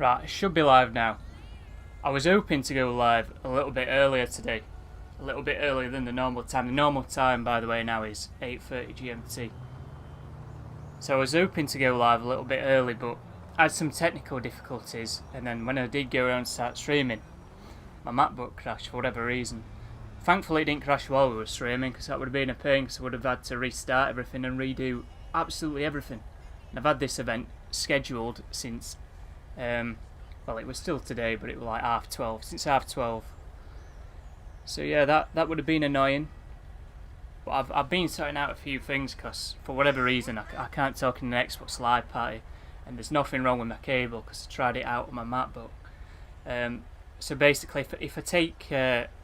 Right, it should be live now. I was hoping to go live a little bit earlier today. A little bit earlier than the normal time. The normal time, by the way, now is 8:30 GMT. So I was hoping to go live a little bit early, but I had some technical difficulties. And then when I did go around and start streaming, my MacBook crashed for whatever reason. Thankfully it didn't crash while we were streaming, because that would have been a pain, because I would have had to restart everything and redo absolutely everything. And I've had this event scheduled since... well, it was still today, but it was like 12:30, since 12:30. So yeah, that would have been annoying. But I've been sorting out a few things, because for whatever reason I can't talk in the Xbox Live party, and there's nothing wrong with my cable, because I tried it out on my MacBook. So basically, if I take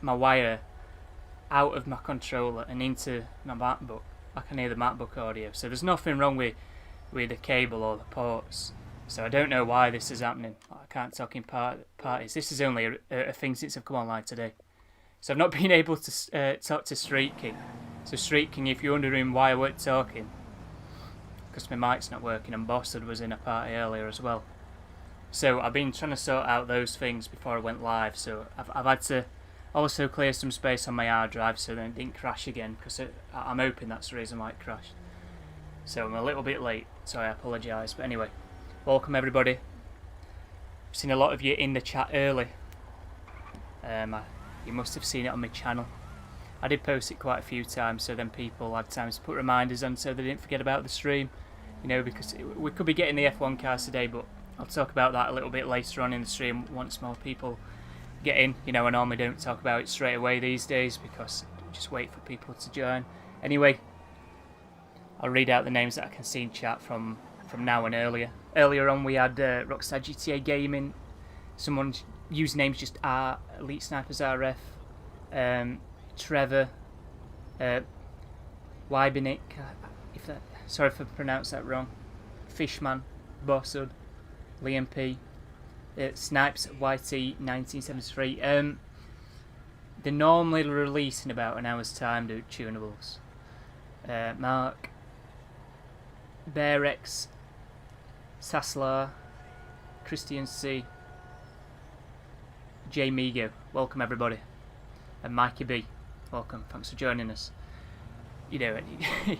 my wire out of my controller and into my MacBook, I can hear the MacBook audio. So there's nothing wrong with the cable or the ports. So I don't know why this is happening. I can't talk in parties. This is only a thing since I've come online today. So I've not been able to talk to Street King. So Street King, if you're wondering why I weren't talking, because my mic's not working, and Bossard was in a party earlier as well. So I've been trying to sort out those things before I went live. So I've had to also clear some space on my hard drive so that it didn't crash again, because I'm hoping that's the reason why it crashed. So I'm a little bit late, so I apologise. But anyway, welcome everybody. I've seen a lot of you in the chat early. You must have seen it on my channel. I did post it quite a few times, so then people had time to put reminders on so they didn't forget about the stream. You know, because we could be getting the F1 cars today, but I'll talk about that a little bit later on in the stream once more people get in. You know, I normally don't talk about it straight away these days, because I just wait for people to join. Anyway, I'll read out the names that I can see in chat from now and earlier. Earlier on we had Rockstar GTA Gaming, someone's username's just R, Elite Snipers RF, Trevor, Wybernick, sorry if I pronounced that wrong, Fishman, Bossud, Liam P, Snipes YT 1973. They normally release in about an hour's time, do Tunables. Mark, Bearex, Saslar, Christian C, J Migo, welcome everybody, and Mikey B, welcome, thanks for joining us. You know, it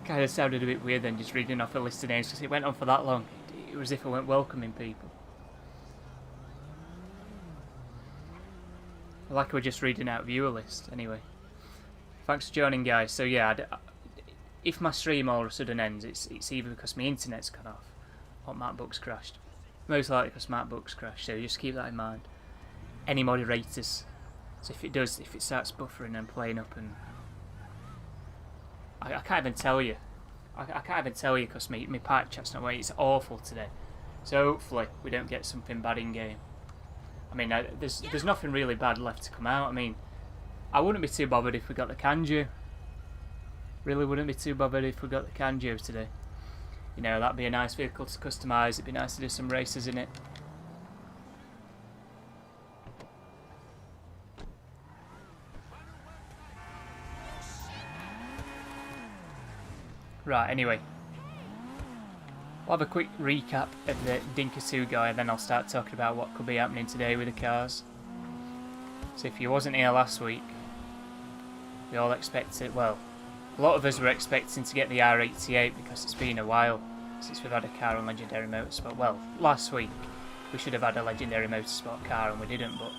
kind of sounded a bit weird then, just reading off a list of names, because it went on for that long. It was as if I weren't welcoming people. Like we're just reading out a viewer list. Anyway, thanks for joining, guys. So yeah, if my stream all of a sudden ends, it's either because my internet's cut off or MacBook's crashed. Most likely because MacBook's crashed, so just keep that in mind. Any moderators, so if it starts buffering and playing up, and I can't even tell you. I can't even tell you because my pipe chat's not working. It's awful today. So hopefully we don't get something bad in game. I mean, there's nothing really bad left to come out. I mean, I wouldn't be too bothered if we got the Kanjo. Really wouldn't be too bothered if we got the Kanjo today. You know, that'd be a nice vehicle to customise. It'd be nice to do some races in it. Right, anyway. We'll have a quick recap of the Dinka Sugoi, and then I'll start talking about what could be happening today with the cars. So if you wasn't here last week, we all expected, well, a lot of us were expecting to get the R88 because it's been a while since we've had a car on Legendary Motorsport. Well, last week we should have had a Legendary Motorsport car and we didn't, but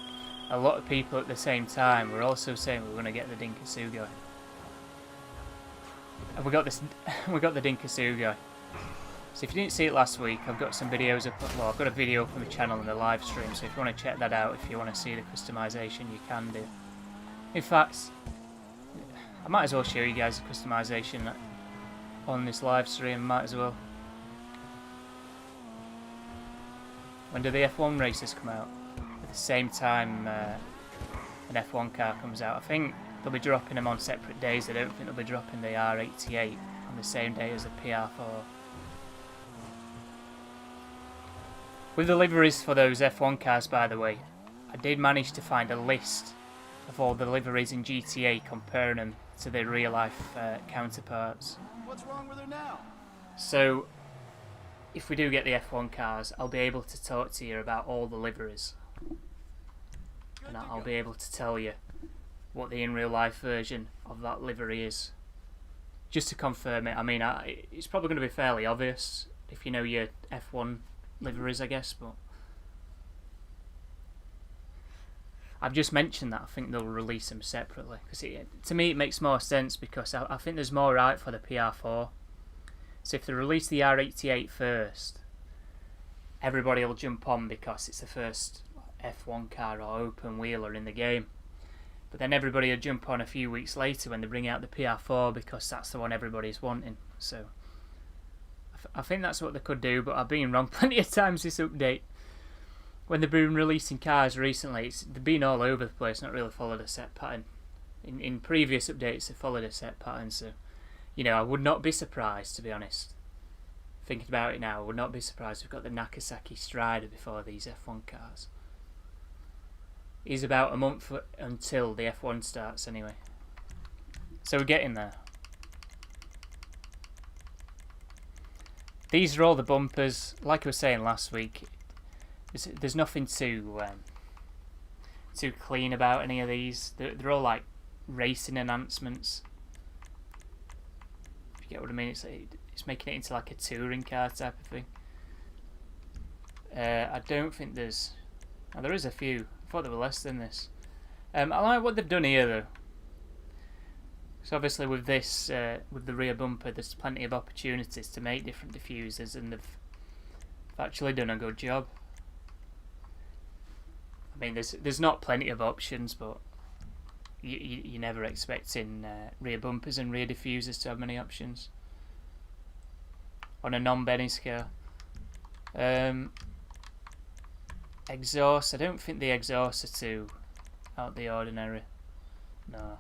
a lot of people at the same time were also saying we were going to get the Dinka Sugoi. And we got the Dinka Sugoi. So if you didn't see it last week, I've got some videos up. Well, I've got a video up on the channel in the live stream. So if you want to check that out, if you want to see the customization, you can do. In fact, I might as well show you guys the customization on this live stream. Might as well. When do the F1 races come out? At the same time an F1 car comes out. I think they'll be dropping them on separate days. I don't think they'll be dropping the R88 on the same day as the PR4. With the liveries for those F1 cars, by the way, I did manage to find a list of all the liveries in GTA, comparing them to their real life counterparts. What's wrong with her now? So, if we do get the F1 cars, I'll be able to talk to you about all the liveries. And I'll be able to tell you what the in real life version of that livery is. Just to confirm it, I mean, it's probably going to be fairly obvious if you know your F1 liveries, I guess, but I've just mentioned that I think they'll release them separately, because to me it makes more sense, because I think there's more right for the PR4. So if they release the R88 first, everybody will jump on because it's the first F1 car or open wheeler in the game. But then everybody will jump on a few weeks later when they bring out the PR4, because that's the one everybody's wanting. So I think that's what they could do, but I've been wrong plenty of times this update. When they've been releasing cars recently, they've been all over the place, not really followed a set pattern. In previous updates, they followed a set pattern, so you know, I would not be surprised, to be honest. Thinking about it now, I would not be surprised we've got the Nakasaki Strider before these F1 cars. It's about a month until the F1 starts anyway. So we're getting there. These are all the bumpers. Like I was saying last week, there's nothing too clean about any of these. They're all like racing enhancements. If you get what I mean, it's making it into like a touring car type of thing. I don't think there's... Oh, there is a few. I thought there were less than this. I like what they've done here though. So obviously with this, with the rear bumper, there's plenty of opportunities to make different diffusers, and they've actually done a good job. I mean, there's not plenty of options, but you're never expecting rear bumpers and rear diffusers to have many options on a non-Benny's car. Exhaust, I don't think the exhausts are too out the ordinary. No.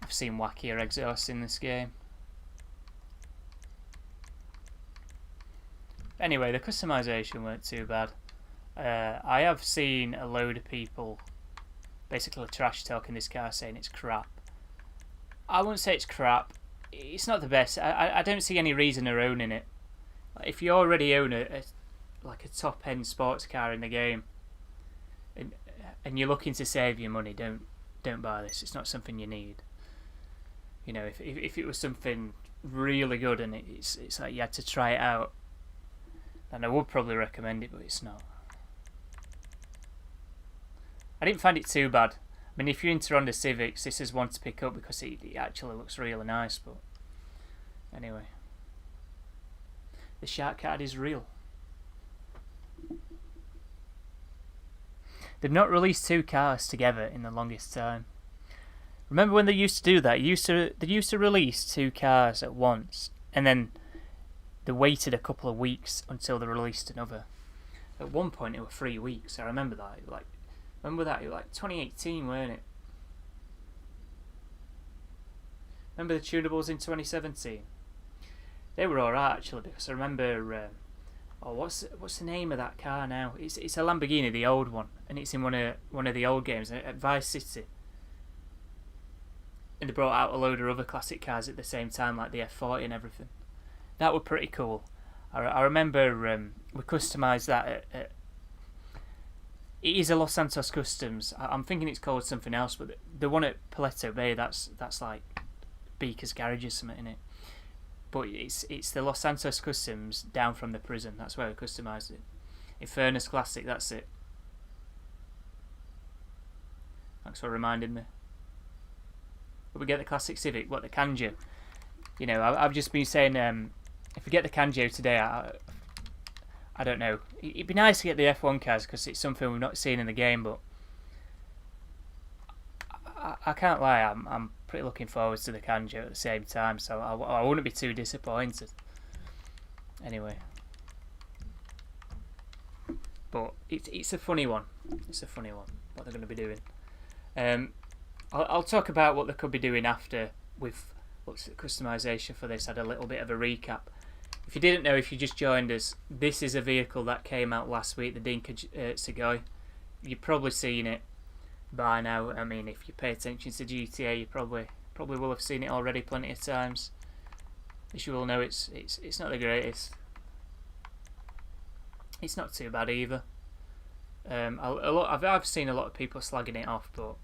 I've seen wackier exhausts in this game. Anyway, the customization weren't too bad. I have seen a load of people basically trash talking this car, saying it's crap. I wouldn't say it's crap. It's not the best. I don't see any reason for owning it. If you already own like a top end sports car in the game, and you're looking to save your money, don't buy this. It's not something you need. You know, if it was something really good and it's like you had to try it out, then I would probably recommend it, but it's not. I didn't find it too bad. I mean, if you're into Honda Civics, this is one to pick up because it actually looks really nice. But anyway, the shark card is real. They've not released two cars together in the longest time. Remember when they used to do that? They used to release two cars at once, and then they waited a couple of weeks until they released another. At one point, it was 3 weeks. I remember that. Remember that? It was like 2018, weren't it? Remember the Tunables in 2017? They were alright actually, because I remember. What's the name of that car now? It's a Lamborghini, the old one, and it's in one of the old games at Vice City. And they brought out a load of other classic cars at the same time, like the F40 and everything. That were pretty cool. I remember we customised that at it is a Los Santos Customs. I'm thinking it's called something else, but the one at Paleto Bay, that's like Beaker's Garage or something in it. But it's the Los Santos Customs down from the prison. That's where we customised it. In Furnace Classic, that's it. Thanks for reminding me. But we get the Classic Civic, what, the Kanjo. You know, I've just been saying, if we get the Kanjo today, I don't know. It'd be nice to get the F1 cars because it's something we've not seen in the game, but I can't lie, I'm pretty looking forward to the Kanjo at the same time, so I wouldn't be too disappointed. Anyway. But it's a funny one. It's a funny one, what they're going to be doing. I'll talk about what they could be doing after we've looked at the customisation for this, had a little bit of a recap. If you didn't know, if you just joined us, this is a vehicle that came out last week, the Dinka Sugoi. You've probably seen it by now. I mean, if you pay attention to GTA, you probably will have seen it already plenty of times. as you all know, it's not the greatest. It's not too bad either. I've seen a lot of people slagging it off, but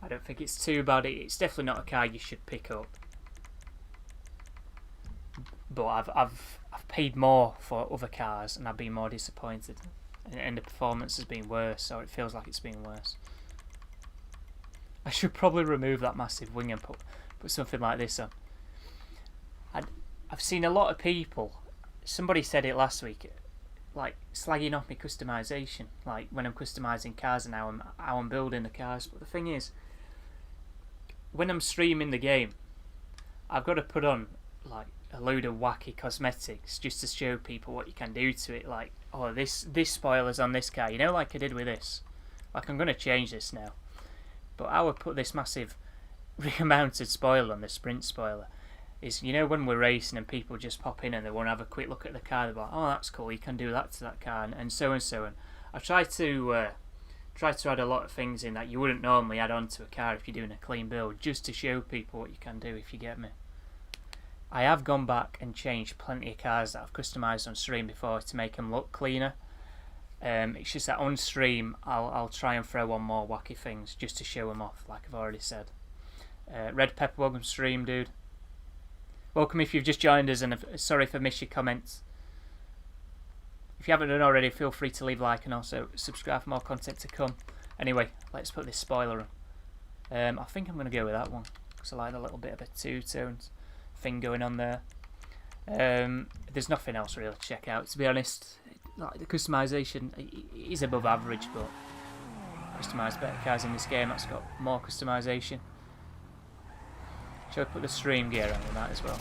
I don't think it's too bad. It's definitely not a car you should pick up. But I've paid more for other cars and I've been more disappointed, and the performance has been worse, so it feels like it's been worse. I should probably remove that massive wing and put something like this on. I've seen a lot of people. Somebody said it last week, like slagging off my customization, like when I'm customizing cars and how I'm building the cars. But the thing is, when I'm streaming the game, I've got to put on like a load of wacky cosmetics just to show people what you can do to it. Like, oh, this spoiler's on this car, you know, like I did with this. Like, I'm going to change this now. But I would put this massive rear-mounted spoiler on the sprint spoiler. Is, you know, when we're racing and people just pop in and they want to have a quick look at the car, they're like, oh, that's cool, you can do that to that car, and so and so. And I try to add a lot of things in that you wouldn't normally add on to a car if you're doing a clean build, just to show people what you can do, if you get me. I have gone back and changed plenty of cars that I've customised on stream before to make them look cleaner. It's just that on stream I'll try and throw on more wacky things just to show them off, like I've already said. Red Pepper, welcome to stream, dude. Welcome if you've just joined us, and sorry if I missed your comments. If you haven't done already, feel free to leave a like and also subscribe for more content to come. Anyway, let's put this spoiler on. I think I'm going to go with that one because I like a little bit of a two-tone thing going on there. There's nothing else really to check out, to be honest. Like, the customization is above average, but customised better cars in this game that's got more customization. Shall I put the stream gear on with that as well?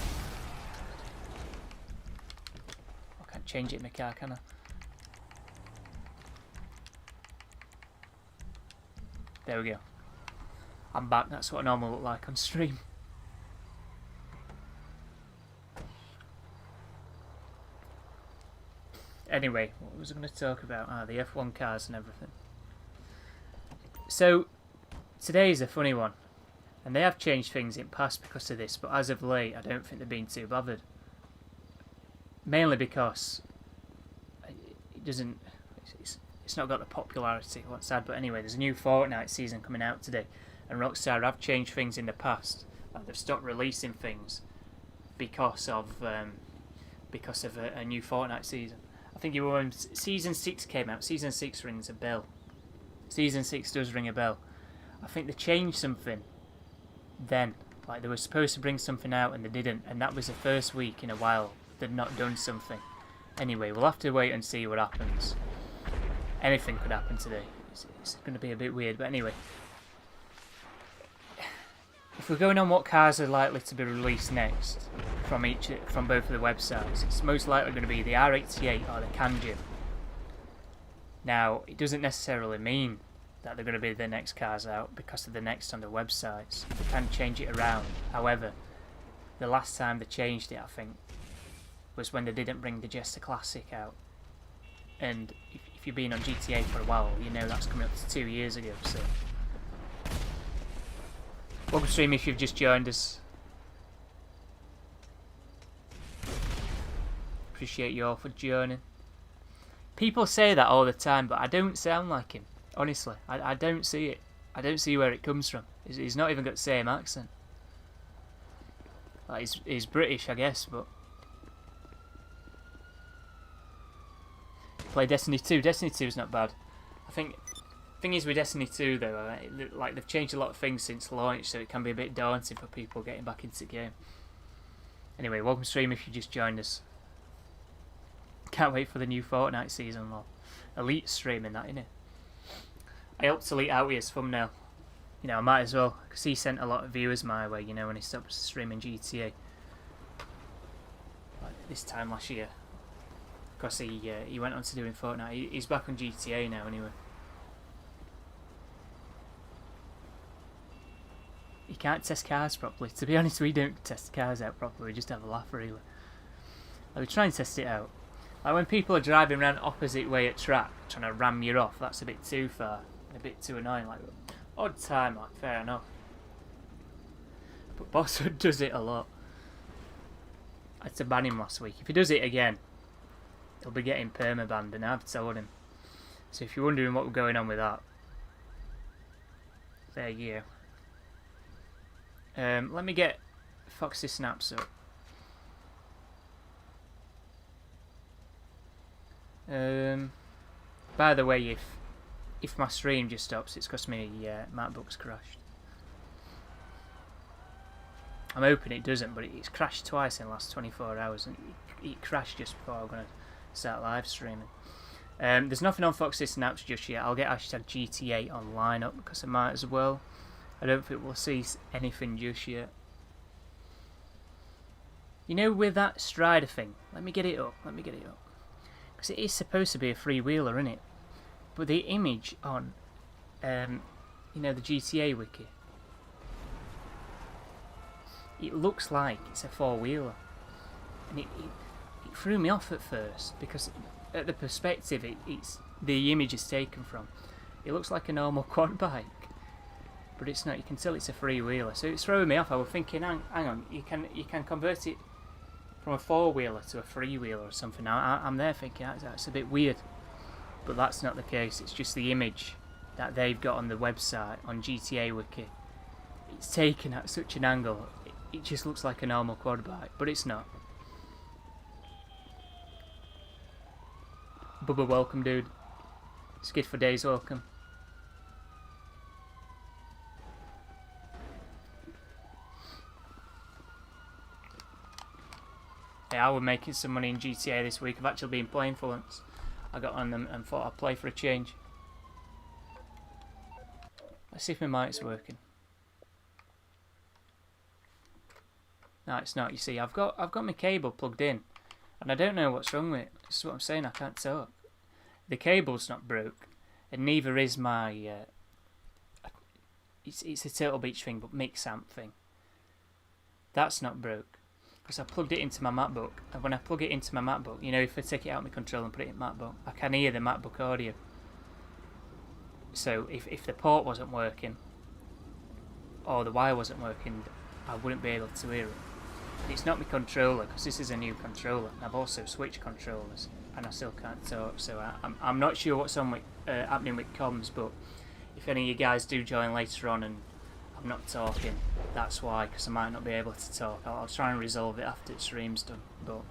I can't change it in my car, can I? There we go. I'm back. That's what I normally look like on stream. Anyway, what was I going to talk about? The F1 cars and everything. So, today's a funny one. And they have changed things in the past because of this, but as of late, I don't think they've been too bothered. Mainly because it doesn't. It's not got the popularity what's sad. But anyway, there's a new Fortnite season coming out today, and Rockstar have changed things in the past. Like, they've stopped releasing things because of a new Fortnite season. I think it was when Season 6 came out. Season 6 rings a bell. Season 6 does ring a bell. I think they changed something then. Like, they were supposed to bring something out and they didn't. And that was the first week in a while they'd not done something. Anyway, we'll have to wait and see what happens. Anything could happen today. It's going to be a bit weird. But anyway. If we're going on what cars are likely to be released next from both of the websites, it's most likely going to be the R88 or the Kanjo. Now, it doesn't necessarily mean that they're going to be the next cars out because of the next on the websites. They can change it around. However, the last time they changed it, I think, was when they didn't bring the Jester Classic out. And if you've been on GTA for a while, you know that's coming up to 2 years ago. So, welcome to stream if you've just joined us. Appreciate you all for joining. People say that all the time, but I don't sound like him. Honestly, I don't see it. I don't see where it comes from. He's not even got the same accent. Like, he's British, I guess, but... Play Destiny 2. Destiny 2 is not bad. I think... Thing is with Destiny 2 though, like, they've changed a lot of things since launch, so it can be a bit daunting for people getting back into the game. Anyway, welcome to stream if you just joined us. Can't wait for the new Fortnite season, lol. Elite streaming that, innit? I helped Elite out with his thumbnail. You know, I might as well, because he sent a lot of viewers my way, you know, when he stopped streaming GTA. Like this time last year. Because he went on to doing Fortnite. He's back on GTA now, anyway. You can't test cars properly. To be honest, we don't test cars out properly. We just have a laugh, really. Like, we try and test it out. Like, when people are driving around opposite way at track, trying to ram you off, that's a bit too far. A bit too annoying. Like, odd time, like, fair enough. But Bosswood does it a lot. I had to ban him last week. If he does it again, he'll be getting permabanned, and I've told him. So if you're wondering what was going on with that, there you go. Let me get Foxy Snaps up. By the way, if my stream just stops, it's because my MacBook's crashed. I'm hoping it doesn't, but it's crashed twice in the last 24 hours, and it crashed just before I'm going to start live streaming. There's nothing on Foxy Snaps just yet. I'll get hashtag GTA online up because I might as well. I don't think we'll see anything just yet. You know, with that Strider thing, let me get it up. Because it is supposed to be a freewheeler, isn't it? But the image on, you know, the GTA wiki, it looks like it's a four-wheeler, and it threw me off at first because at the perspective it's the image is taken from, it looks like a normal quad bike, but it's not. You can tell it's a freewheeler, so it's throwing me off. I was thinking, hang on, you can convert it from a four-wheeler to a three-wheeler or something. I'm there thinking that's a bit weird, but that's not the case. It's just the image that they've got on the website on GTA Wiki. It's taken at such an angle. It just looks like a normal quad bike, but it's not. Bubba, welcome, dude. Skid for days, welcome. Yeah, I was making some money in GTA this week. I've actually been playing for once. I got on them and thought I'd play for a change. Let's see if my mic's working. No, it's not. You see, I've got my cable plugged in, and I don't know what's wrong with it. This is what I'm saying. I can't talk. The cable's not broke, and neither is my. It's a Turtle Beach thing, but mix amp thing. That's not broke, because I plugged it into my MacBook, and when I plug it into my MacBook, you know, if I take it out of my controller and put it in MacBook, I can hear the MacBook audio. So if the port wasn't working, or the wire wasn't working, I wouldn't be able to hear it. It's not my controller, because this is a new controller, and I've also switched controllers, and I still can't talk, so I'm not sure what's on with, happening with comms, but if any of you guys do join later on and I'm not talking, that's why, because I might not be able to talk. I'll try and resolve it after the stream's done, but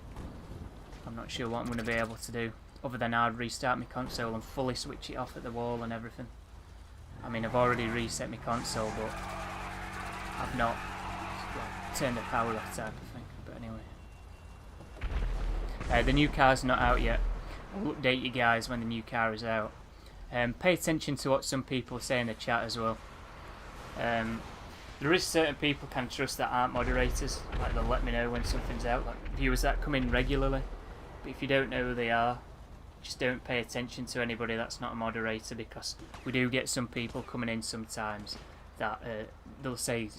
I'm not sure what I'm going to be able to do, other than I'd restart my console and fully switch it off at the wall and everything. I mean, I've already reset my console, but I've not turn the power off type of thing, but anyway. The new car's not out yet. I'll update you guys when the new car is out. Pay attention to what some people say in the chat as well. There is certain people can trust that aren't moderators, like they'll let me know when something's out, like viewers that come in regularly. But if you don't know who they are, just don't pay attention to anybody that's not a moderator, because we do get some people coming in sometimes that they'll say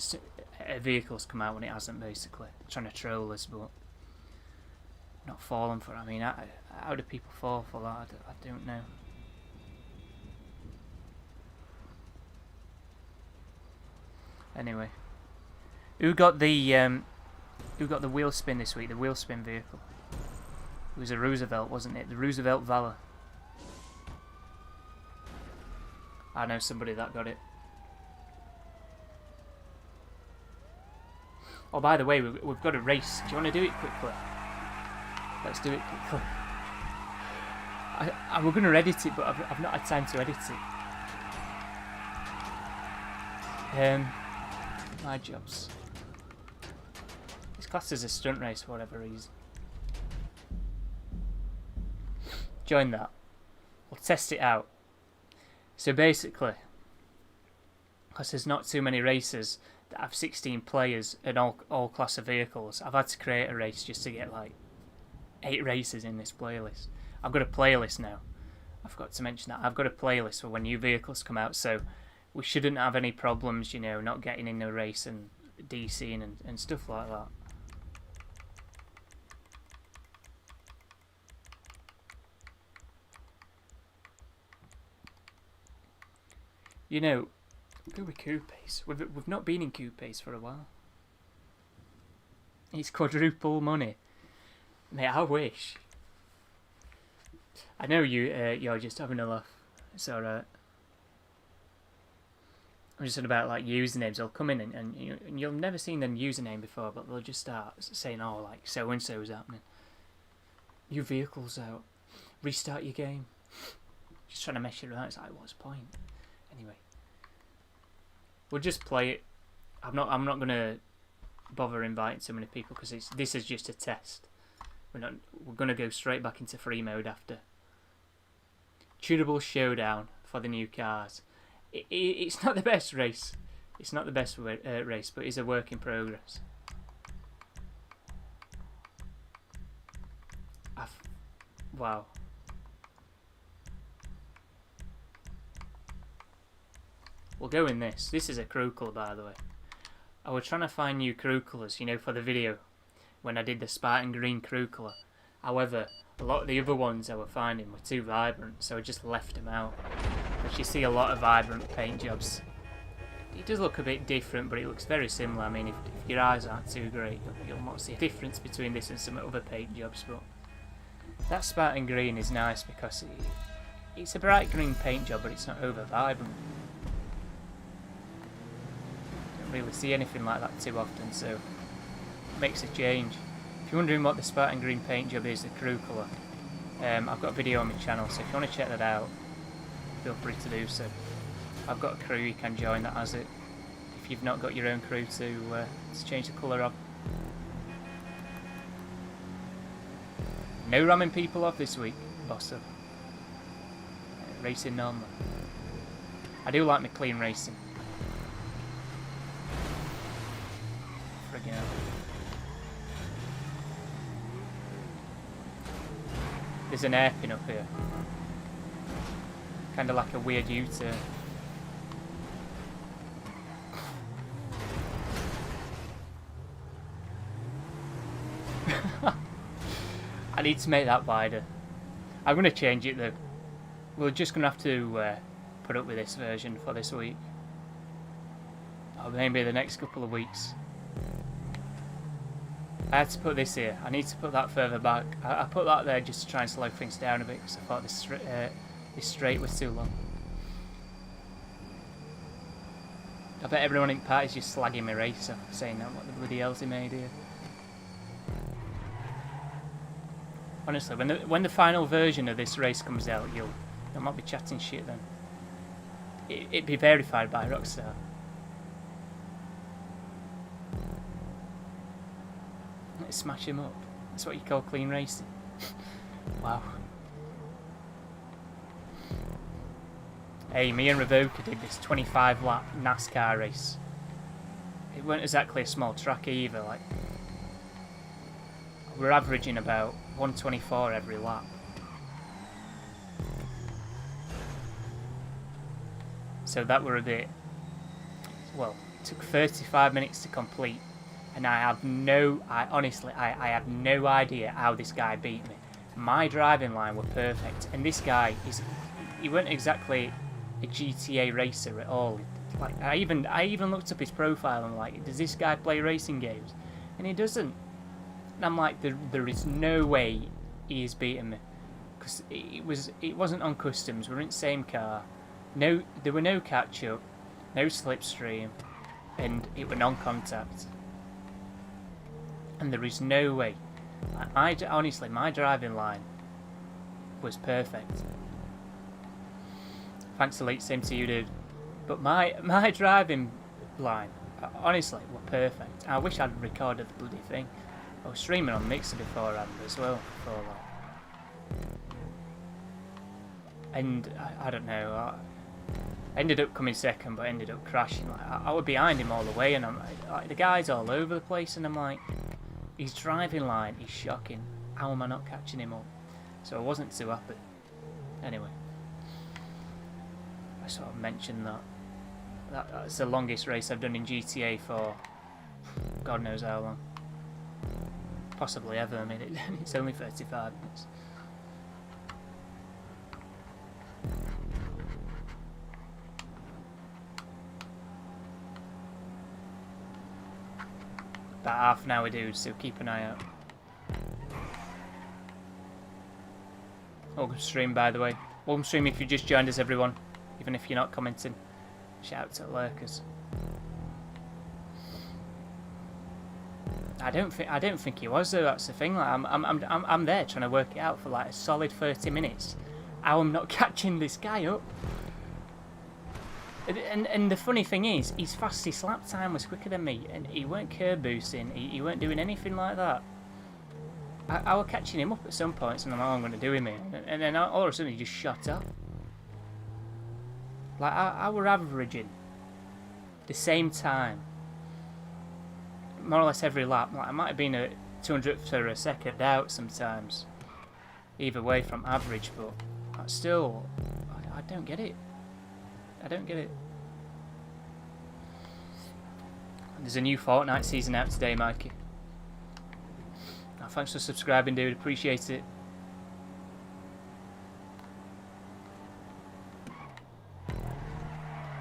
a vehicle's come out when it hasn't, basically trying to troll us, but not falling for it. I mean, how do people fall for that? I don't know. Anyway, who got the wheel spin this week? The wheel spin vehicle. It was a Roosevelt, wasn't it? The Roosevelt Valor. I know somebody that got it. Oh, by the way, we've got a race. Do you want to do it quickly? Let's do it quickly. We're going to edit it, but I've not had time to edit it. My jobs. It's classed as a stunt race for whatever reason. Join that. We'll test it out. So basically, because there's not too many races that have 16 players and all class of vehicles, I've had to create a race just to get like 8 races in this playlist. I've got a playlist now. I forgot to mention that. I've got a playlist for when new vehicles come out, so we shouldn't have any problems, you know, not getting in the race and DCing and stuff like that. You know, go with Coupes. We've not been in Coupes for a while. It's quadruple money. Mate, I wish. I know you're just having a laugh. It's alright. I'm just on about like usernames. They'll come in and you'll never seen them username before, but they'll just start saying, "Oh, like so and so's happening. New vehicles out. Restart your game." Just trying to mess it around. It's like, what's the point? Anyway, we'll just play it. I'm not gonna bother inviting so many people because this is just a test. We're gonna go straight back into free mode after. Tunables showdown for the new cars. It's not the best race. It's not the best race, but it's a work in progress. Wow. We'll go in this. This is a crew colour, by the way. I was trying to find new crew colours, you know, for the video when I did the Spartan Green crew colour. However, a lot of the other ones I were finding were too vibrant, so I just left them out. But you see a lot of vibrant paint jobs. It does look a bit different, but it looks very similar. I mean, if your eyes aren't too great, you'll not see a difference between this and some other paint jobs. But that Spartan Green is nice because it's a bright green paint job, but it's not over vibrant. Don't really see anything like that too often, so it makes a change. If you're wondering what the Spartan Green paint job is, the crew colour, I've got a video on my channel, so if you want to check that out, feel free to do so. I've got a crew you can join that has it, if you've not got your own crew to change the colour of. No ramming people off this week, boss up. Racing normal. I do like my clean racing. Friggin' hell. There's an airpin up here. Kinda like a weird U-turn. I need to make that wider. I'm going to change it though. We're just going to have to put up with this version for this week. Or maybe the next couple of weeks. I had to put this here. I need to put that further back. I put that there just to try and slow things down a bit because I thought this straight was too long. I bet everyone in part is just slagging my race off, saying that what the bloody hell's he made here. Honestly, when the final version of this race comes out, you'll not be chatting shit then. It'd be verified by Rockstar. Let's smash him up. That's what you call clean racing. Wow. Hey, me and Revoca did this 25 lap NASCAR race. It weren't exactly a small track either, like we're averaging about 124 every lap. So that were a bit, well, it took 35 minutes to complete, and honestly I have no idea how this guy beat me. My driving line were perfect, and this guy he weren't exactly a GTA racer at all. Like I even looked up his profile and like, does this guy play racing games? And he doesn't. And I'm like, there is no way he is beating me, because it wasn't on customs. We're in the same car. No, there were no catch up, no slipstream, and it were non-contact. And there is no way. Honestly, my driving line was perfect. Thanks, Elite. Same to you, dude. But my driving line, honestly, were perfect. I wish I'd recorded the bloody thing. I was streaming on Mixer beforehand as well. And I don't know. I ended up coming second, but ended up crashing. Like I was behind him all the way, and I'm like, the guy's all over the place, and I'm like, his driving line is shocking. How am I not catching him up? So I wasn't too happy. Anyway, I sort of mentioned that's the longest race I've done in GTA for God knows how long. Possibly ever. I mean, it's only 35 minutes. About half an hour, dude, so keep an eye out. Welcome stream, by the way. Welcome stream if you just joined us, everyone. Even if you're not commenting. Shout out to lurkers. I don't think he was though. That's the thing. Like, I'm there trying to work it out for like a solid 30 minutes. How I'm not catching this guy up. And the funny thing is, his fastest lap time was quicker than me, and he weren't curb boosting. He weren't doing anything like that. I was catching him up at some points, and I'm like, oh, I'm going to do him in. And then all of a sudden he just shot up. Like I were averaging the same time, more or less every lap. Like I might have been a 200th of a second out sometimes, either way from average, but still, I don't get it. I don't get it. There's a new Fortnite season out today, Mikey. Oh, thanks for subscribing, dude. Appreciate it.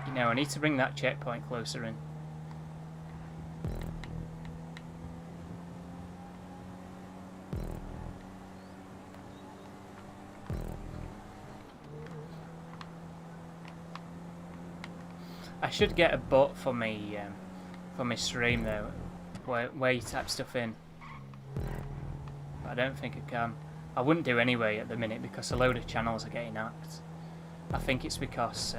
You know, I need to bring that checkpoint closer in. I should get a bot for me stream though, where you type stuff in. But I don't think I can. I wouldn't do anyway at the minute because a load of channels are getting hacked. I think it's because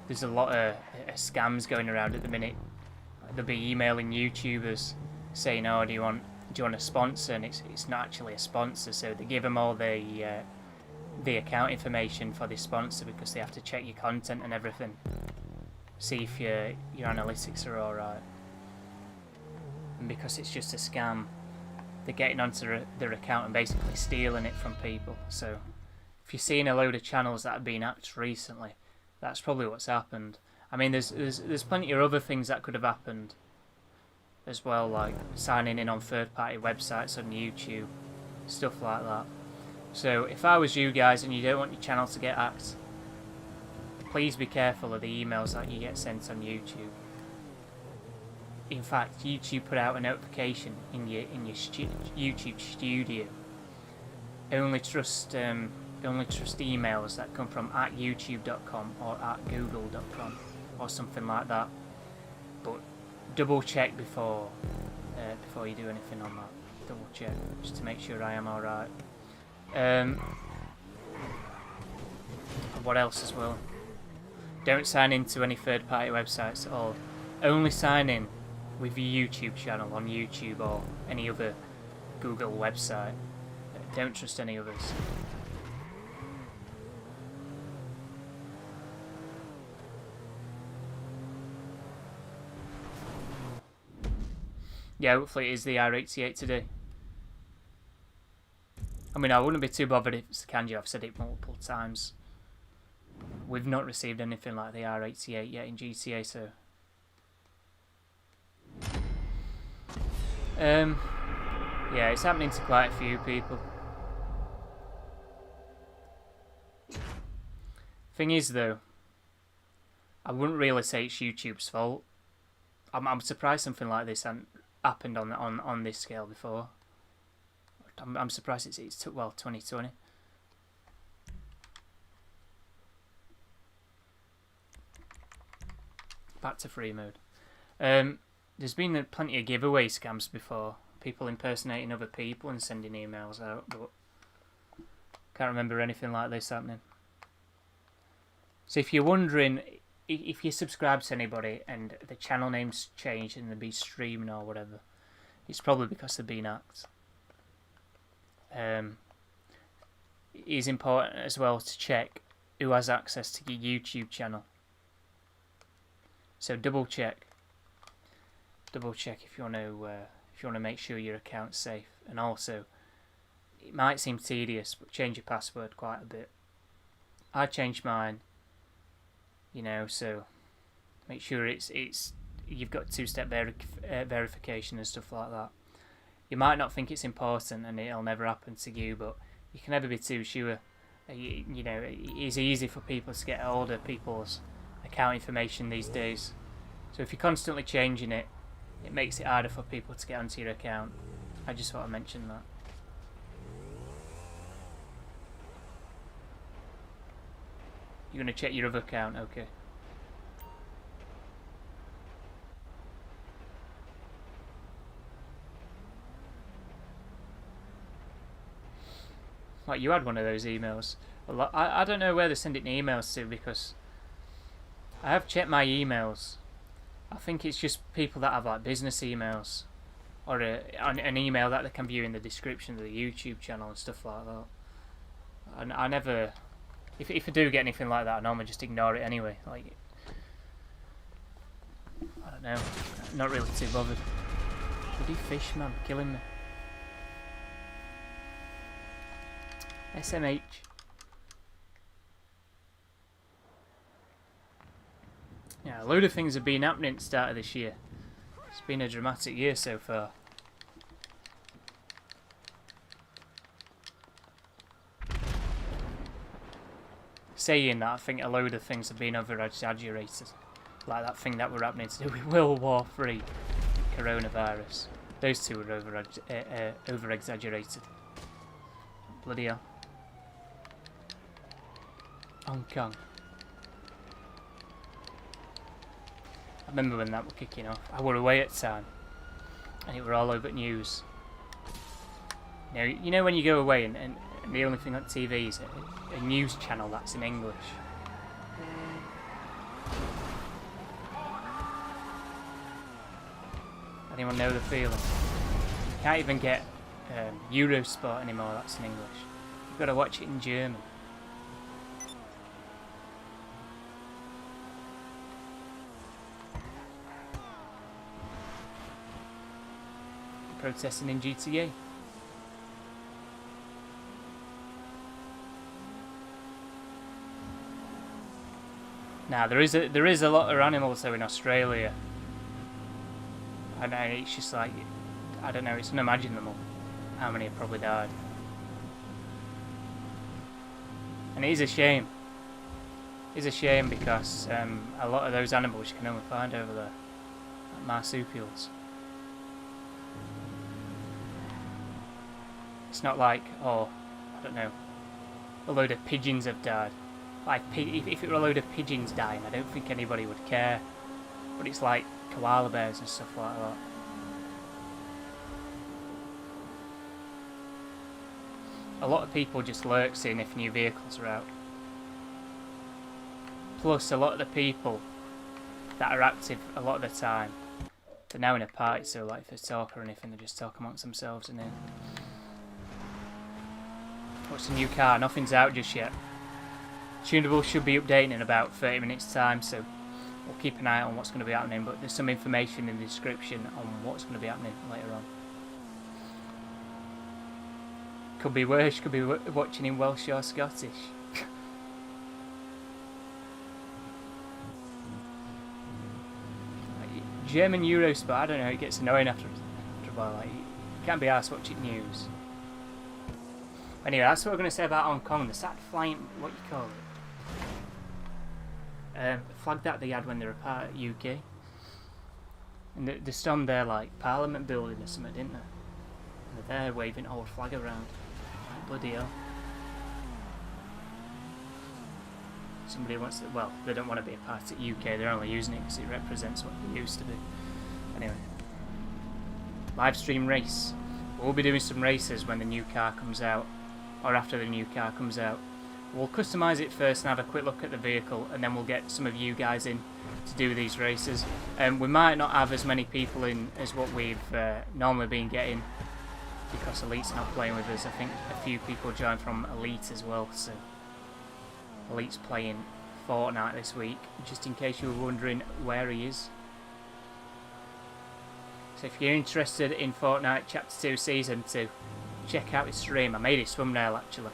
there's a lot of scams going around at the minute. They'll be emailing YouTubers saying, "Oh, do you want a sponsor?" And it's not actually a sponsor, so they give them all the account information for the sponsor because they have to check your content and everything. See if your analytics are alright. And because it's just a scam, they're getting onto their account and basically stealing it from people. So if you're seeing a load of channels that have been hacked recently, that's probably what's happened. I mean, there's plenty of other things that could have happened as well, like signing in on third-party websites on YouTube, stuff like that. So if I was you guys and you don't want your channel to get hacked, please be careful of the emails that you get sent on YouTube. In fact, YouTube put out a notification in your YouTube studio. Only trust emails that come from @youtube.com or @google.com or something like that. But double check before you do anything on that. Double check just to make sure I am alright. What else as well? Don't sign into any third-party websites at all. Only sign in with your YouTube channel on YouTube or any other Google website. Don't trust any others. Yeah, hopefully it is the R88 today. I mean, I wouldn't be too bothered if it's the Kanjo. I've said it multiple times. We've not received anything like the R88 yet in GTA, so... yeah, it's happening to quite a few people. Thing is, though, I wouldn't really say it's YouTube's fault. I'm surprised something like this hasn't happened on this scale before. I'm surprised it's took, well, 2020. Back to free mode. There's been plenty of giveaway scams before. People impersonating other people and sending emails out, but can't remember anything like this happening. So if you're wondering, if you subscribe to anybody and the channel name's changed and they'll be streaming or whatever, it's probably because they've been hacked. It is important as well to check who has access to your YouTube channel. So double check if you want to make sure your account's safe. And also, it might seem tedious, but change your password quite a bit. I changed mine, you know, so make sure it's you've got two-step verification and stuff like that. You might not think it's important and it'll never happen to you, but you can never be too sure. You know, it's easy for people to get hold of people's account information these days. So if you're constantly changing it, it makes it harder for people to get onto your account. I just thought I'd mention that. You're going to check your other account, okay. Like, you had one of those emails. Well, I don't know where they're sending emails to, because I have checked my emails. I think it's just people that have like business emails, or an email that they can view in the description of the YouTube channel and stuff like that. And I never, if I do get anything like that, I normally just ignore it anyway. Like, I don't know, not really too bothered. Bloody fish, man, killing me. SMH. Yeah, a load of things have been happening at the start of this year. It's been a dramatic year so far. Saying that, I think a load of things have been over-exaggerated. Like that thing that were happening to do with World War III, coronavirus. Those two were over-exaggerated. Bloody hell. Hong Kong. I remember when that was kicking off. I were away at the time, and it were all over news. You know when you go away and the only thing on TV is a news channel that's in English. Anyone know the feeling? You can't even get Eurosport anymore that's in English. You've got to watch it in German. Protesting in GTA. Now there is a lot of animals though in Australia, and it's just like, I don't know, it's unimaginable how many have probably died, and it is a shame. It's a shame because a lot of those animals you can only find over there, like marsupials. It's not like, oh, I don't know, a load of pigeons have died. Like, if it were a load of pigeons dying, I don't think anybody would care. But it's like koala bears and stuff like that. A lot of people just lurk seeing if new vehicles are out. Plus, a lot of the people that are active a lot of the time, they're now in a party, so like if they talk or anything, they just talk amongst themselves and then. What's the new car? Nothing's out just yet. Tunables should be updating in about 30 minutes time, so we'll keep an eye on what's going to be happening, but there's some information in the description on what's going to be happening later on. Could be worse, could be watching in Welsh or Scottish. German Eurosport, I don't know, it gets annoying after a while, like, you can't be arsed watching news. Anyway, that's what we're going to say about Hong Kong. They started flying, what you call it? Flag that they had when they were part of UK. And they stormed their like Parliament building or something, didn't they? And they're there waving old flag around. Like, bloody hell. Somebody wants to, well, they don't want to be a part of UK, they're only using it because it represents what they used to be. Anyway. Live stream race. We'll be doing some races when the new car comes out. Or after the new car comes out. We'll customise it first and have a quick look at the vehicle, and then we'll get some of you guys in to do these races. We might not have as many people in as what we've normally been getting, because Elite's not playing with us. I think a few people joined from Elite as well, so Elite's playing Fortnite this week, just in case you were wondering where he is. So if you're interested in Fortnite Chapter 2 Season 2, check out his stream. I made his thumbnail actually.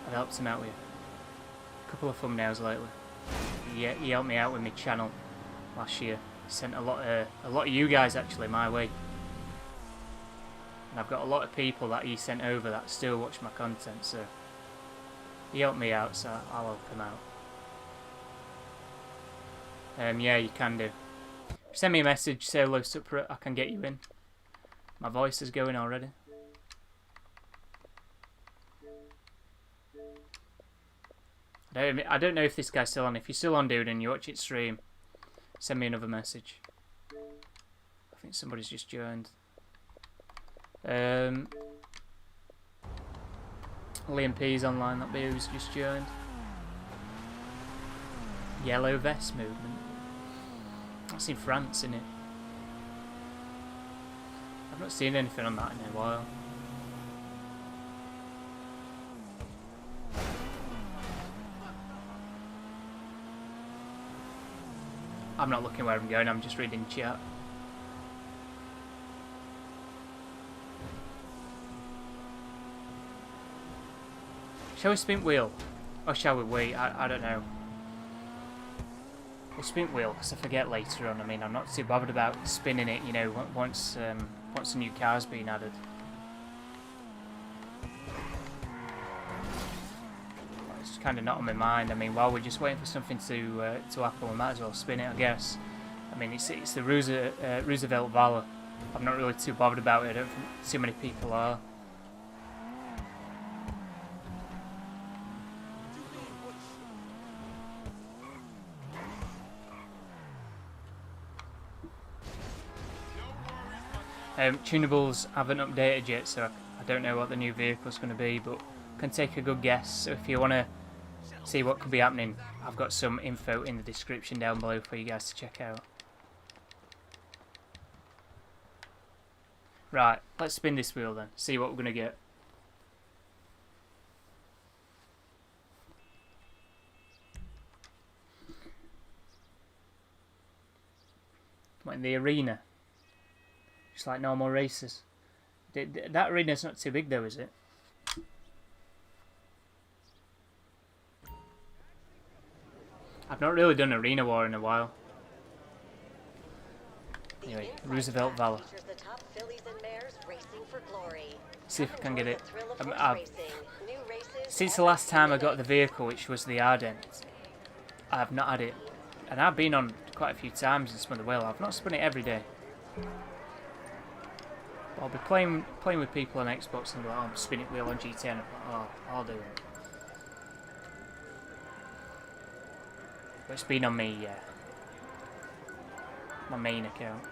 I've helped him out with a couple of thumbnails lately. He helped me out with my channel last year. He sent a lot of you guys actually my way. And I've got a lot of people that he sent over that still watch my content, so he helped me out, so I'll help him out. Yeah, you can do. Send me a message, say hello separate, I can get you in. My voice is going already. I don't know if this guy's still on. If you're still on, dude, and you watch it stream, send me another message. I think somebody's just joined. Liam P's online, that be who's just joined. Yellow vest movement. That's in France, isn't it? I've not seen anything on that in a while. I'm not looking where I'm going, I'm just reading chat. Shall we spin wheel? Or shall we wait? I don't know. We'll spin wheel because I forget later on. I mean, I'm not too bothered about spinning it, you know, once a new car's been added. It's kind of not on my mind. I mean, while we're just waiting for something to happen, we might as well spin it, I guess. I mean, it's the Roosevelt Valor. I'm not really too bothered about it. I don't think too many people are. Tunables haven't updated yet, so I don't know what the new vehicle's going to be, but can take a good guess. So if you want to see what could be happening, I've got some info in the description down below for you guys to check out. Right, let's spin this wheel then, see what we're going to get. What, in the arena? Just like normal races. That arena's not too big though, is it? I've not really done Arena War in a while. Anyway, Roosevelt Valor. See if I can get it. Since the last time I got the vehicle, which was the Ardent, I have not had it. And I've been on quite a few times and spun the wheel. I've not spun it every day. I'll be playing with people on Xbox and be like, oh, I'm spinning wheel on GTA, and I'm like, oh, I'll do it. But it's been on me, my main account.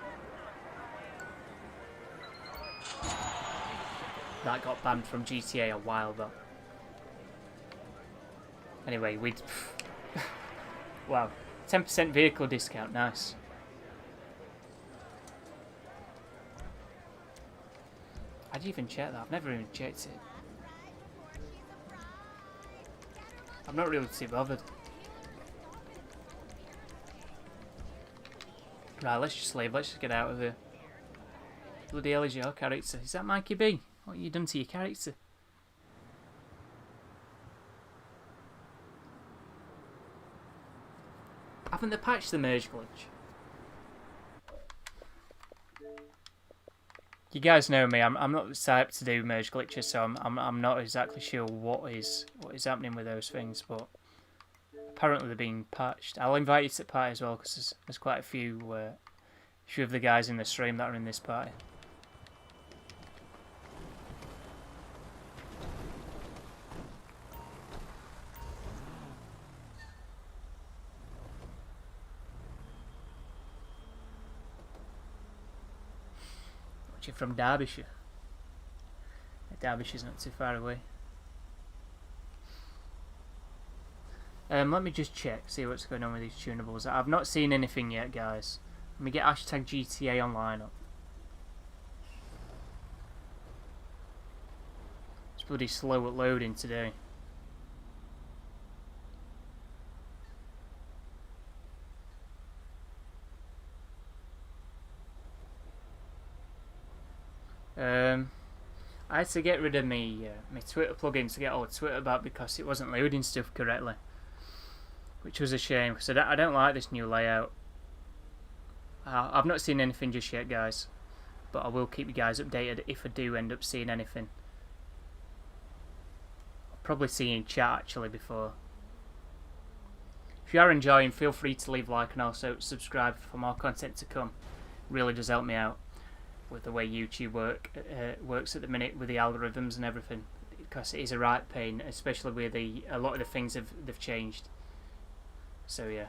That got banned from GTA a while back. Anyway, we'd... wow, 10% vehicle discount, nice. How'd you even check that? I've never even checked it. I'm not really too bothered. Right, let's just leave. Let's just get out of here. Bloody hell is your character? Is that Mikey B? What have you done to your character? Haven't they patched the merge glitch? You guys know me. I'm not the type to do merge glitches, so I'm not exactly sure what is happening with those things. But apparently they're being patched. I'll invite you to the party as well, because there's quite a few of the guys in the stream that are in this party. Watching from Derbyshire. Derbyshire's not too far away. Let me just check, see what's going on with these tunables. I've not seen anything yet, guys. Let me get hashtag GTA Online up. It's bloody slow at loading today. I had to get rid of my Twitter plugin to get all Twitter back because it wasn't loading stuff correctly, which was a shame because I don't like this new layout. I've not seen anything just yet, guys, but I will keep you guys updated if I do end up seeing anything. I'll probably see you in chat actually before. If you are enjoying, feel free to leave a like and also subscribe for more content to come. It really does help me out with the way YouTube works at the minute with the algorithms and everything. because it is a right pain, especially with a lot of the things they've changed. So yeah,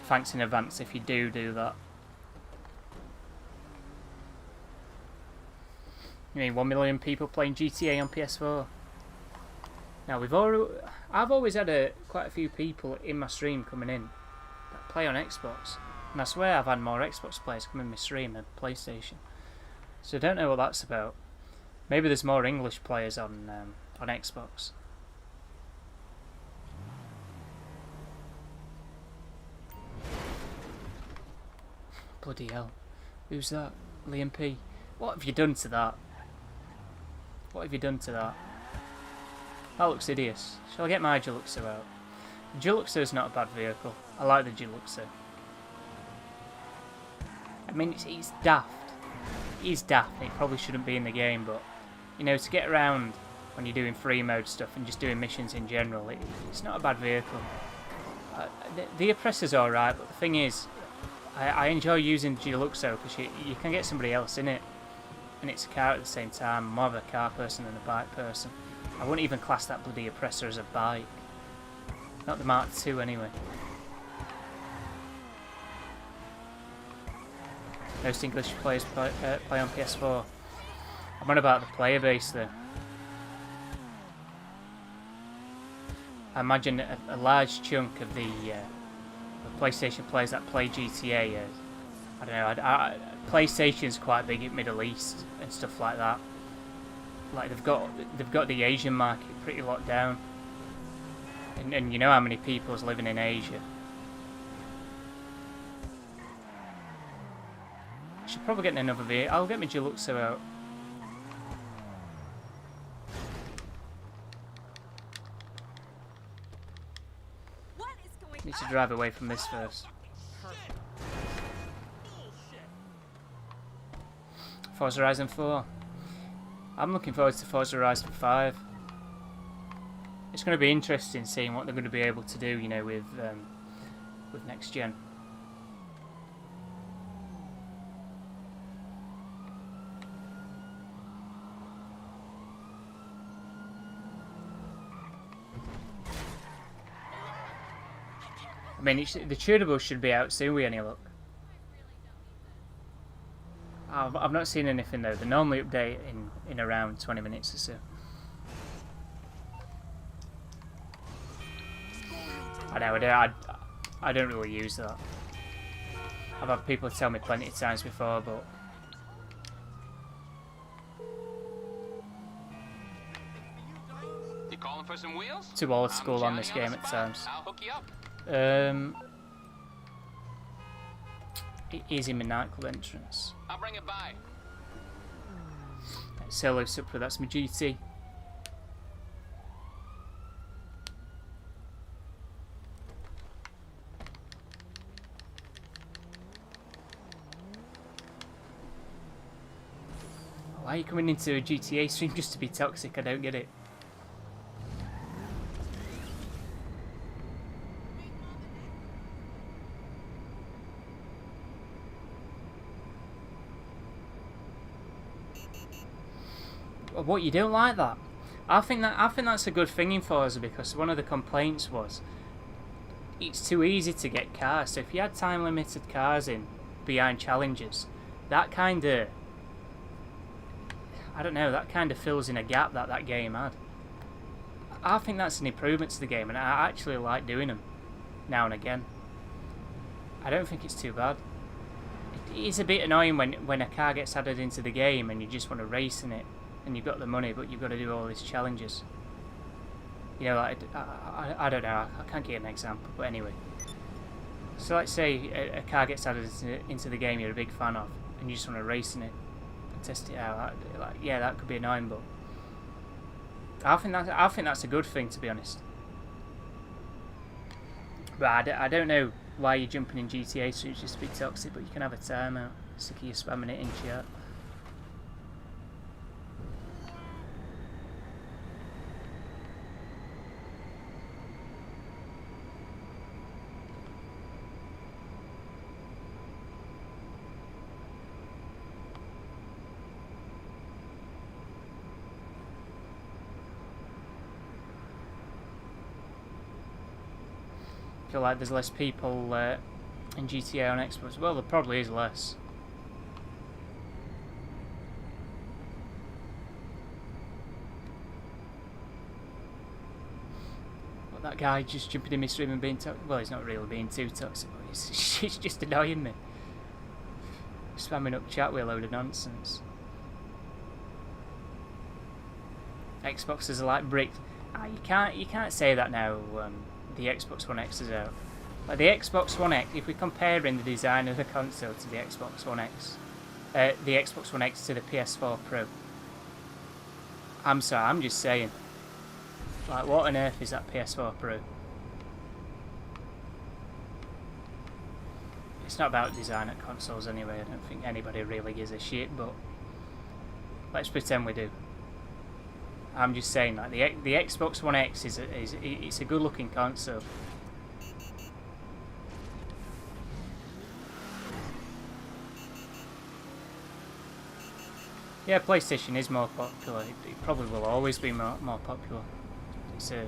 thanks in advance if you do that. You mean 1 million people playing GTA on PS4? Now I've always had quite a few people in my stream coming in that play on Xbox, and I swear I've had more Xbox players come in my stream than PlayStation. So I don't know what that's about. Maybe there's more English players on Xbox. Bloody hell! Who's that? Liam P. What have you done to that? What have you done to that? That looks hideous. Shall I get my Deluxo out? The Deluxo is not a bad vehicle. I like the Deluxo. I mean, it's daft. It is daft, and it probably shouldn't be in the game, but, you know, to get around when you're doing free mode stuff and just doing missions in general, it's not a bad vehicle. The Oppressor's alright, but the thing is, I enjoy using Deluxo because you can get somebody else in it, and it's a car at the same time. I'm more of a car person than a bike person. I wouldn't even class that bloody Oppressor as a bike. Not the Mark II anyway. Most English players play on PS4. I'm on about the player base though. I imagine a large chunk of the PlayStation players that play GTA, I don't know, PlayStation's quite big in Middle East and stuff like that. Like they've got the Asian market pretty locked down, and you know how many people's living in Asia. I should probably get another vehicle. I'll get my Deluxo out. Need to drive away from this first. Forza Horizon 4. I'm looking forward to Forza Horizon 5. It's going to be interesting seeing what they're going to be able to do, you know, with next gen. I mean, the Tunables should be out soon with any luck. I've not seen anything though. They normally update in around 20 minutes or so. I know, I don't really use that. I've had people tell me plenty of times before, but you calling for some wheels? Too old school on this game at times. I'll hook you up. It is in my nightclub entrance. I'll bring it by. Solo Supra, that's my GT. Why are you coming into a GTA stream just to be toxic? I don't get it. What, you don't like that? I think that's a good thing in Forza, because one of the complaints was it's too easy to get cars. So if you had time limited cars in behind challenges, that kind of, I don't know, that kind of fills in a gap that game had. I think that's an improvement to the game, and I actually like doing them now and again. I don't think it's too bad. It is a bit annoying when a car gets added into the game and you just want to race in it. And you've got the money, but you've got to do all these challenges. You know, like, I don't know, I can't give an example, but anyway. So let's say a car gets added into the game you're a big fan of, and you just want to race in it and test it out. Like, yeah, that could be annoying, but I think that's a good thing, to be honest. But I don't know why you're jumping in GTA, so it's just a bit toxic, but you can have a timeout. Sick of you spamming it in chat. feel like there's less people in GTA on Xbox. Well, there probably is less. But that guy just jumping in my stream and being toxic. Well, he's not really being too toxic, but he's just annoying me. Spamming up chat with a load of nonsense. Xboxes are like bricks. You can't say that now. The Xbox One X is out. Like the Xbox One X, if we're comparing the design of the console to the Xbox One X, the Xbox One X to the PS4 Pro. I'm sorry, I'm just saying. Like, what on earth is that PS4 Pro? It's not about design at consoles anyway. I don't think anybody really gives a shit, but let's pretend we do. I'm just saying, like, the Xbox One X it's a good-looking console. Yeah, PlayStation is more popular. It probably will always be more popular. It's a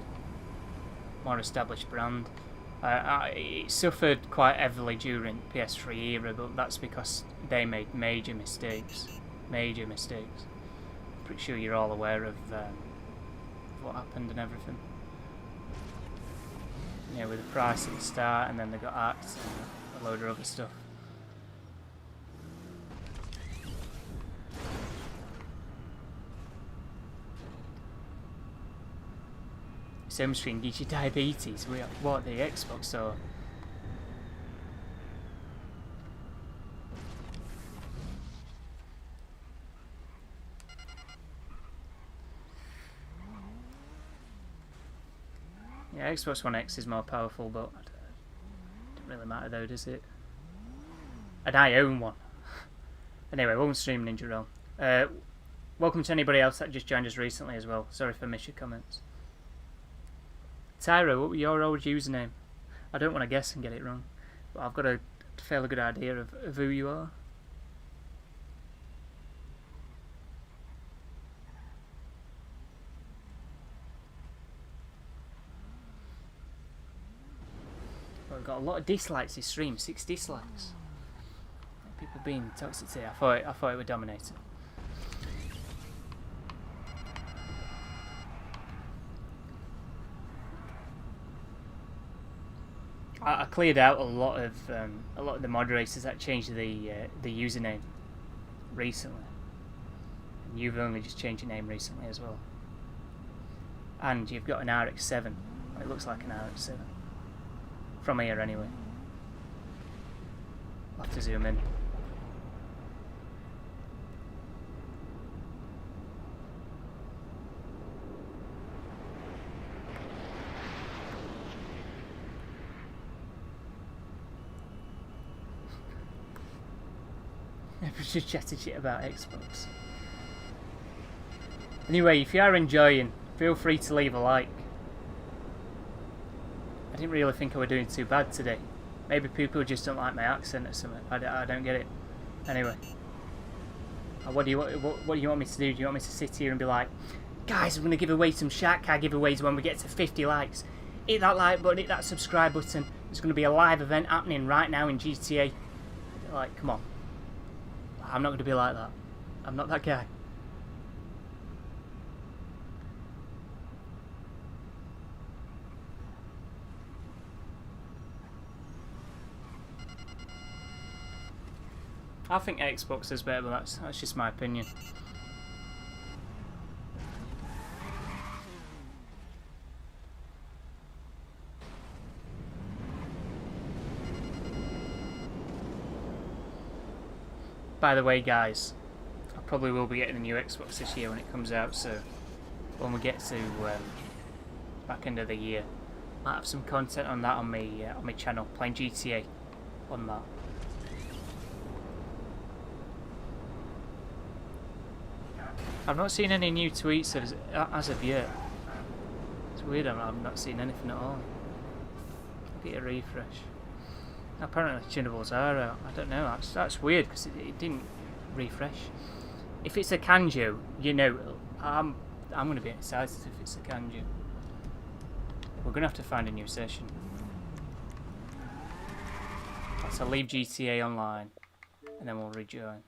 more established brand. It suffered quite heavily during PS3 era, but that's because they made major mistakes. Major mistakes. Pretty sure you're all aware of what happened and everything. Yeah, with the price at the start, and then they got hacked and a load of other stuff. Same screen gives you diabetes. What, the Xbox or? Yeah, Xbox One X is more powerful, but it doesn't really matter though, does it? And I own one. Anyway, won't stream Ninja Realm. Welcome to anybody else that just joined us recently as well. Sorry if I missed your comments. Tyro, what was your old username? I don't want to guess and get it wrong, but I've got a fairly good idea of who you are. Well, we've got a lot of dislikes this stream, 6 dislikes. People being toxic today. I thought it would dominate it. I cleared out a lot of the moderators that changed the username recently, and you've only just changed your name recently as well. And you've got an RX-7. It looks like an RX-7 from here anyway. I'll have to zoom in. Just chatting shit about Xbox. Anyway, if you are enjoying, feel free to leave a like. I didn't really think I was doing too bad today. Maybe people just don't like my accent or something. I don't get it. Anyway, what do you want me to do? Do you want me to sit here and be like, guys, I'm going to give away some Shark Car giveaways when we get to 50 likes. Hit that like button, hit that subscribe button. There's going to be a live event happening right now in GTA. Like, come on. I'm not going to be like that. I'm not that guy. I think Xbox is better, but that's just my opinion. By the way, guys, I probably will be getting a new Xbox this year when it comes out, so when we get to back end of the year, I might have some content on that on my channel, playing GTA on that. I've not seen any new tweets as of yet. It's weird, I've not seen anything at all. Get a refresh. Apparently Tunables are out. I don't know, that's weird because it didn't refresh. If it's a Kanjo, you know, I'm going to be excited if it's a Kanjo. We're going to have to find a new session. So leave GTA Online, and then we'll rejoin.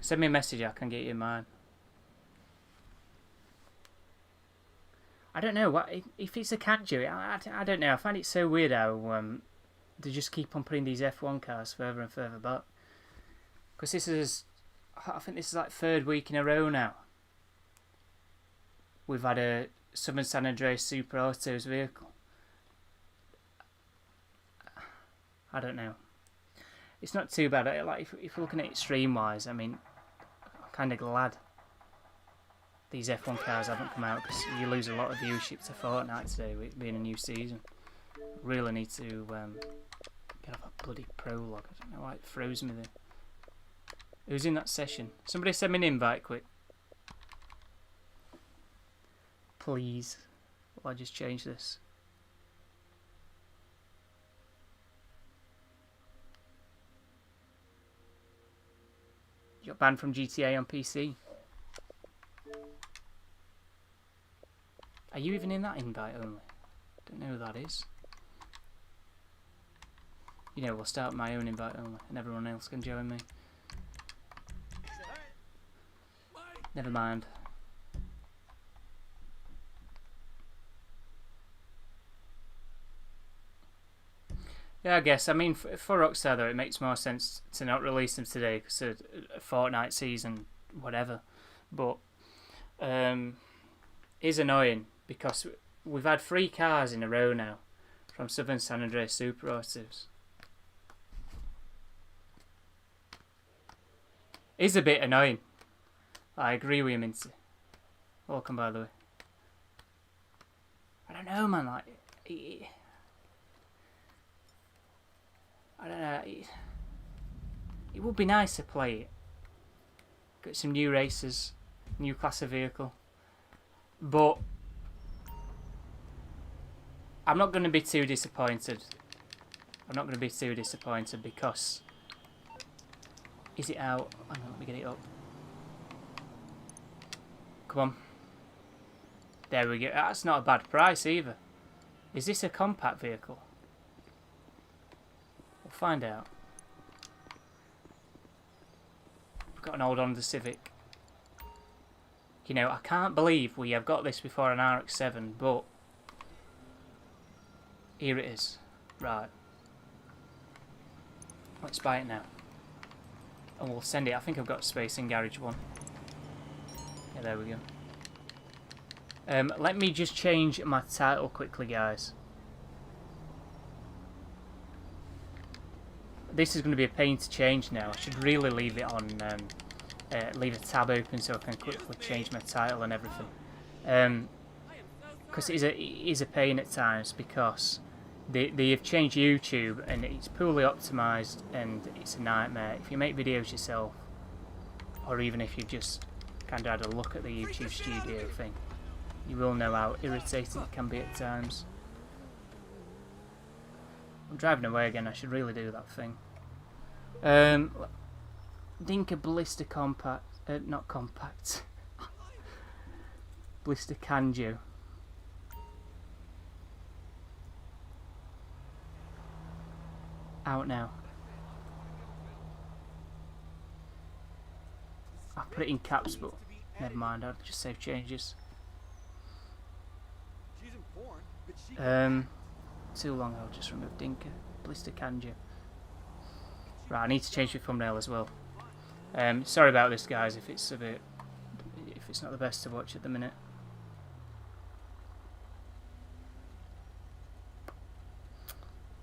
Send me a message, I can get you mine. I don't know what if it's a Kanjo. I don't know. I find it so weird how they just keep on putting these F1 cars further and further back. Because I think this is like third week in a row now. We've had a Southern San Andreas Super Autos vehicle. I don't know. It's not too bad. Like if we're looking at it stream wise, I mean, I'm kind of glad these F1 cars haven't come out, because you lose a lot of viewership to Fortnite today with it being a new season. Really need to get off a bloody prologue. I don't know why it froze me there. Who's in that session? Somebody send me an invite quick. Please. Will I just change this? You got banned from GTA on PC. Are you even in that invite only? Don't know who that is. You know, we'll start my own invite only, and everyone else can join me. Never mind. Yeah, I guess. I mean, for Rockstar though, it makes more sense to not release them today because of a Fortnite season, whatever. But it's annoying because we've had 3 cars in a row now from Southern San Andreas Super Autos. It's a bit annoying. I agree with you, Mincy. Welcome, by the way. I don't know, man. Like, I don't know. It would be nice to play it. Get some new races, new class of vehicle. But I'm not going to be too disappointed. I'm not going to be too disappointed because... Is it out? Hang on, let me get it up. Come on. There we go. That's not a bad price either. Is this a compact vehicle? We'll find out. We've got an old Honda Civic. You know, I can't believe we have got this before an RX-7, but here it is. Right. Let's buy it now. And we'll send it. I think I've got space in Garage 1. Yeah, there we go. Let me just change my title quickly, guys. This is going to be a pain to change now. I should really leave it on, leave a tab open so I can quickly change my title and everything. Because it is a pain at times because they have changed YouTube and it's poorly optimised and it's a nightmare. If you make videos yourself, or even if you've just kind of had a look at the YouTube studio thing, you will know how irritating it can be at times. I'm driving away again, I should really do that thing. Dinka Blista Compact, not Compact. Blista Kanjo. Out now. I've put it in caps, but never mind, I'll just save changes. Too long, I'll just remove Dinka. Blista Kanjo. Right, I need to change the thumbnail as well. Sorry about this, guys, if it's not the best to watch at the minute.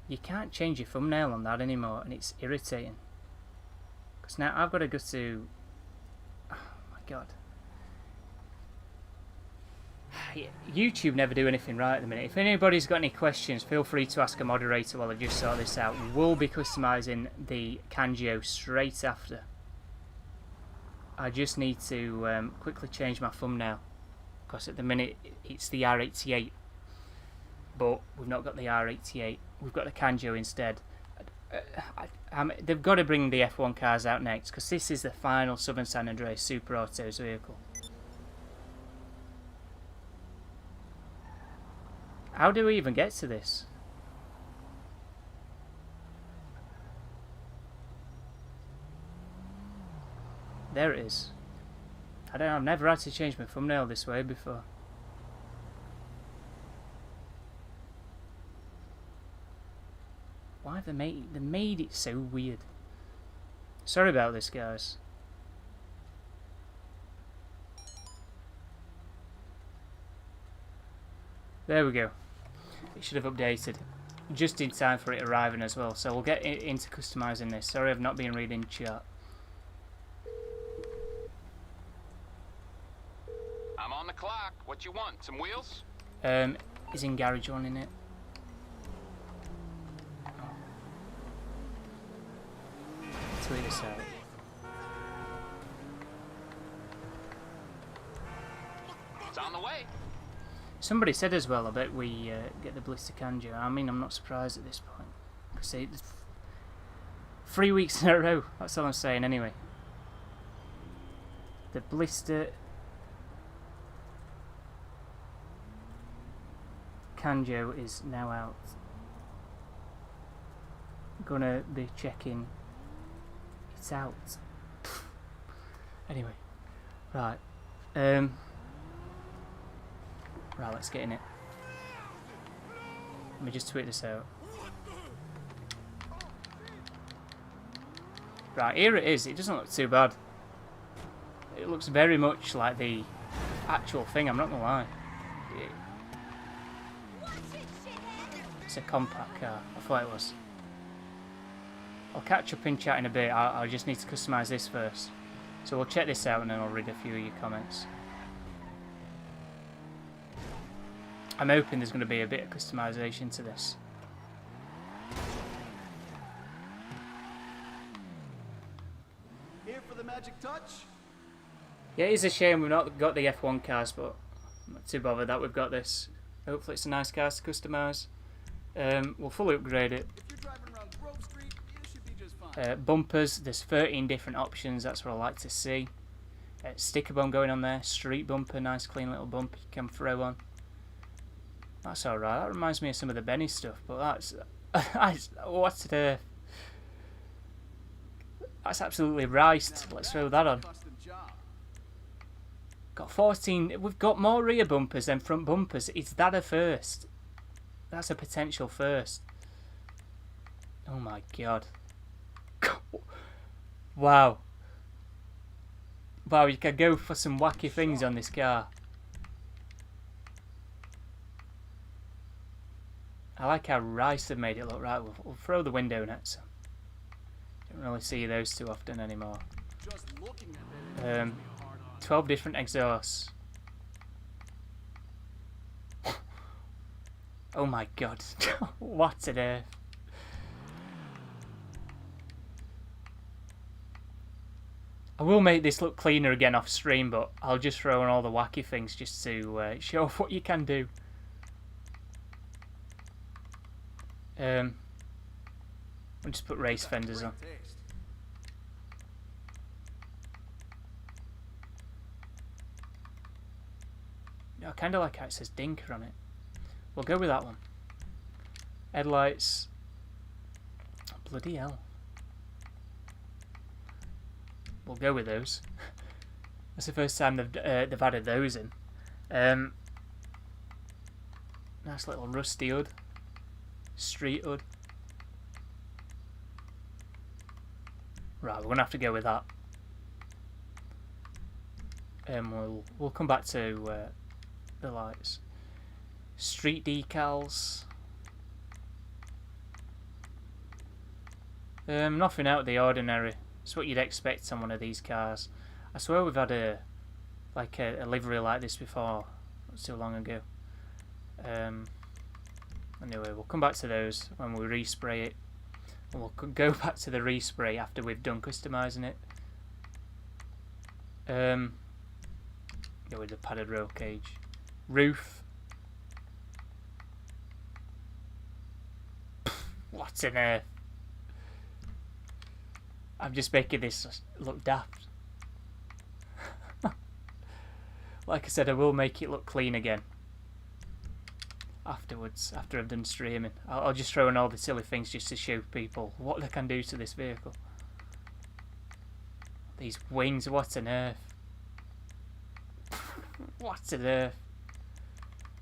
You can't change your thumbnail on that anymore, and it's irritating. Because now I've got to go to... Oh my god. YouTube never do anything right at the minute. If anybody's got any questions, feel free to ask a moderator while I just sort this out. We will be customising the Kanjo straight after. I just need to quickly change my thumbnail. Because at the minute it's the R88. But we've not got the R88. We've got the Kanjo instead. They've got to bring the F1 cars out next, because this is the final Southern San Andreas Super Autos vehicle. How do we even get to this? There it is. I've never had to change my thumbnail this way before. Why have they made it so weird? Sorry about this, guys. There we go. It should have updated just in time for it arriving as well. So we'll get into customising this. Sorry I've not been reading chat. I'm on the clock. What you want? Some wheels? Is in garage one in it? Tweet this out. It's on the way. Somebody said as well, I bet we get the Blista Kanjo. I mean, I'm not surprised at this point. Because it's 3 weeks in a row. That's all I'm saying anyway. The Blista Kanjo is now out. Gonna be checking. It's out. Anyway. Right. Right, let's get in it. Let me just tweet this out. Right, here it is. It doesn't look too bad. It looks very much like the actual thing, I'm not gonna lie. It's a compact car. I thought it was. I'll catch up in chat in a bit. I just need to customise this first. So we'll check this out and then I'll read a few of your comments. I'm hoping there's going to be a bit of customisation to this. Here for the magic touch? Yeah, it is a shame we've not got the F1 cars, but I'm not too bothered that we've got this. Hopefully it's a nice car to customise. We'll fully upgrade it. If you're driving around Grove Street, you should be just fine. Bumpers, there's 13 different options, that's what I like to see. Sticker bomb going on there, street bumper, nice clean little bumper you can throw on. That's alright, that reminds me of some of the Benny stuff, but that's that's absolutely riced. Let's throw that on. Got 14, we've got more rear bumpers than front bumpers. Is that a first? That's a potential first. Oh my god. Wow. Wow, you can go for some wacky things on this car. I like how Rice have made it look. Right, we'll throw the window nets. Don't really see those too often anymore. 12 different exhausts. Oh my god. What on earth? I will make this look cleaner again off stream, but I'll just throw in all the wacky things just to show off what you can do. I'll just put race fenders on. I kind of like how it says Dinka on it. We'll go with that one. Headlights. Bloody hell. We'll go with those. That's the first time they've added those in. Nice little rusty hood. Street hood. Right, we're gonna have to go with that. We'll come back to the lights. Street decals. Nothing out of the ordinary. It's what you'd expect on one of these cars. I swear we've had a livery like this before, not too long ago. Anyway, we'll come back to those when we respray it. And we'll go back to the respray after we've done customising it. Go with the padded roll cage. Roof. What on earth? I'm just making this look daft. Like I said, I will make it look clean again. afterwards, after I've done streaming. I'll just throw in all the silly things just to show people what they can do to this vehicle. These wings, what on earth? What on earth?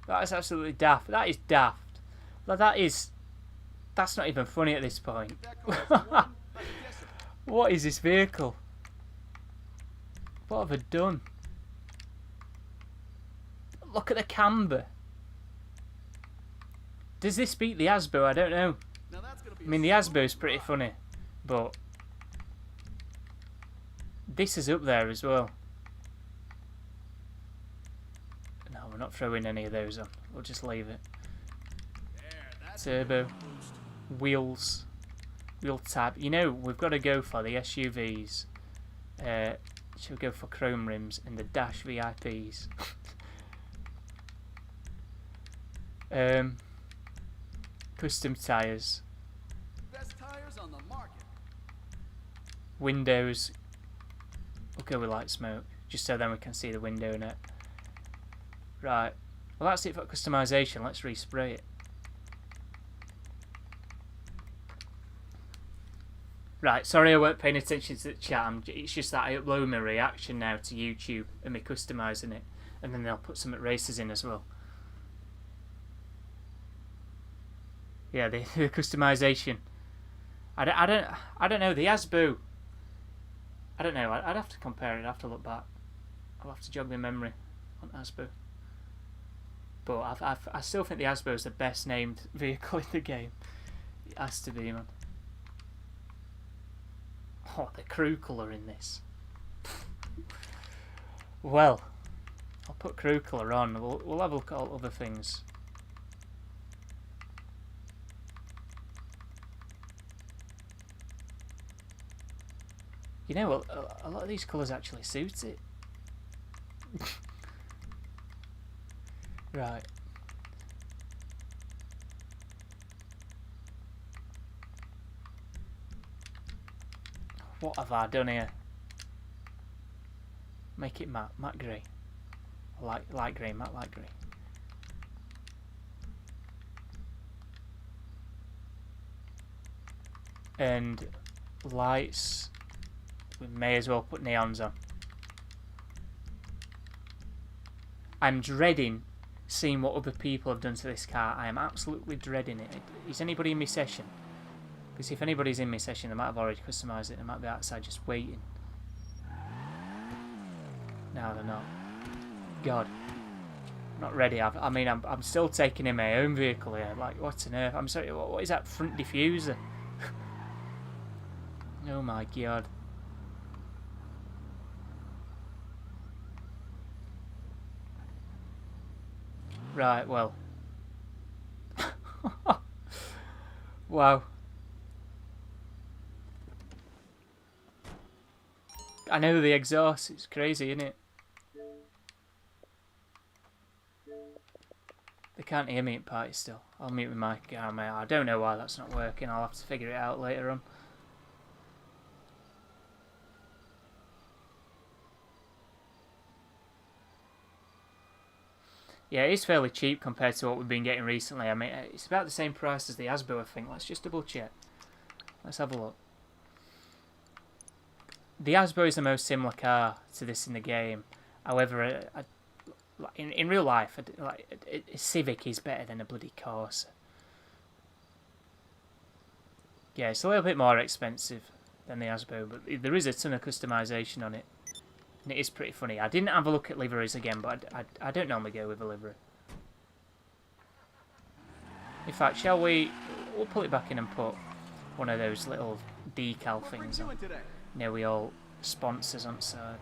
That is absolutely daft. That is daft. That's not even funny at this point. What is this vehicle? What have I done? Look at the camber. Does this beat the Asbo? I don't know. I mean, the Asbo is pretty funny, but this is up there as well. No, we're not throwing any of those on. We'll just leave it. Turbo, wheels, wheel tab. You know, we've got to go for the SUVs. Should we go for chrome rims and the dash VIPs? Custom tyres. Best tires on the market. Windows. We'll go with light smoke, just so then we can see the window in it. Right. Well, that's it for customization. Let's respray it. Right, sorry I weren't paying attention to the chat. It's just that I upload my reaction now to YouTube and me customising it, and then they'll put some races in as well. Yeah, the customisation. I don't know the Asbo. I don't know. I'd have to compare it. I'd have to look back. I'll have to jog my memory on Asbo. But I still think the Asbo is the best named vehicle in the game. It has to be, man. Oh, the crew colour in this. Well, I'll put crew colour on. We'll have a look at all other things. You know what? A lot of these colours actually suit it. Right. What have I done here? Make it matte grey. Light grey, matte light grey. And lights, we may as well put neons on. I'm dreading seeing what other people have done to this car. I am absolutely dreading it. Is anybody in my session? Because if anybody's in my session, they might have already customised it. They might be outside just waiting. No, they're not. God. I'm not ready. I mean, I'm still taking in my own vehicle here. Like, what on earth? I'm sorry, what is that front diffuser? Oh my God. Right, well. Wow. I know the exhaust, it's crazy, isn't it? They can't hear me at party still. I'll mute my mic again. I don't know why that's not working. I'll have to figure it out later on. Yeah, it's fairly cheap compared to what we've been getting recently. I mean, it's about the same price as the Asbo, I think. Let's just double check. Let's have a look. The Asbo is the most similar car to this in the game. However, in real life, a Civic is better than a bloody Corsa. Yeah, it's a little bit more expensive than the Asbo, but there is a ton of customization on it. And it is pretty funny. I didn't have a look at liveries again, but I don't normally go with a livery. In fact, shall we... We'll pull it back in and put one of those little decal things on. Now we all sponsors on the side.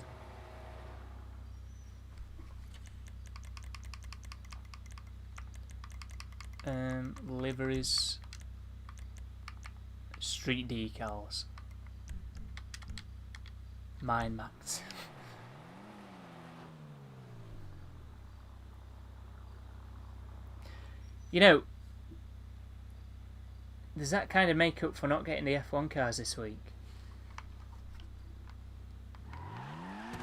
Liveries. Street decals. Mine mats. You know, does that kind of make up for not getting the F1 cars this week?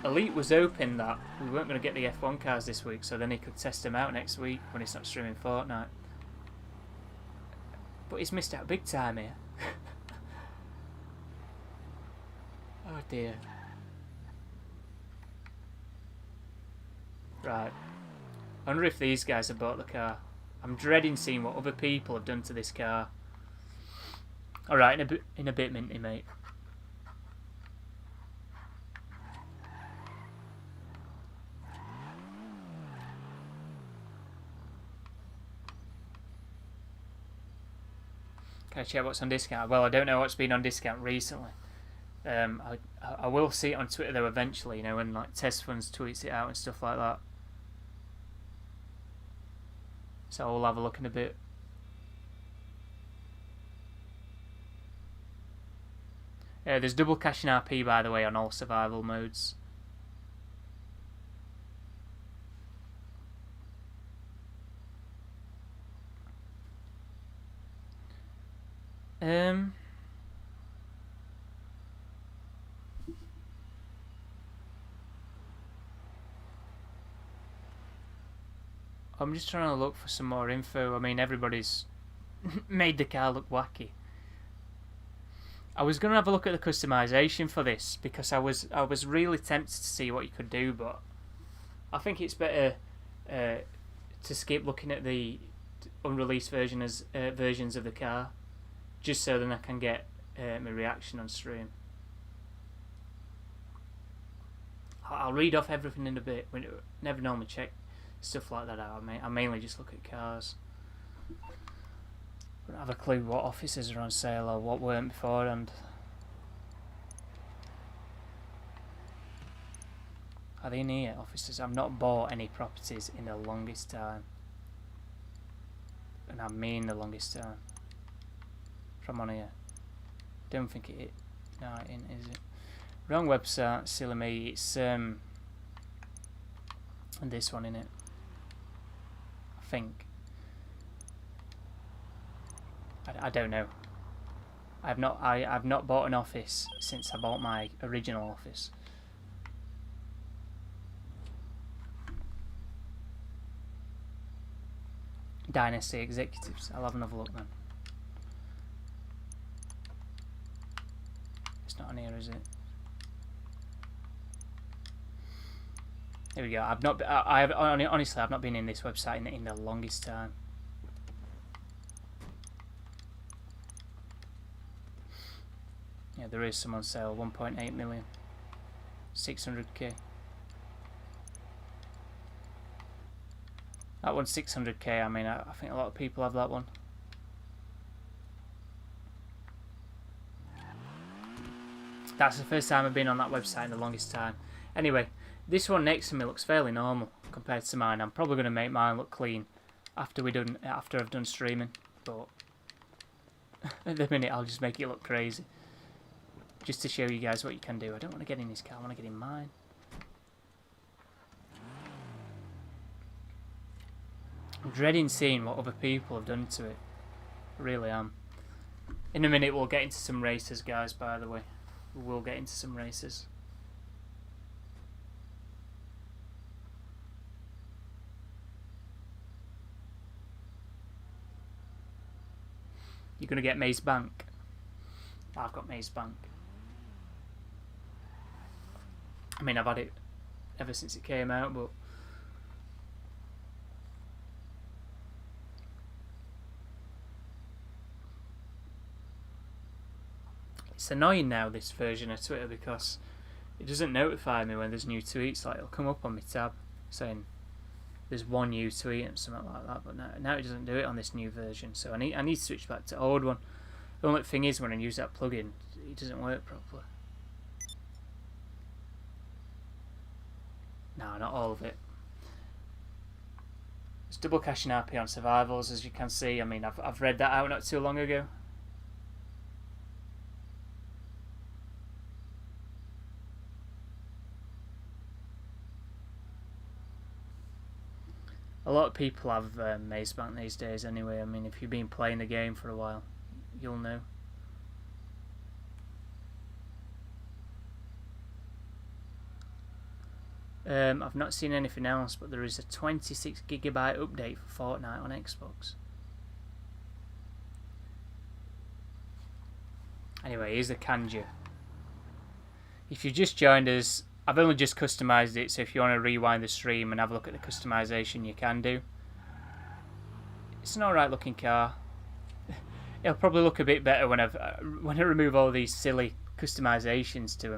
Elite was hoping that we weren't going to get the F1 cars this week, so then he could test them out next week when he stopped streaming Fortnite. But he's missed out big time here. Oh dear. Right. I wonder if these guys have bought the car. I'm dreading seeing what other people have done to this car. Alright, in a bit, Minty, mate. Can I check what's on discount? Well, I don't know what's been on discount recently. I will see it on Twitter though eventually, you know, when like Test Funds tweets it out and stuff like that. So we'll have a look in a bit. There's double cash in RP, by the way, on all survival modes. I'm just trying to look for some more info. I mean, everybody's made the car look wacky. I was gonna have a look at the customization for this because I was really tempted to see what you could do, but I think it's better to skip looking at the unreleased versions of the car, just so then I can get my reaction on stream. I'll read off everything in a bit. We never normally check stuff like that out. I mainly just look at cars. I don't have a clue what offices are on sale or what weren't beforehand. Are they near offices? I've not bought any properties in the longest time. And I mean the longest time. From on here. Don't think it. No, it ain't, is it? Wrong website, silly me. It's and this one in it. I think. I don't know. I've not bought an office since I bought my original office. Dynasty Executives. I'll have another look then. It's not on here, is it? There we go. Honestly, I've not been in this website in the longest time. Yeah, there is some on sale. 1.8 million. 600k. That one's 600k. I mean, I think a lot of people have that one. That's the first time I've been on that website in the longest time. Anyway, this one next to me looks fairly normal compared to mine. I'm probably going to make mine look clean after I've done streaming. But at the minute, I'll just make it look crazy, just to show you guys what you can do. I don't want to get in this car. I want to get in mine. I'm dreading seeing what other people have done to it. I really am. In a minute, we'll get into some races, guys. By the way, we will get into some races. You're going to get Maze Bank. I've got Maze Bank. I mean, I've had it ever since it came out, but it's annoying now, this version of Twitter, because it doesn't notify me when there's new tweets. Like, it'll come up on my tab saying there's one new tweet and something like that, but now it doesn't do it on this new version. So I need to switch back to old one. The only thing is, when I use that plugin, it doesn't work properly. No, not all of it. There's double cash in RP on survivals, as you can see. I mean, I've read that out not too long ago. A lot of people have Maze Bank these days anyway. I mean, if you've been playing the game for a while, you'll know. I've not seen anything else, but there is a 26GB update for Fortnite on Xbox. Anyway, here's the Kanjo. If you've just joined us, I've only just customised it, so if you want to rewind the stream and have a look at the customisation, you can do. It's an alright looking car. It'll probably look a bit better when I remove all these silly customisations to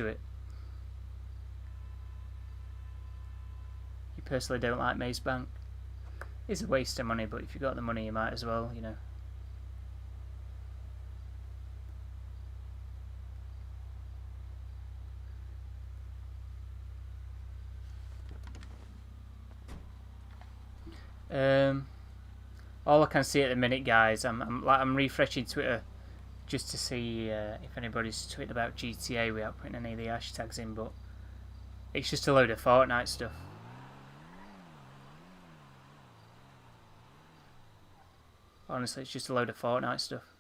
it. You personally don't like Maze Bank? It's a waste of money, but if you've got the money, you might as well, you know. All I can see at the minute, guys, I'm refreshing Twitter just to see if anybody's tweeted about GTA without putting any of the hashtags in, but it's just a load of Fortnite stuff. Honestly, it's just a load of Fortnite stuff.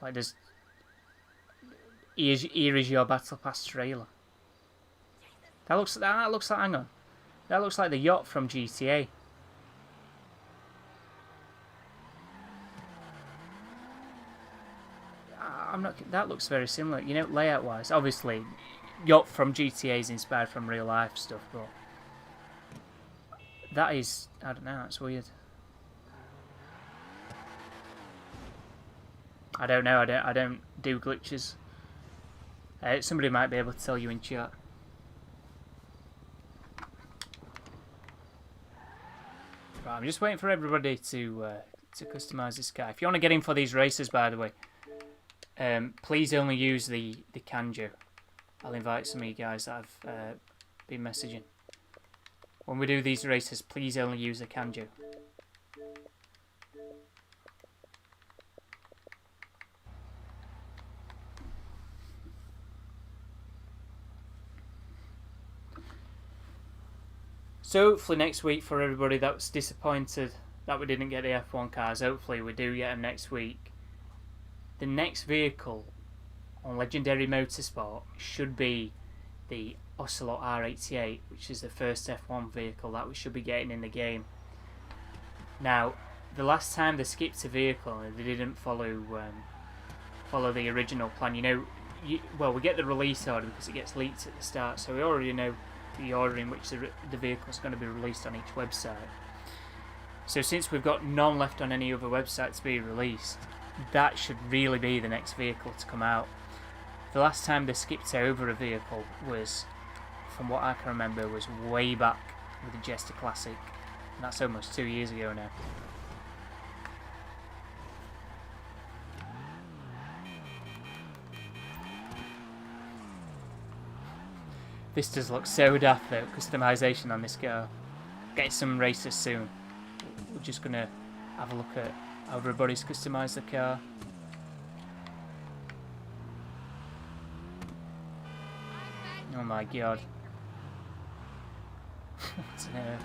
Like there's here is your Battle Pass trailer. That looks like, hang on. That looks like the yacht from GTA. That looks very similar, you know, layout wise. Obviously, yacht from GTA is inspired from real life stuff, but that is, I don't know, it's weird. I don't know. I don't do glitches. Somebody might be able to tell you in chat. Right, I'm just waiting for everybody to customise this car. If you want to get in for these races, by the way, please only use the Kanjo. I'll invite some of you guys that I've been messaging. When we do these races, please only use the Kanjo. So hopefully next week, for everybody that was disappointed that we didn't get the F1 cars, hopefully we do get them next week. The next vehicle on Legendary Motorsport should be the Ocelot R88, which is the first F1 vehicle that we should be getting in the game. Now, the last time they skipped a vehicle, they didn't follow the original plan. You know, well, we get the release order because it gets leaked at the start, so we already know the order in which the vehicle is going to be released on each website. So since we've got none left on any other website to be released, that should really be the next vehicle to come out. The last time they skipped over a vehicle was, from what I can remember, was way back with the Jester Classic, and that's almost 2 years ago now. This does look so daft though, customisation on this car. Get some races soon. We're just going to have a look at how everybody's customised the car. Oh my god. What's in here?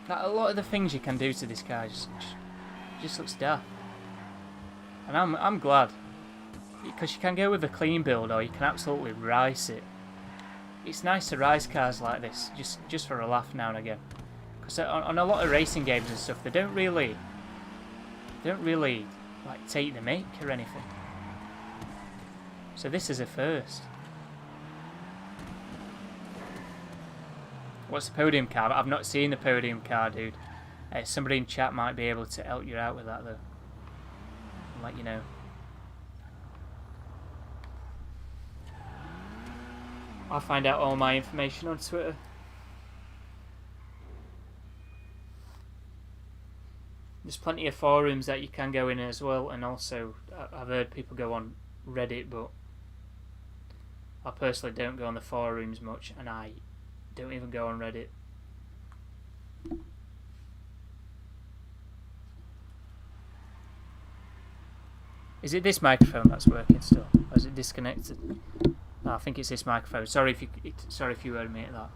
Like, a lot of the things you can do to this car just looks daft. And I'm glad. Because you can go with a clean build or you can absolutely rice it. It's nice to rice cars like this, just for a laugh now and again. Because on a lot of racing games and stuff, they don't really like take the mick or anything. So this is a first. What's the podium car? I've not seen the podium car, dude. Somebody in chat might be able to help you out with that though. I'll let you know. I'll find out all my information on Twitter. There's plenty of forums that you can go in as well, and also I've heard people go on Reddit, but I personally don't go on the forums much, and I don't even go on Reddit. Is it this microphone that's working still, or is it disconnected? No, I think it's this microphone. Sorry if you heard me at that.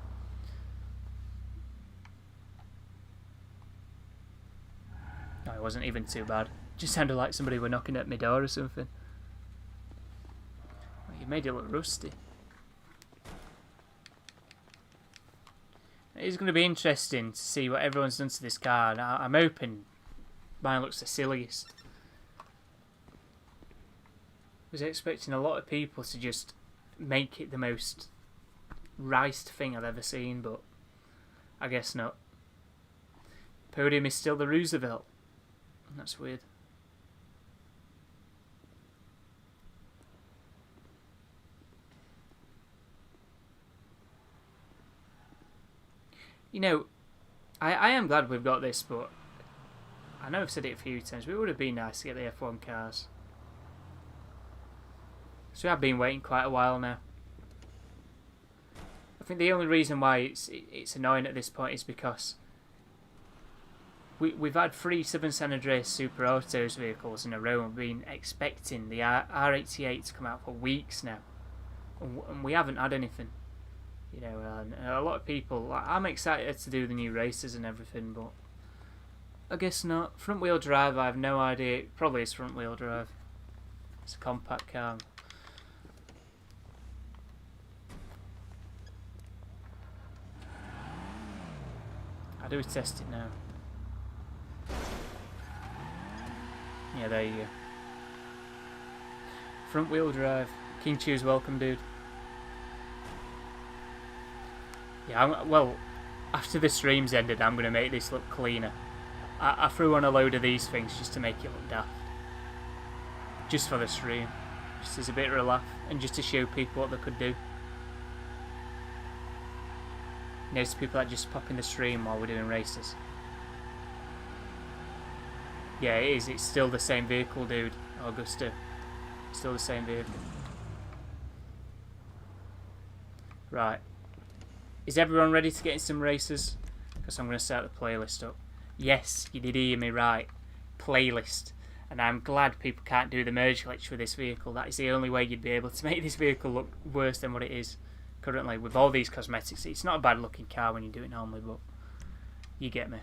No, it wasn't even too bad. It just sounded like somebody were knocking at my door or something. Well, you made it look rusty. It's going to be interesting to see what everyone's done to this car. And I'm hoping mine looks the silliest. I was expecting a lot of people to just make it the most riced thing I've ever seen, but I guess not. Podium is still the Roosevelt. That's weird. You know, I am glad we've got this, but I know I've said it a few times, but it would have been nice to get the F1 cars. So I've been waiting quite a while now. I think the only reason why it's annoying at this point is because we've had 3 Southern San Andreas Super Autos vehicles in a row and been expecting the R88 to come out for weeks now, and we haven't had anything. You know, and a lot of people, I'm excited to do the new races and everything, but I guess not. Front wheel drive, I have no idea. It probably is front wheel drive. It's a compact car. I do test it now. Yeah, there you go. Front wheel drive. King Chew's welcome, dude. Yeah, well, after the stream's ended, I'm going to make this look cleaner. I threw on a load of these things just to make it look daft. Just for the stream. Just as a bit of a laugh, and just to show people what they could do. You know, to people that just pop in the stream while we're doing races. Yeah, it is. It's still the same vehicle, dude. Augusta. Still the same vehicle. Right. Is everyone ready to get in some races? Because I'm going to start the playlist up. Yes, you did hear me right. Playlist. And I'm glad people can't do the merge glitch with this vehicle. That is the only way you'd be able to make this vehicle look worse than what it is currently with all these cosmetics. It's not a bad looking car when you do it normally, but you get me.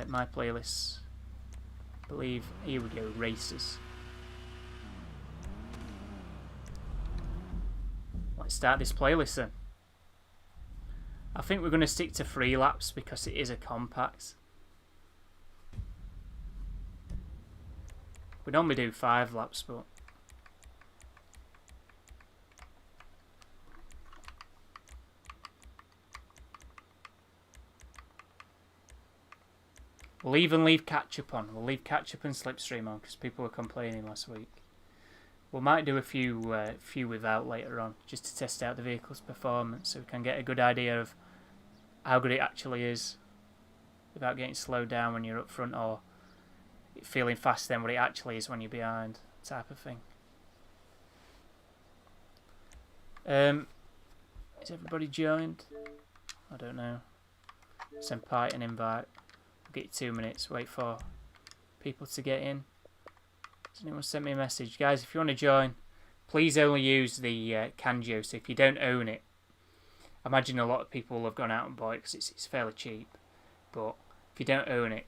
My playlists. I believe, here we go, races. Let's start this playlist then. I think we're going to stick to 3 laps because it is a compact. We normally do 5 laps, but we'll even leave catch-up on. We'll leave catch-up and slipstream on because people were complaining last week. We might do a few without later on, just to test out the vehicle's performance, so we can get a good idea of how good it actually is, without getting slowed down when you're up front or feeling faster than what it actually is when you're behind, type of thing. Is everybody joined? I don't know. Send party an invite. I'll get you 2 minutes. Wait for people to get in. Has anyone sent me a message? Guys, if you want to join, please only use the Kanjo. So if you don't own it, I imagine a lot of people will have gone out and bought it because it's fairly cheap. But if you don't own it,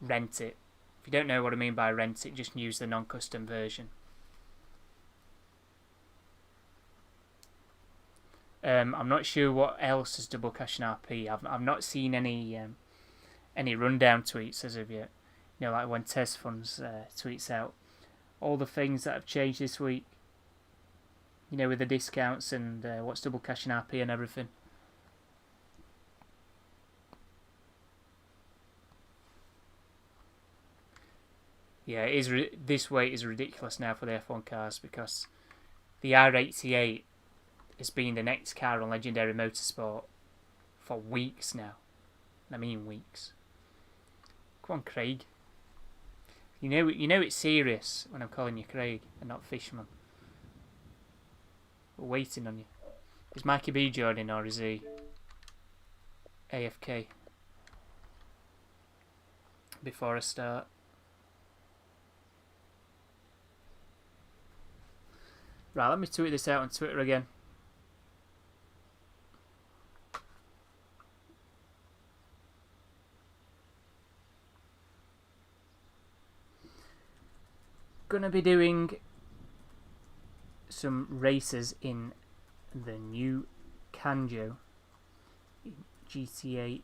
rent it. If you don't know what I mean by rent it, just use the non-custom version. I'm not sure what else is double cash and RP. I've not seen any rundown tweets as of yet. You know, like when Test Funds tweets out all the things that have changed this week. You know, with the discounts and what's double cash and RP and everything. Yeah, it is this weight is ridiculous now for the F1 cars because the R88 has been the next car on Legendary Motorsport for weeks now. I mean weeks. Come on, Craig. You know it's serious when I'm calling you Craig and not Fishman. We're waiting on you. Is Mikey B joining or is he AFK? Before I start. Right, let me tweet this out on Twitter again. Gonna be doing some races in the new Kanjo GTA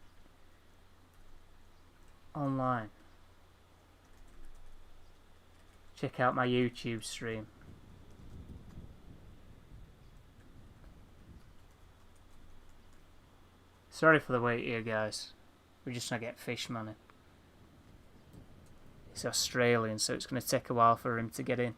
Online. Check out my YouTube stream. Sorry for the wait here, guys. We're just gonna get fish money. He's Australian, so it's gonna take a while for him to get in.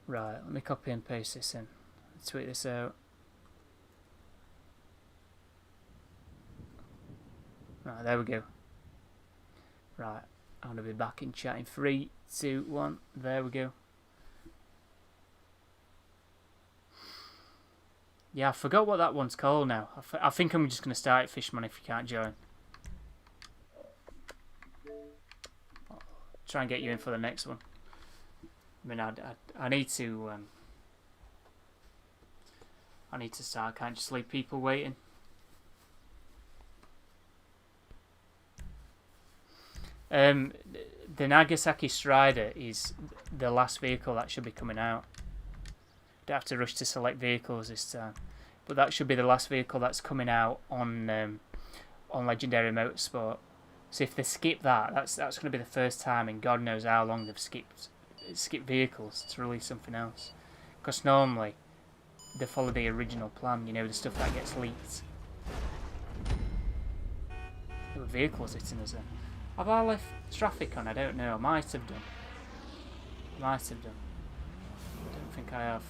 Right, let me copy and paste this in. Let's tweet this out. Right, there we go. Right, I'm gonna be back in chat in 3, 2, 1. There we go. Yeah, I forgot what that one's called now. I think I'm just gonna start at Fishman if you can't join. I'll try and get you in for the next one. I mean, I need to. I need to start. I can't just leave people waiting. The Nagasaki Strider is the last vehicle that should be coming out. Don't have to rush to select vehicles this time, but that should be the last vehicle that's coming out on Legendary Motorsport. So if they skip that, that's going to be the first time in God knows how long they've skipped vehicles to release something else. Because normally they follow the original plan, you know, the stuff that gets leaked. There were vehicles hitting us then. Have I left traffic on? I don't know. I might have done. I don't think I have.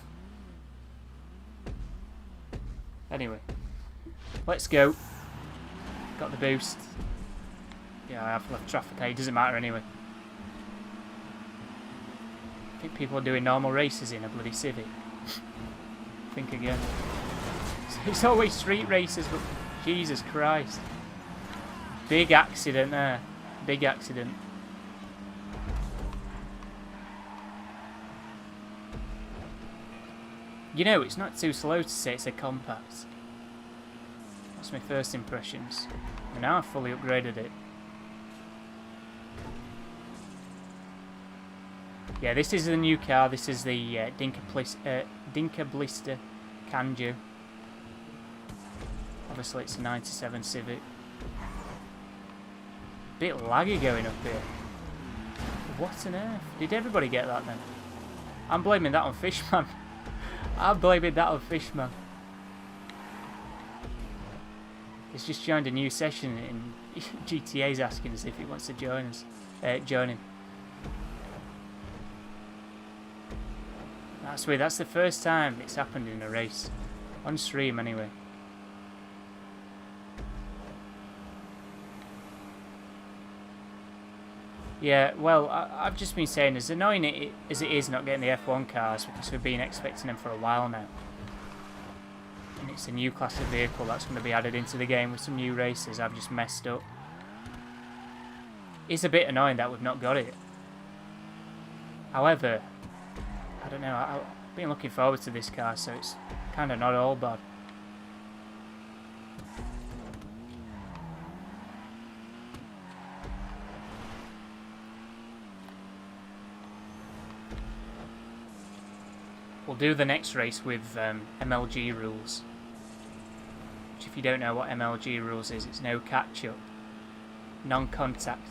Anyway, let's go. Got the boost. Yeah, I have left traffic. Hey, it doesn't matter anyway. I think people are doing normal races in a bloody Civic. Think again. It's always street races, but Jesus Christ. Big accident there. Big accident. You know, it's not too slow to say it's a compact. That's my first impressions. And now I've fully upgraded it. Yeah, this is the new car. This is the Dinka Blista Kanjo. Obviously, it's a 97 Civic. Bit laggy going up here. What on earth? Did everybody get that then? I'm blaming that on Fishman. I'm blaming that on Fishman. He's just joined a new session and GTA's asking us if he wants to join us. Join him. That's weird. That's the first time it's happened in a race. On stream anyway. Yeah, well, I've just been saying, as annoying as it is not getting the F1 cars, because we've been expecting them for a while now. And it's a new class of vehicle that's going to be added into the game with some new races. I've just messed up. It's a bit annoying that we've not got it. However, I don't know, I've been looking forward to this car, so it's kind of not all bad. We'll do the next race with MLG rules. Which, if you don't know what MLG rules is, it's no catch-up, non-contact.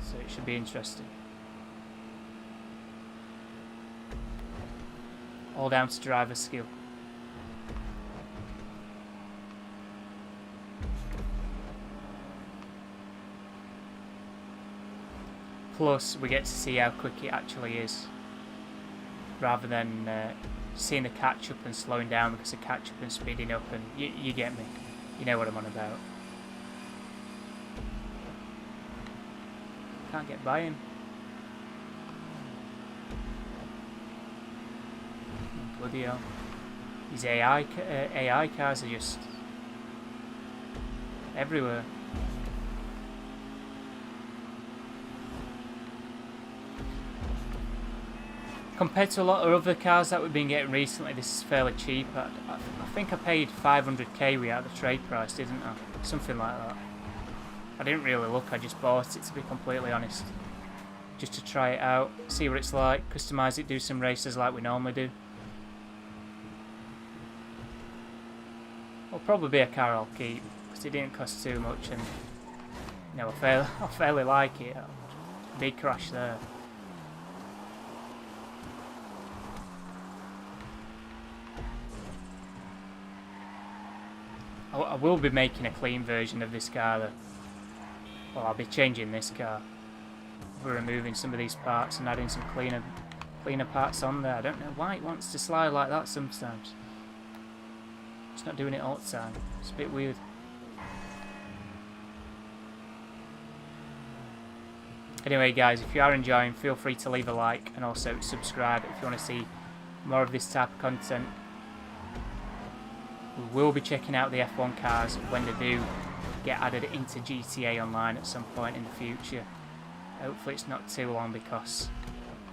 So it should be interesting. All down to driver skill. Plus, we get to see how quick it actually is, rather than seeing the catch-up and slowing down because of catch-up and speeding up, and you get me. You know what I'm on about. Can't get by him. Bloody hell. These AI cars are just everywhere. Compared to a lot of other cars that we've been getting recently, this is fairly cheap. I think I paid 500k we out of the trade price, didn't I? Something like that. I didn't really look, I just bought it to be completely honest. Just to try it out, see what it's like, customise it, do some races like we normally do. It'll probably be a car I'll keep, because it didn't cost too much and you know, I fairly like it. Big crash there. I will be making a clean version of this car though. Well, I'll be changing this car. We're removing some of these parts and adding some cleaner parts on there. I don't know why it wants to slide like that sometimes. It's not doing it all the time. It's a bit weird. Anyway guys, if you are enjoying, feel free to leave a like and also subscribe if you want to see more of this type of content. We will be checking out the F1 cars when they do get added into GTA Online at some point in the future. Hopefully it's not too long, because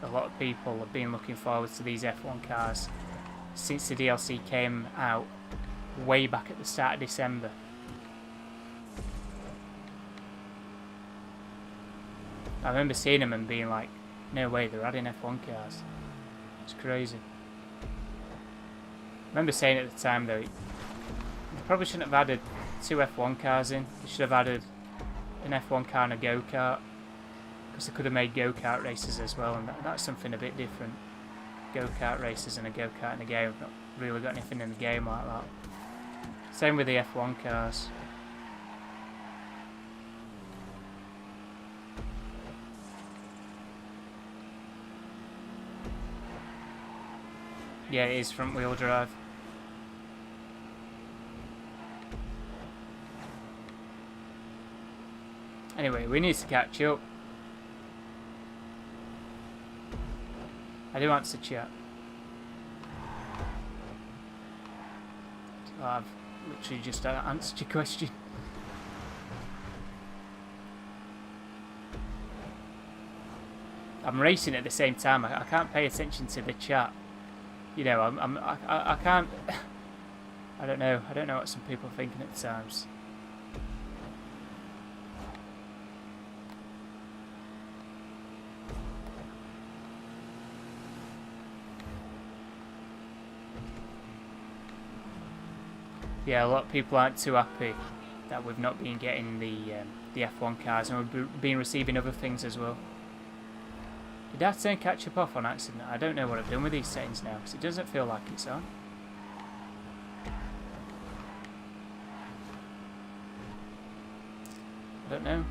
a lot of people have been looking forward to these F1 cars since the DLC came out way back at the start of December. I remember seeing them and being like, no way, they're adding F1 cars. It's crazy. I remember saying at the time though, they probably shouldn't have added 2 F1 cars in. They should have added an F1 car and a go-kart, because they could have made go-kart races as well, and that's something a bit different. Go-kart races and a go-kart in the game. I've not really got anything in the game like that. Same with the F1 cars. Yeah, it is front wheel drive. Anyway, we need to catch up. I do answer chat. Oh, I've literally just answered your question. I'm racing at the same time. I can't pay attention to the chat. You know, I can't. I don't know. I don't know what some people are thinking at times. Yeah, a lot of people aren't too happy that we've not been getting the F1 cars, and we've been receiving other things as well. Did I turn catch up off on accident? I don't know what I've done with these settings now, because it doesn't feel like it's on. I don't know.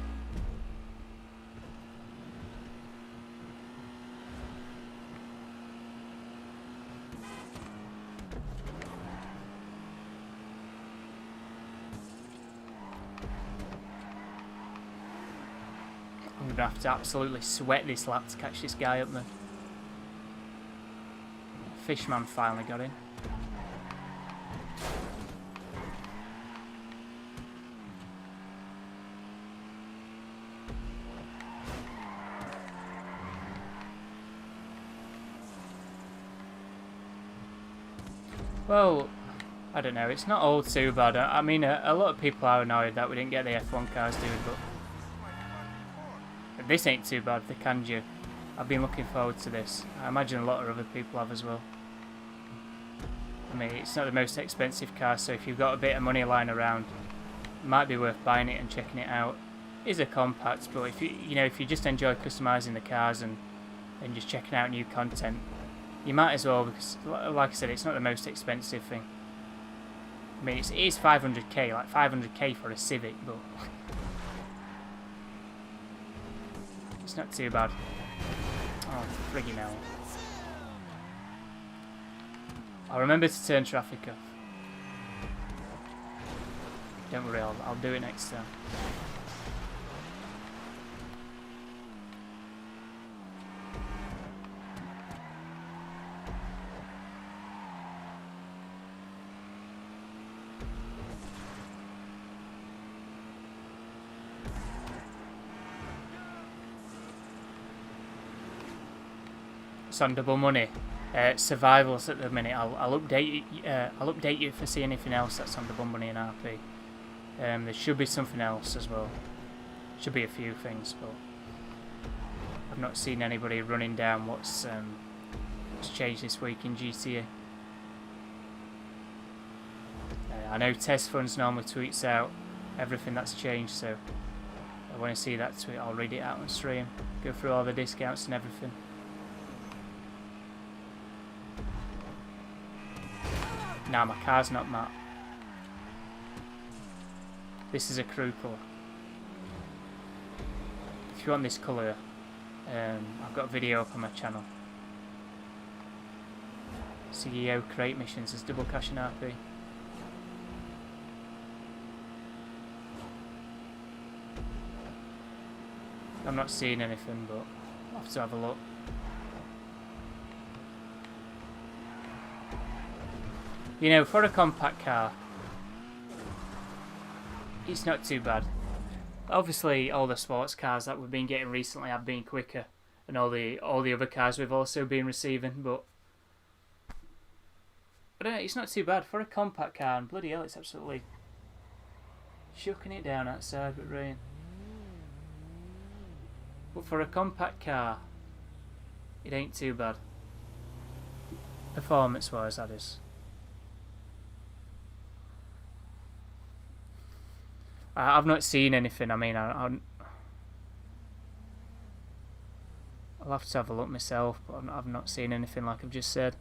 I'm going to have to absolutely sweat this lap to catch this guy up there. Fishman finally got in. Well, I don't know, it's not all too bad. I mean, a lot of people are annoyed that we didn't get the F1 cars, dude, but this ain't too bad, the Kanjo. I've been looking forward to this. I imagine a lot of other people have as well. I mean, it's not the most expensive car, so if you've got a bit of money lying around, it might be worth buying it and checking it out. It is a compact, but if if you just enjoy customising the cars and just checking out new content, you might as well, because like I said, it's not the most expensive thing. I mean, it is 500k, like 500k for a Civic, but it's not too bad. Oh, friggin' hell. I'll remember to turn traffic off. Don't worry, I'll do it next time. It's on double money. Survivals at the minute. I'll update you. I'll update you if I see anything else that's on double money in RP. There should be something else as well. Should be a few things, but I've not seen anybody running down what's changed this week in GTA. I know Test Funds normally tweets out everything that's changed, so I want to see that tweet. I'll read it out on stream, go through all the discounts and everything. Nah, my car's not matte. This is a crew colour. If you want this colour, I've got a video up on my channel. CEO crate missions as double cash and RP. I'm not seeing anything, but I'll have to have a look. You know, for a compact car, it's not too bad. Obviously, all the sports cars that we've been getting recently have been quicker, and all the other cars we've also been receiving. But I don't know, it's not too bad for a compact car. And bloody hell, it's absolutely shucking it down outside with rain. But for a compact car, it ain't too bad. Performance-wise, that is. I've not seen anything. I mean, I'll have to have a look myself, but I've not seen anything like I've just said.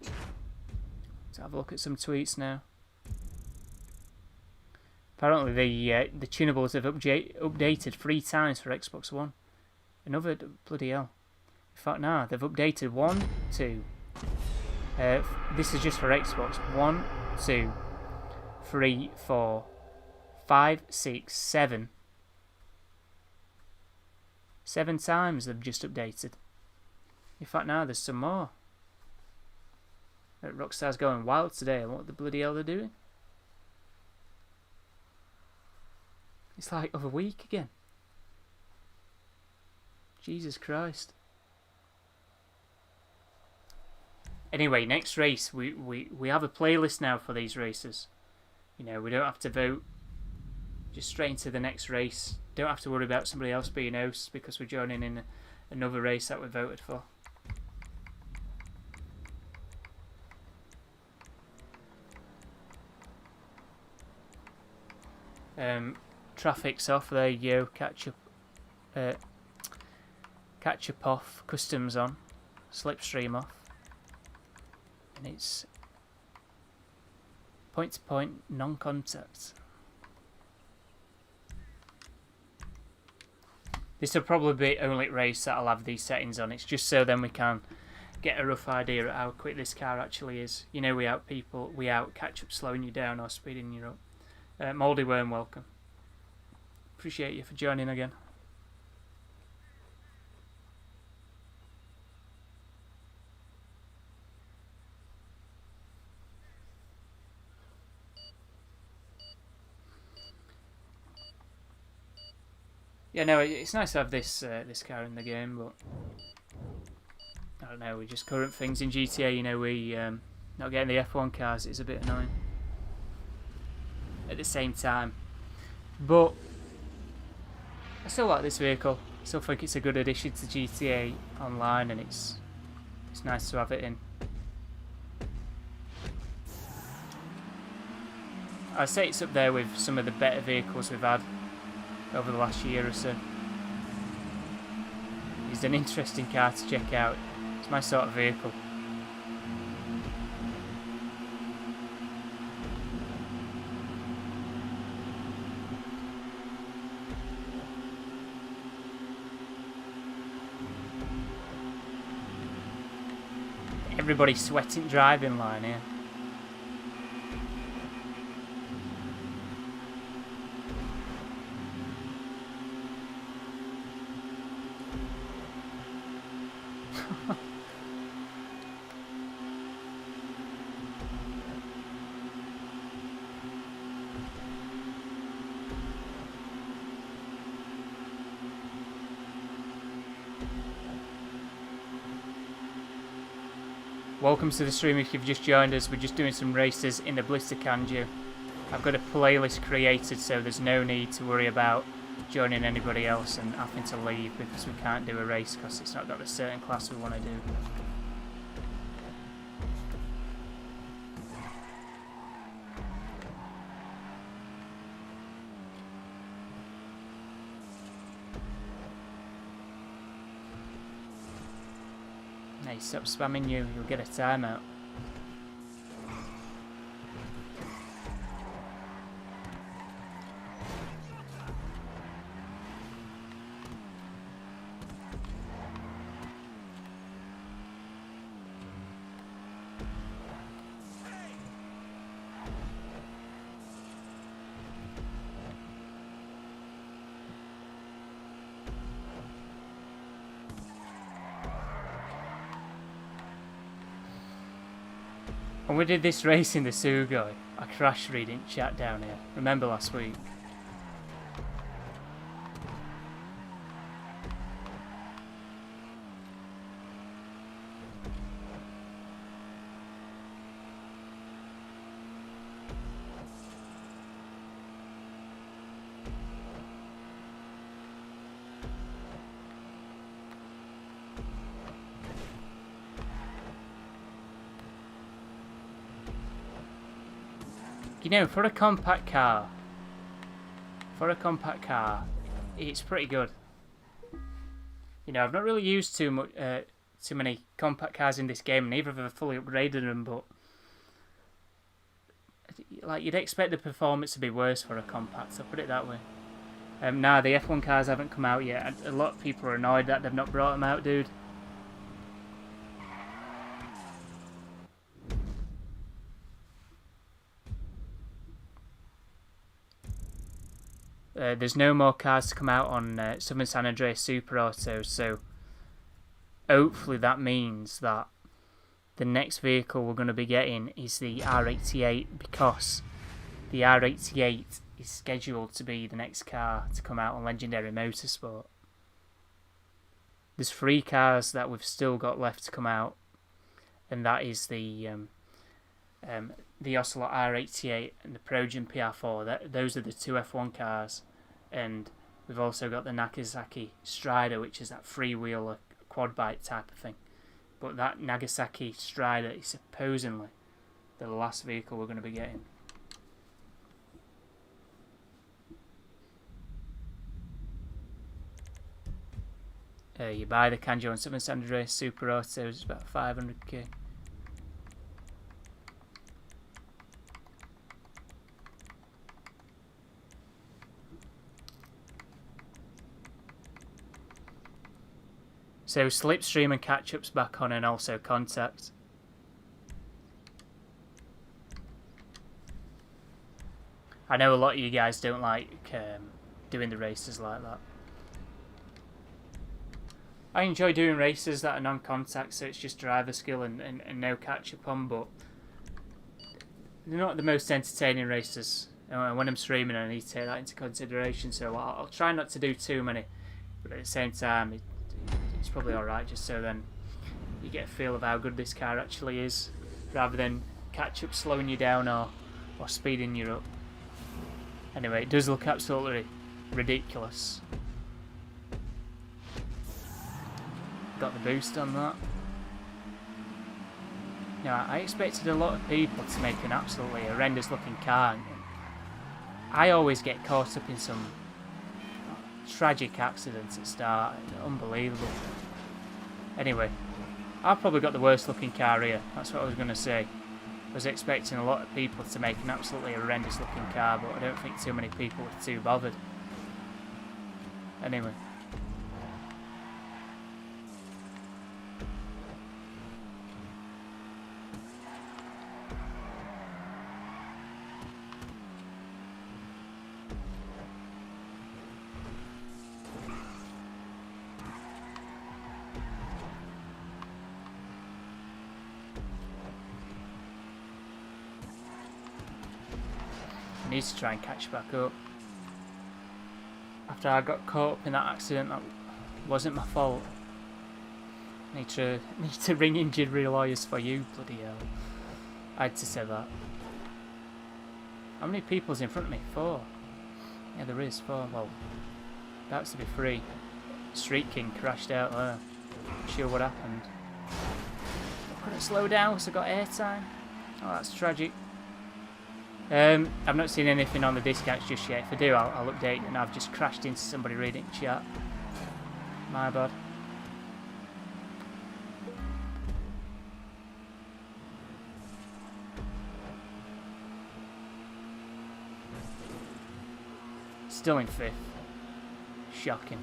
Let's have a look at some tweets now. Apparently the tunables have updated 3 times for Xbox One. Another bloody hell. In fact, nah, they've updated 1, 2. This is just for Xbox. 1, 2, 3, 4, 5, 6, 7. 7 times they've just updated. In fact, now there's some more. Rockstar's going wild today. What the bloody hell they're doing? It's like of a week again. Jesus Christ. Anyway, next race. We have a playlist now for these races. You know, we don't have to vote. Just straight into the next race. Don't have to worry about somebody else being host because we're joining in another race that we voted for. Traffic's off. There you go. Catch up off. Customs on. Slipstream off. And it's point to point non-contact. This will probably be only race that I'll have these settings on. It's just so then we can get a rough idea of how quick this car actually is. You know, we out catch up slowing you down or speeding you up. Mouldy Worm, welcome. Appreciate you for joining again. Yeah, no, it's nice to have this car in the game, but I don't know. We just current things in GTA. You know, we not getting the F1 cars is a bit annoying. At the same time, but I still like this vehicle. I still think it's a good addition to GTA Online, and it's nice to have it in. I'd say it's up there with some of the better vehicles we've had over the last year or so. It's an interesting car to check out. It's my sort of vehicle. Everybody's sweating driving line here. Welcome to the stream if you've just joined us. We're just doing some races in the Blista Kanjo. I've got a playlist created, so there's no need to worry about joining anybody else and having to leave because we can't do a race because it's not got a certain class we want to do. Hey, stop spamming you, you'll get a timeout. And we did this race in the Sugoi. I crashed reading chat down here. Remember last week? You know, for a compact car, it's pretty good. You know, I've not really used too many compact cars in this game, neither have I fully upgraded them, but like you'd expect the performance to be worse for a compact, I'll put it that way. Nah, the F1 cars haven't come out yet. A lot of people are annoyed that they've not brought them out, dude. There's no more cars to come out on Southern San Andreas Super Auto, so hopefully that means that the next vehicle we're going to be getting is the R88, because the R88 is scheduled to be the next car to come out on Legendary Motorsport. There's 3 cars that we've still got left to come out, and that is the Ocelot R88 and the Progen PR4. Those are the 2 F1 cars, and we've also got the Nagasaki Strider, which is that freewheeler quad bike type of thing. But that Nagasaki Strider is supposedly the last vehicle we're going to be getting. You buy the Kanjo and Southern San Andreas Super Auto, it's about 500k. So Slipstream and Catch-Up's back on, and also Contact. I know a lot of you guys don't like doing the races like that. I enjoy doing races that are non-contact, so it's just driver skill and no catch-up on, but they're not the most entertaining races. And when I'm streaming, I need to take that into consideration, so I'll try not to do too many, but at the same time, it's probably alright, just so then you get a feel of how good this car actually is, rather than catch-up slowing you down or speeding you up. Anyway, it does look absolutely ridiculous. Got the boost on that. Now, I expected a lot of people to make an absolutely horrendous looking car. I always get caught up in some tragic accidents at start. Unbelievable. Anyway, I've probably got the worst looking car here. That's what I was going to say. I was expecting a lot of people to make an absolutely horrendous looking car, but I don't think too many people were too bothered. Anyway. I need to try and catch back up. After I got caught up in that accident, that wasn't my fault. I need to ring injury lawyers for you, bloody hell. I had to say that. How many people's in front of me? 4. Yeah, there is 4. Well, that's to be 3. Street King crashed out there. Not sure what happened. I couldn't slow down because I got airtime. Oh, that's tragic. I've not seen anything on the discounts just yet. If I do, I'll update, and I've just crashed into somebody reading chat. My bad. Still in 5th. Shocking.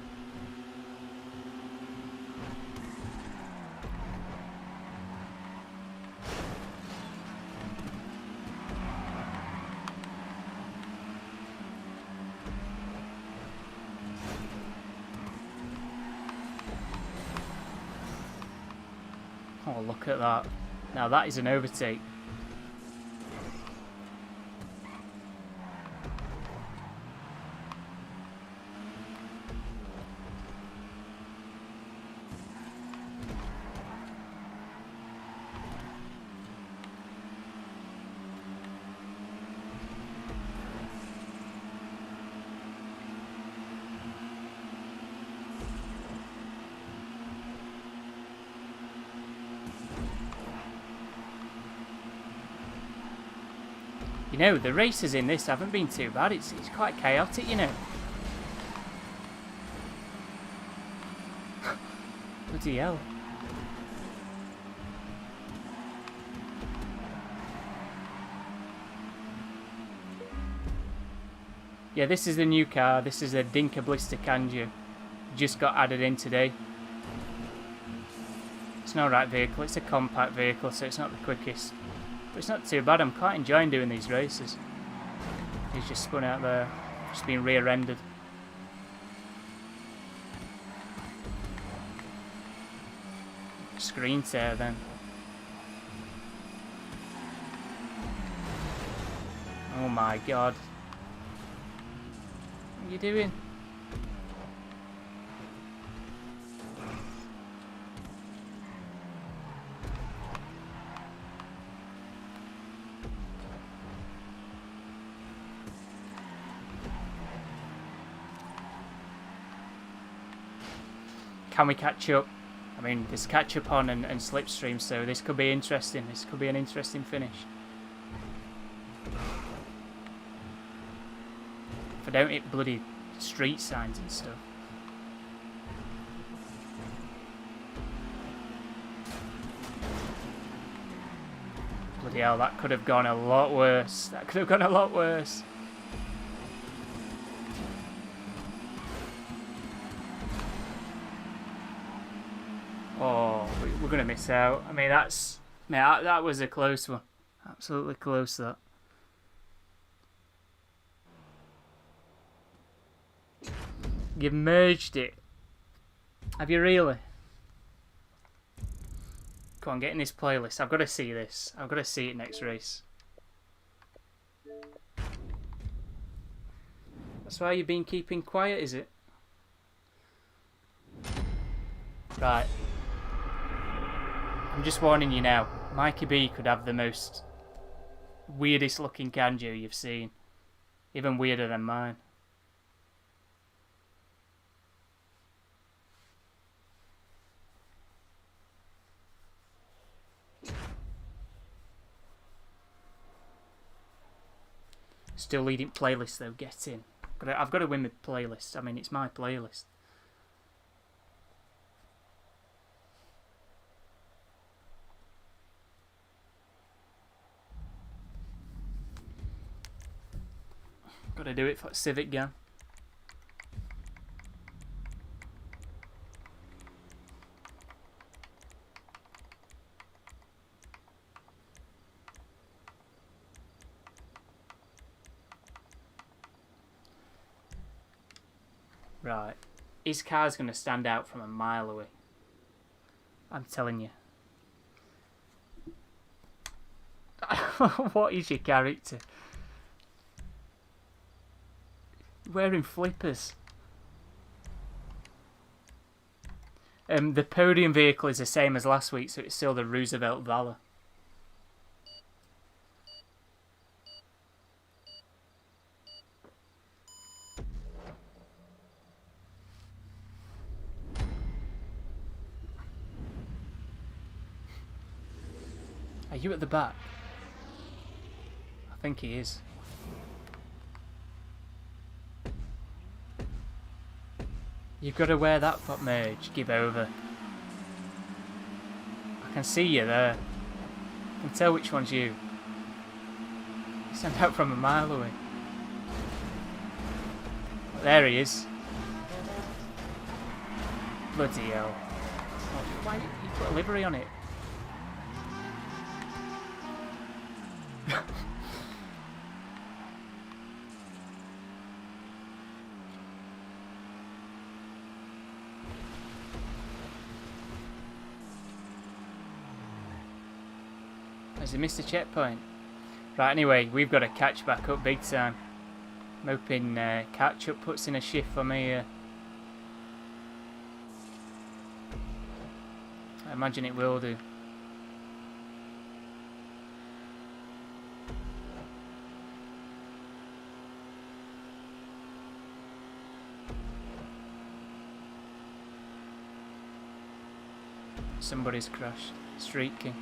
Oh, look at that. Now that is an overtake. You know, the races in this haven't been too bad. It's quite chaotic, you know. Bloody hell. Yeah, this is the new car. This is a Dinka Blista Kanjo. Just got added in today. It's an alright vehicle. It's a compact vehicle, so it's not the quickest. But it's not too bad. I'm quite enjoying doing these races. He's just spun out there. Just being rear-ended. Screen tear then. Oh my god. What are you doing? Can we catch up? I mean, there's catch up on and slipstream, so this could be interesting. This could be an interesting finish. If I don't hit bloody street signs and stuff. Bloody hell, that could have gone a lot worse. That could have gone a lot worse. Oh, we're going to miss out. I mean, that was a close one. Absolutely close, that. You've merged it. Have you really? Come on, get in this playlist. I've got to see this. I've got to see it next race. That's why you've been keeping quiet, is it? Right. I'm just warning you now. Mikey B could have the most weirdest looking Kanjo you've seen. Even weirder than mine. Still leading playlist though, get in. I've got to win my playlist. I mean, it's my playlist. Got to do it for Civic Gang. Right. His car's going to stand out from a mile away. I'm telling you. What is your character? Wearing flippers. The podium vehicle is the same as last week, so it's still the Roosevelt Valor. Are you at the back? I think he is. You've got to wear that foot merge. Give over. I can see you there. I can tell which one's you. You stand out from a mile away. There he is. Bloody hell. Oh, why you put a livery on it? Has he missed a checkpoint? Right, anyway, we've got to catch back up big time. I'm hoping catch up puts in a shift for me here. I imagine it will do. Somebody's crashed. Street King.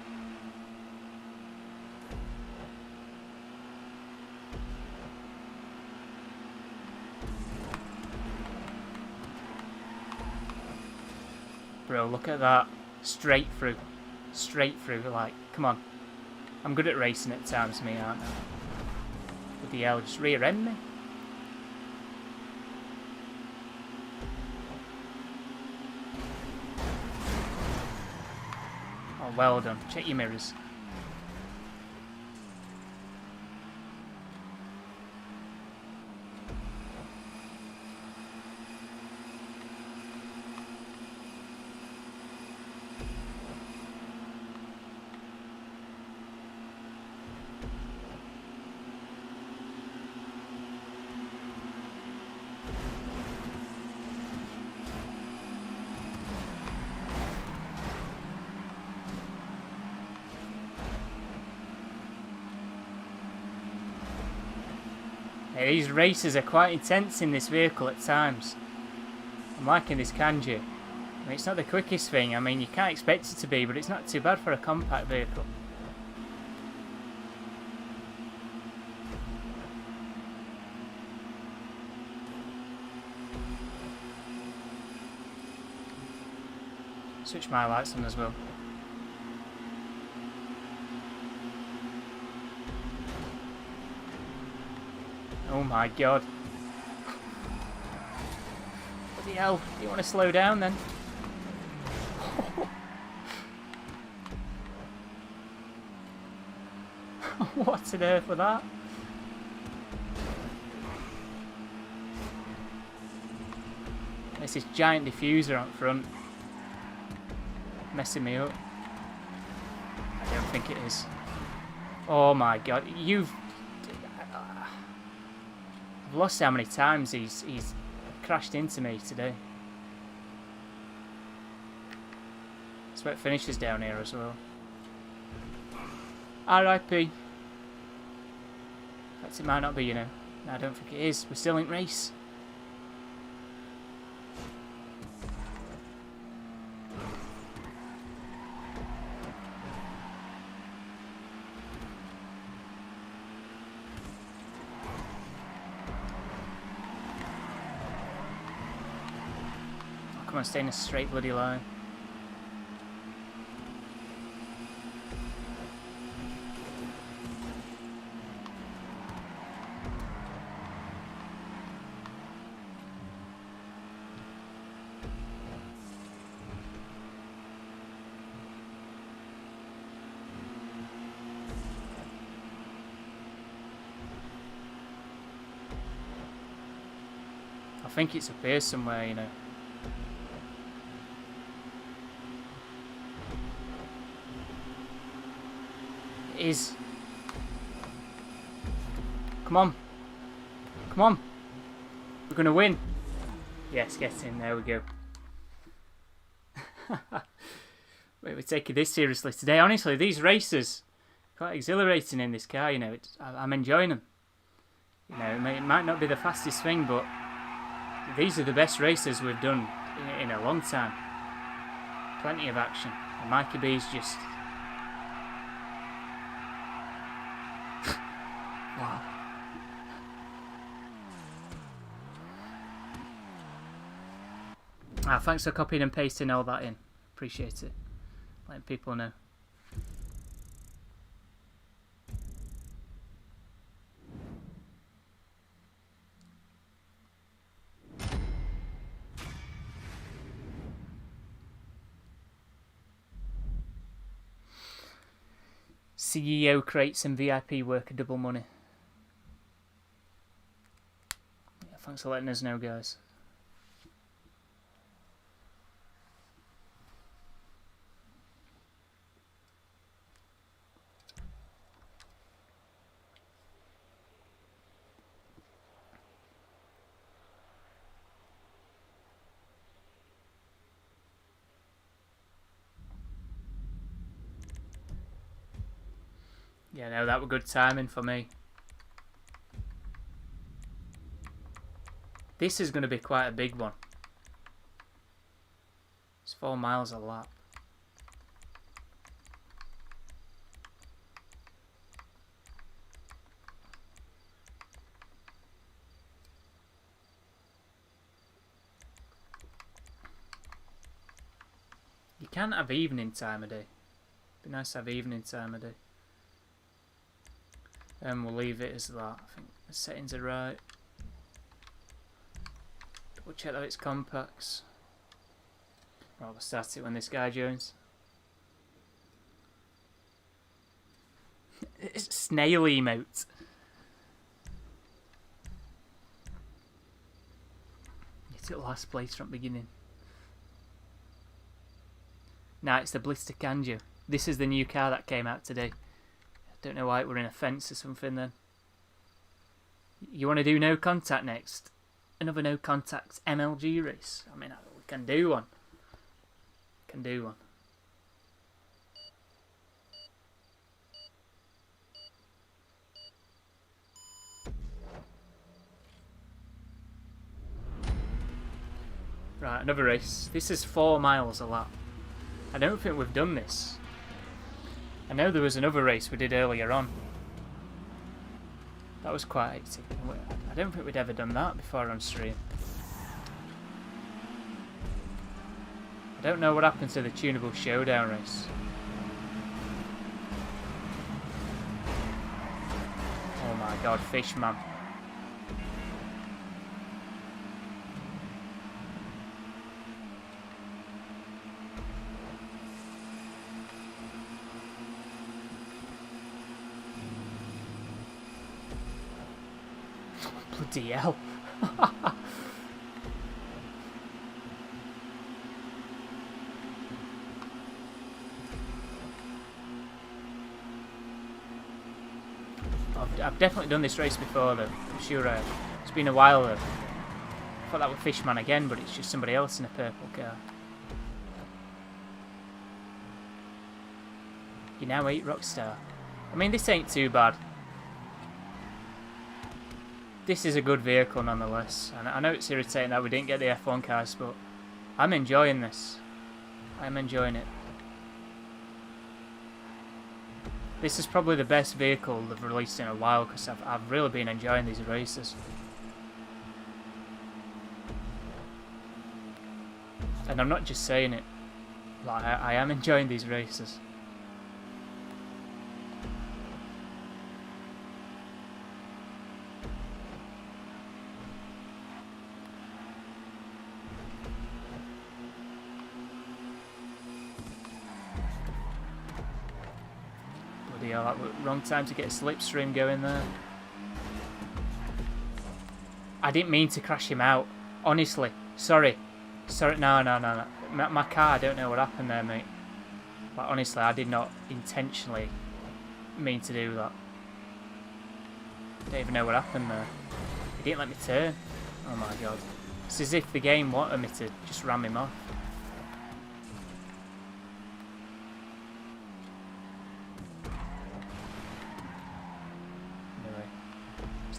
Bro, look at that. Straight through. Straight through, like, come on. I'm good at racing at times, me, aren't I? With the hell, just rear end me. Oh, well done. Check your mirrors. Hey, these races are quite intense in this vehicle at times. I'm liking this Kanjo. I mean, it's not the quickest thing, I mean you can't expect it to be, but it's not too bad for a compact vehicle. Switch my lights on as well. Oh my god. Bloody hell, do you want to slow down then? What on earth was that? There's this giant diffuser up front. Messing me up. I don't think it is. Oh my god, I've lost how many times he's crashed into me today. That's where it finishes down here as well. RIP. In fact, it might not be, you know. No, I don't think it is. We're still in race. Come on, stay in a straight bloody line. I think it's up here somewhere, you know. Is. Come on. Come on. We're going to win. Yes, get in. There we go. Wait, we're taking this seriously today. Honestly, these races quite exhilarating in this car, you know. I'm enjoying them. You know, it might not be the fastest thing, but these are the best races we've done in a long time. Plenty of action. And Mikey B's just Thanks for copying and pasting all that in. Appreciate it. Letting people know. CEO creates and VIP worker double money. Yeah, thanks for letting us know, guys. Yeah, no, that was good timing for me. This is going to be quite a big one. It's 4 miles a lap. You can't have evening time of day. Be nice to have evening time of day. And we'll leave it as that. I think the settings are right. Double check that it's compacts. Right, we'll start it when this guy joins. It's snail emote. You took last place from the beginning. Nah, it's the Blista Kanjo. This is the new car that came out today. Don't know why it were in a fence or something then. You want to do no contact next? Another no contact MLG race? I mean, we can do one. Can do one. Right, another race. This is 4 miles a lap. I don't think we've done this. I know there was another race we did earlier on. That was quite hectic. I don't think we'd ever done that before on stream. I don't know what happened to the Tunables showdown race. Oh my god, Fishman. Bloody hell. I've definitely done this race before though. I'm sure I have. It's been a while though. I thought that was Fishman again, but it's just somebody else in a purple car. You now 8 Rockstar. I mean, this ain't too bad. This is a good vehicle nonetheless. And I know it's irritating that we didn't get the F1 cars, but I'm enjoying this. I'm enjoying it. This is probably the best vehicle they've released in a while because I've really been enjoying these races. And I'm not just saying it. Like, I am enjoying these races. Yeah, that was wrong time to get a slipstream going there. I didn't mean to crash him out. Honestly. Sorry. Sorry. No. My car, I don't know what happened there, mate. Like, honestly, I did not intentionally mean to do that. I don't even know what happened there. He didn't let me turn. Oh my god. It's as if the game wanted me to just ram him off.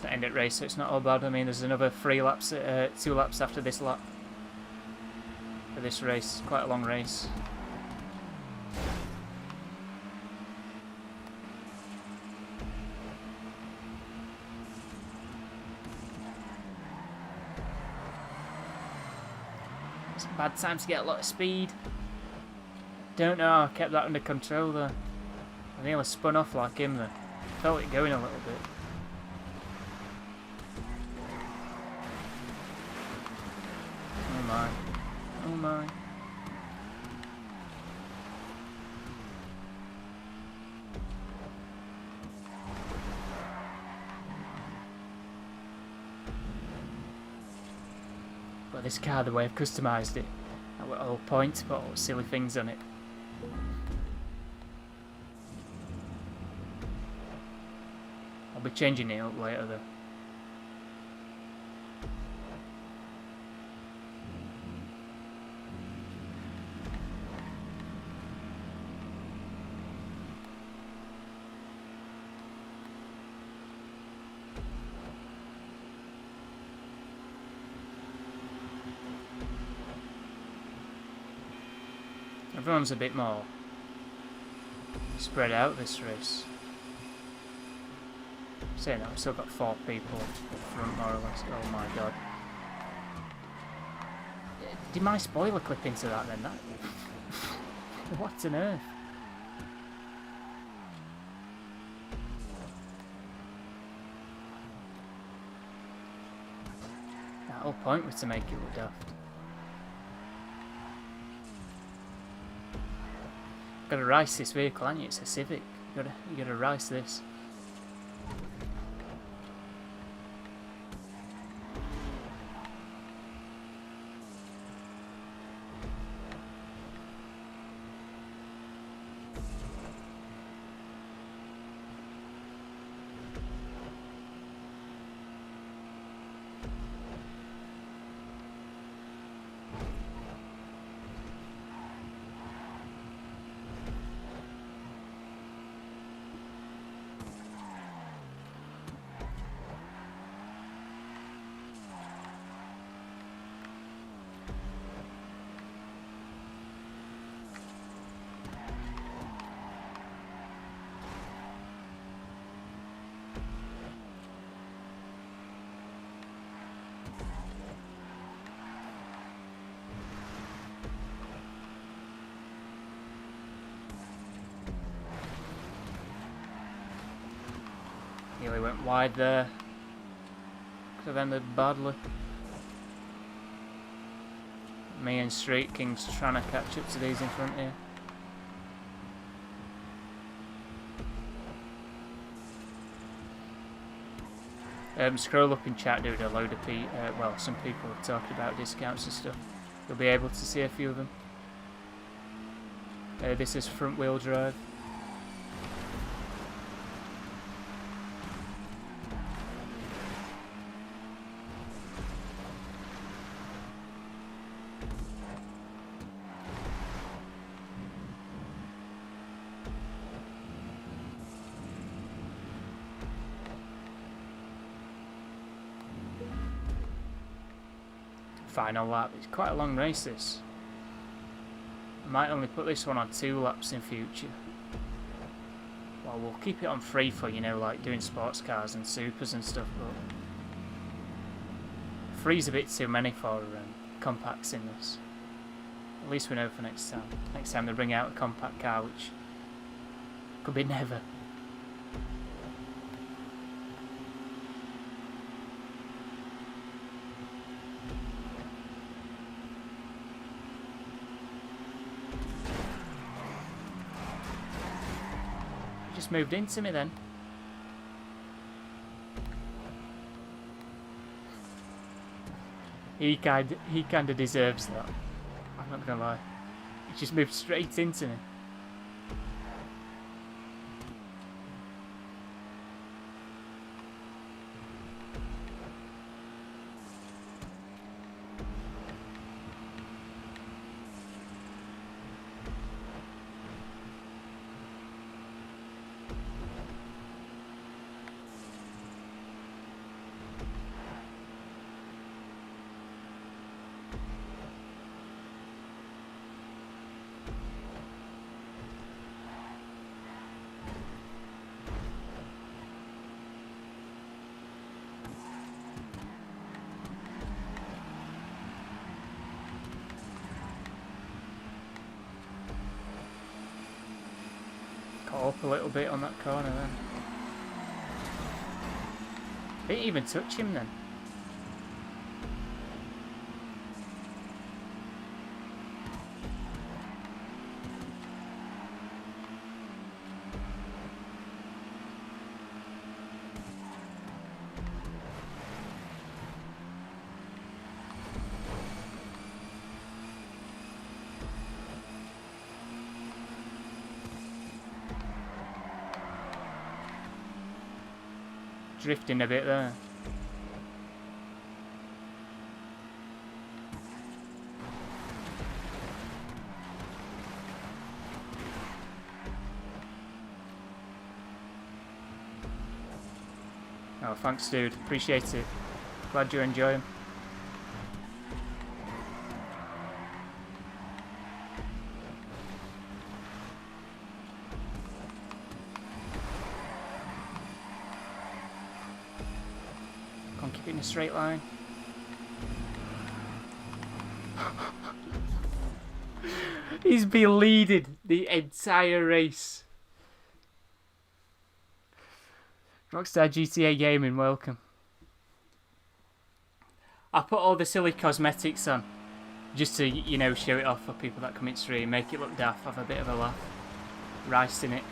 The end of race, so it's not all bad. I mean, there's another 3 laps, 2 laps after this lap for this race. Quite a long race. It's a bad time to get a lot of speed. Don't know how I kept that under control though. I nearly spun off like him then. Felt it going a little bit. Oh my. Oh my. But this car, the way I've customised it, I've got a whole point to put all silly things on it. I'll be changing it up later though. Everyone's a bit more spread out this race. Saying that, I've still got 4 people up front more or less. Oh my god. Did my spoiler clip into that then? That what on earth? That whole point was to make it look daft. Gotta race this vehicle, haven't you? It's a Civic. You gotta race this. Nearly went wide there. Could have ended badly. Me and Street King's trying to catch up to these in front here. Scroll up in chat, dude. A load of well, some people are talking about discounts and stuff. You'll be able to see a few of them. This is front wheel drive. Final lap. It's quite a long race this. I might only put this one on 2 laps in future. Well, we'll keep it on 3 for, you know, like doing sports cars and supers and stuff, but 3's a bit too many for compacts in this. At least we know for next time. Next time they bring out a compact car, which could be never. Moved into me then. He kinda deserves that. I'm not gonna lie. He just moved straight into me. a little bit on that corner then. Didn't even touch him then. Drifting a bit there. Oh, thanks dude, appreciate it. Glad you enjoy them. Keep it in a straight line. He's been leading the entire race. Rockstar GTA Gaming, welcome. I put all the silly cosmetics on just to, you know, show it off for people that come in stream, make it look daft, have a bit of a laugh. Rice in it.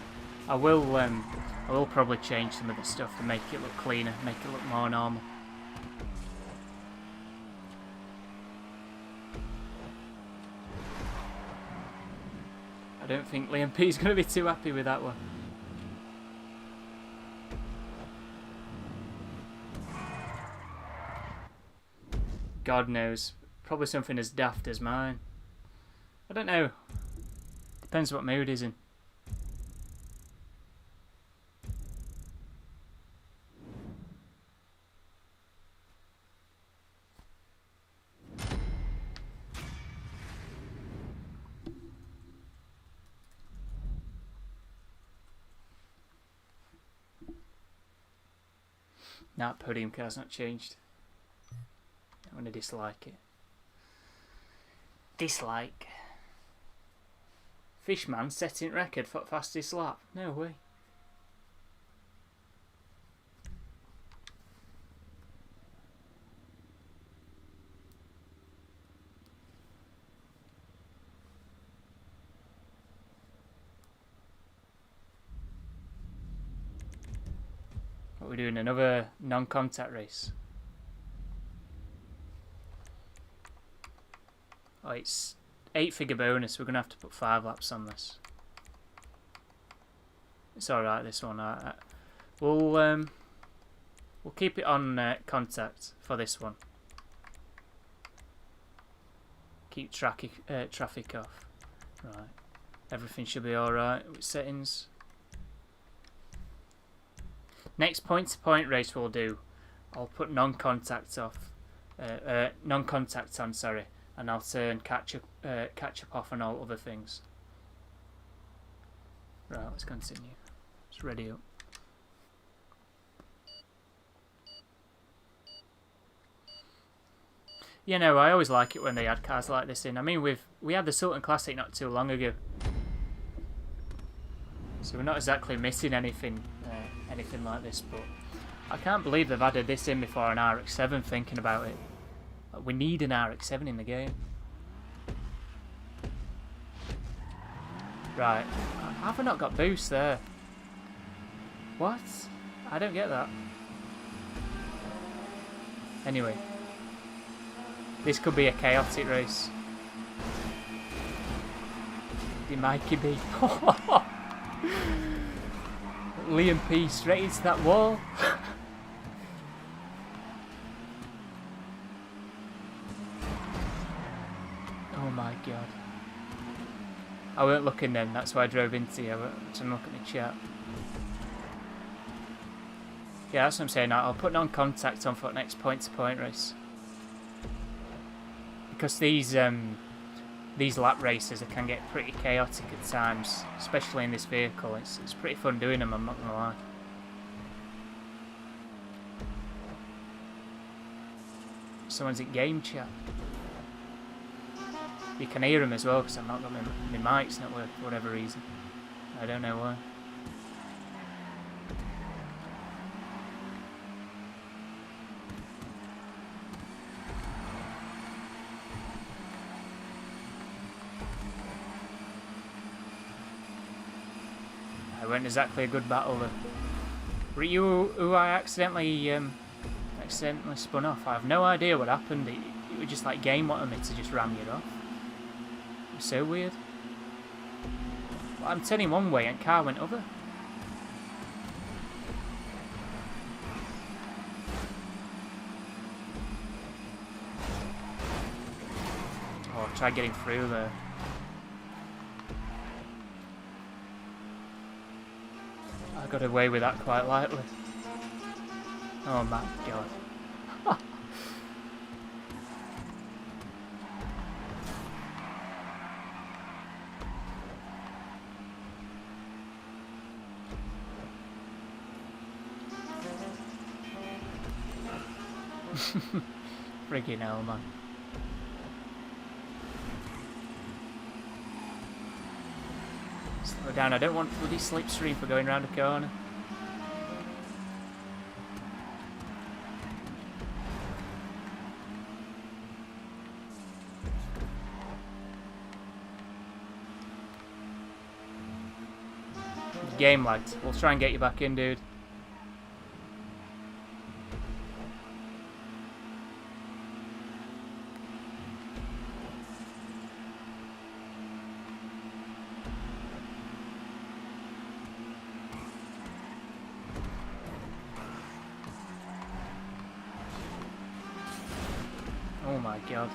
I will probably change some of the stuff and make it look cleaner, make it look more normal. I don't think Liam P's going to be too happy with that one. God knows. Probably something as daft as mine. I don't know. Depends what mood he's in. That podium car's not changed. I'm going to dislike it. Dislike. Fishman setting record for fastest lap. No way. We're doing another non-contact race. Oh, it's 8-figure bonus. We're gonna have to put 5 laps on this. It's all right. This one. We'll keep it on contact for this one. Keep traffic off. Right. Everything should be all right with settings. Next point-to-point race we'll do, I'll put non-contact off, non-contact on, sorry, and I'll turn catch up off on all other things. Right, let's continue. Let's ready up. You know, I always like it when they add cars like this in. I mean, we had the Sultan Classic not too long ago, so we're not exactly missing anything like this, but I can't believe they've added this in before an RX-7, thinking about it. We need an RX-7 in the game. Right, have I not got boost there? What? I don't get that. Anyway, this could be a chaotic race. The Mikey B. Liam P straight into that wall. Oh my god. I weren't looking then, that's why I drove into you. I wasn't looking at the chat. Yeah, that's what I'm saying. I'll put non-contact on for the next point-to-point race. Because these lap races can get pretty chaotic at times, especially in this vehicle. It's pretty fun doing them, I'm not gonna lie. Someone's in game chat. You can hear them as well because I've not got my mic's not working for whatever reason. I don't know why. It weren't exactly a good battle though. Were you who I accidentally spun off? I have no idea what happened. It was just like game wanted me to just ram you off. It was so weird. Well, I'm turning one way and car went other. Oh, try getting through there. I got away with that quite lightly. Oh my god. Friggin' hell, man. Slow down, I don't want bloody slipstream for going round a corner. Game lagged. We'll try and get you back in, dude. Oh my god.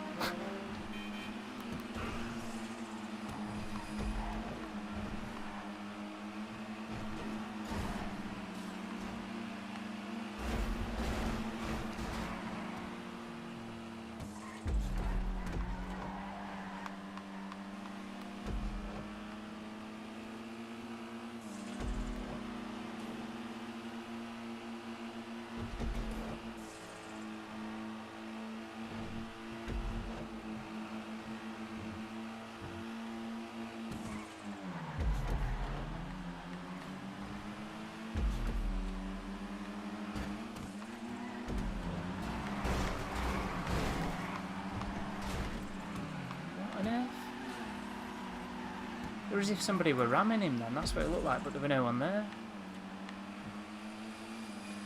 Or as if somebody were ramming him then, that's what it looked like, but there were no one there.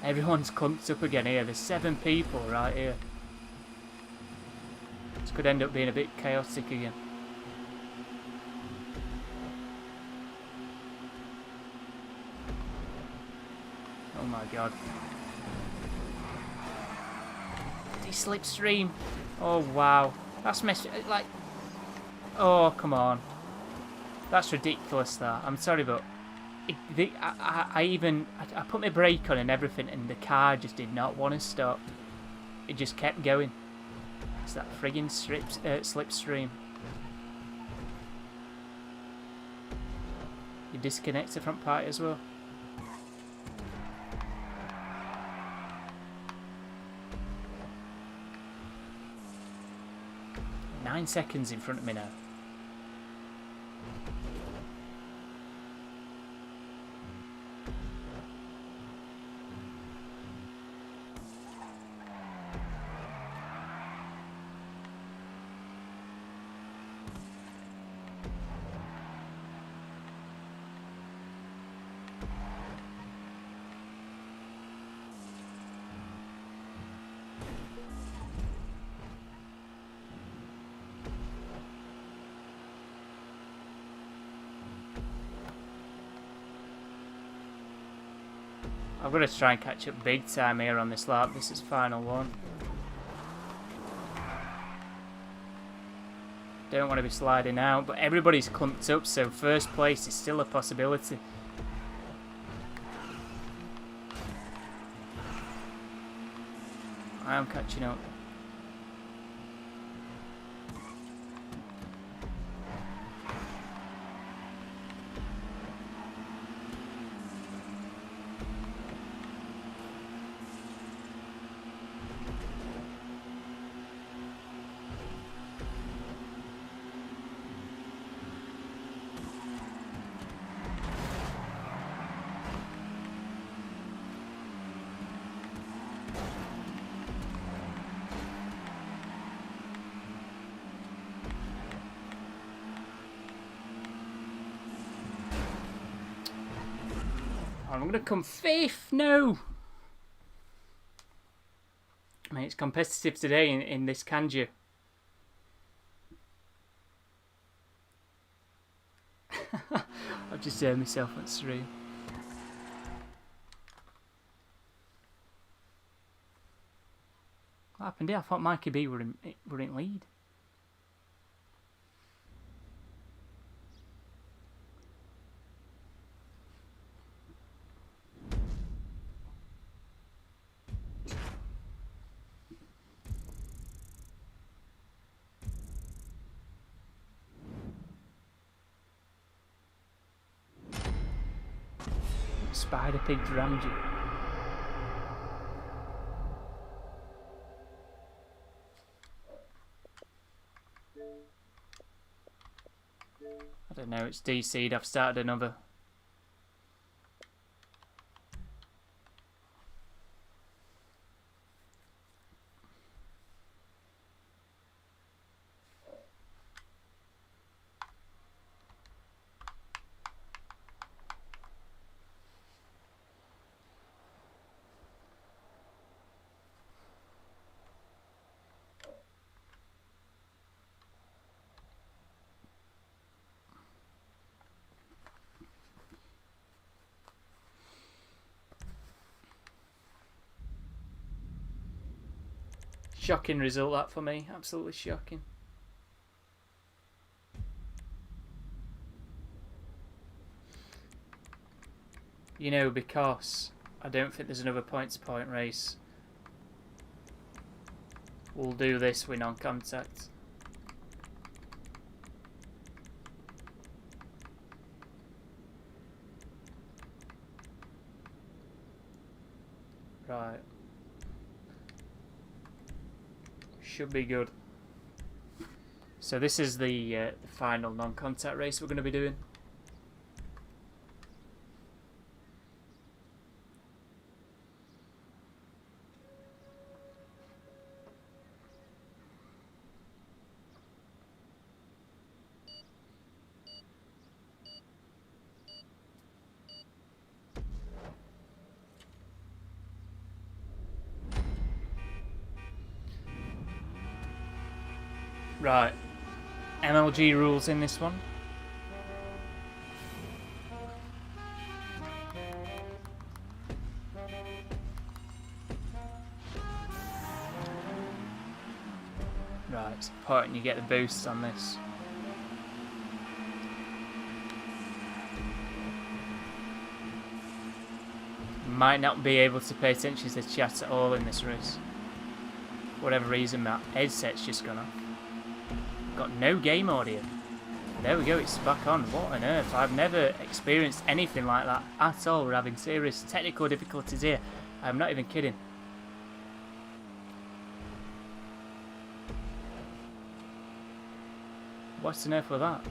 Everyone's clumped up again here, there's 7 people right here. This could end up being a bit chaotic again. Oh my god. Bloody slipstream. Oh wow. That's like... Oh, come on. That's ridiculous, that. I'm sorry, but I put my brake on and everything, and the car just did not want to stop. It just kept going. It's that friggin' slipstream. You disconnect the front part as well. Nine seconds in front of me now. I've got to try and catch up big time here on this lap. This is final one. Don't want to be sliding out, but everybody's clumped up, so first place is still a possibility. I am catching up. I'm going to come 5th. No. I mean, it's competitive today in this Kanjo. I've just heard myself on stream. What happened here? I thought Mikey B were in lead. Spider Pig rammed you. I don't know, it's DC'd. I've started another. Shocking result that for me, absolutely shocking. You know, because I don't think there's another point-to-point race, we'll do this with non-contact. Right. Should be good. So this is the final non-contact race we're going to be doing. Right, MLG rules in this one. Right, it's important you get the boost on this. Might not be able to pay attention to chat at all in this race. For whatever reason, my headset's just gone off. Got no game audio. There we go, it's back on. What on earth? I've never experienced anything like that at all. We're having serious technical difficulties here. I'm not even kidding. What's on earth with that?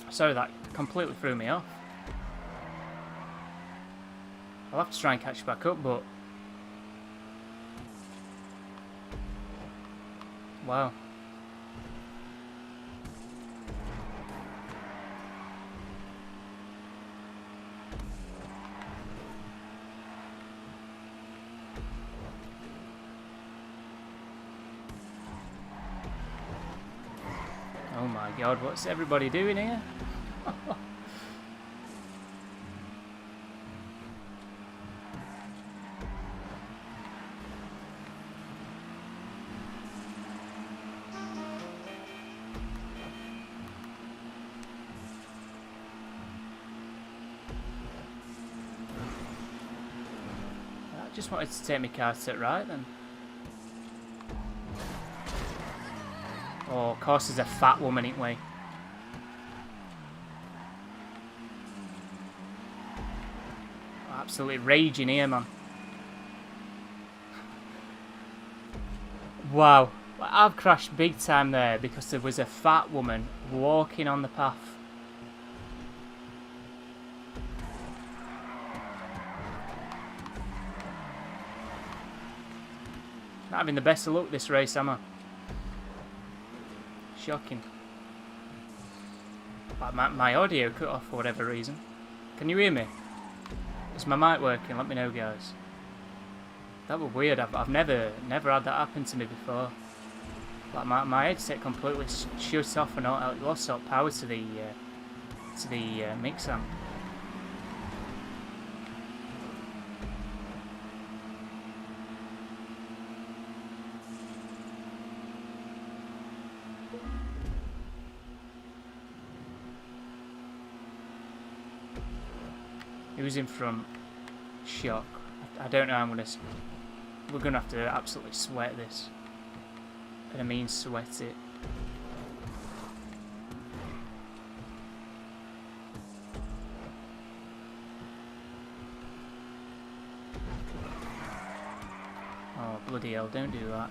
Sorry, that completely threw me off. I'll have to try and catch back up, but wow. Oh my god, what's everybody doing here? I just wanted to take my car to it right then. Oh, of course there's a fat woman, ain't we? Absolutely raging here, man. Wow. I've crashed big time there because there was a fat woman walking on the path. Not having the best of luck this race, am I? Shocking. Like my audio cut off for whatever reason. Can you hear me? Is my mic working? Let me know, guys. That was weird. I've never had that happen to me before. Like my headset completely shut off and I lost all power to the mix amp. Who's in front? Shock. I don't know. We're gonna have to absolutely sweat this. And I mean sweat it. Oh bloody hell! Don't do that.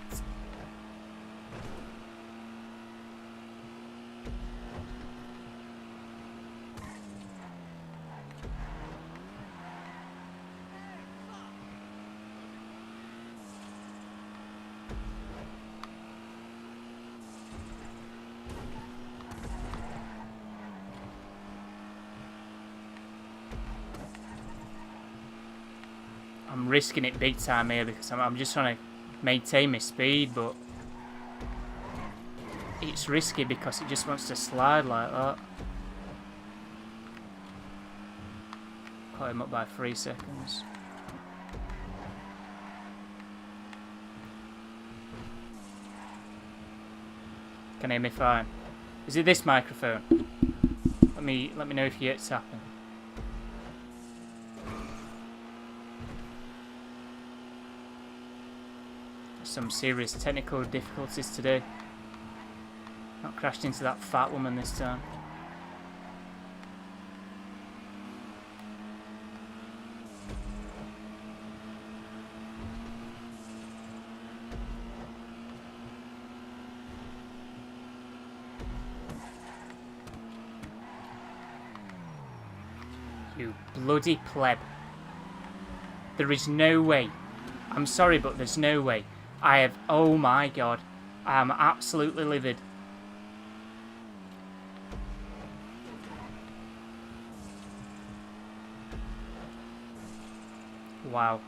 I'm risking it big time here because I'm just trying to maintain my speed, but it's risky because it just wants to slide like that. Caught him up by 3 seconds. Can you hear me fine? Is it this microphone? Let me know if it's happening. Some serious technical difficulties today. Not crashed into that fat woman this time. You bloody pleb. There is no way. I'm sorry, but there's no way. I have, oh my god, I am absolutely livid. Wow.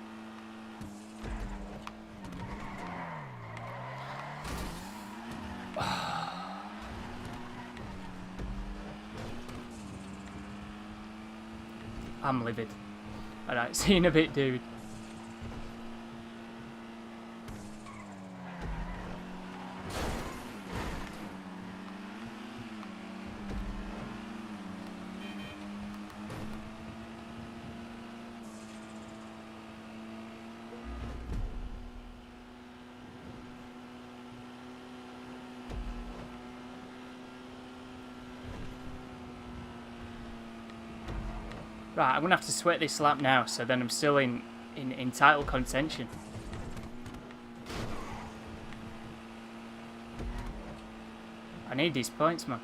I'm livid. Alright, see you in a bit, dude. Right, I'm going to have to sweat this lap now, so then I'm still in title contention. I need these points, man.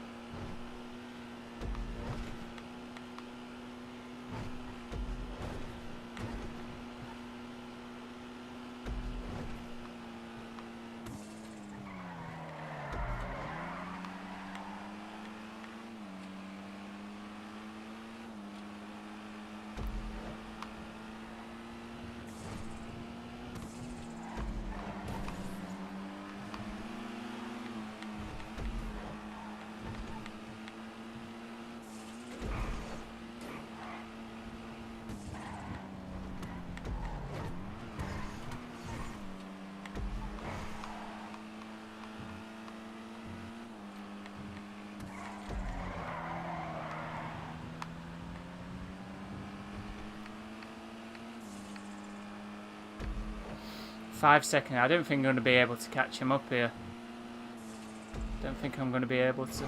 Five seconds. I don't think I'm going to be able to catch him up here. Don't think I'm going to be able to.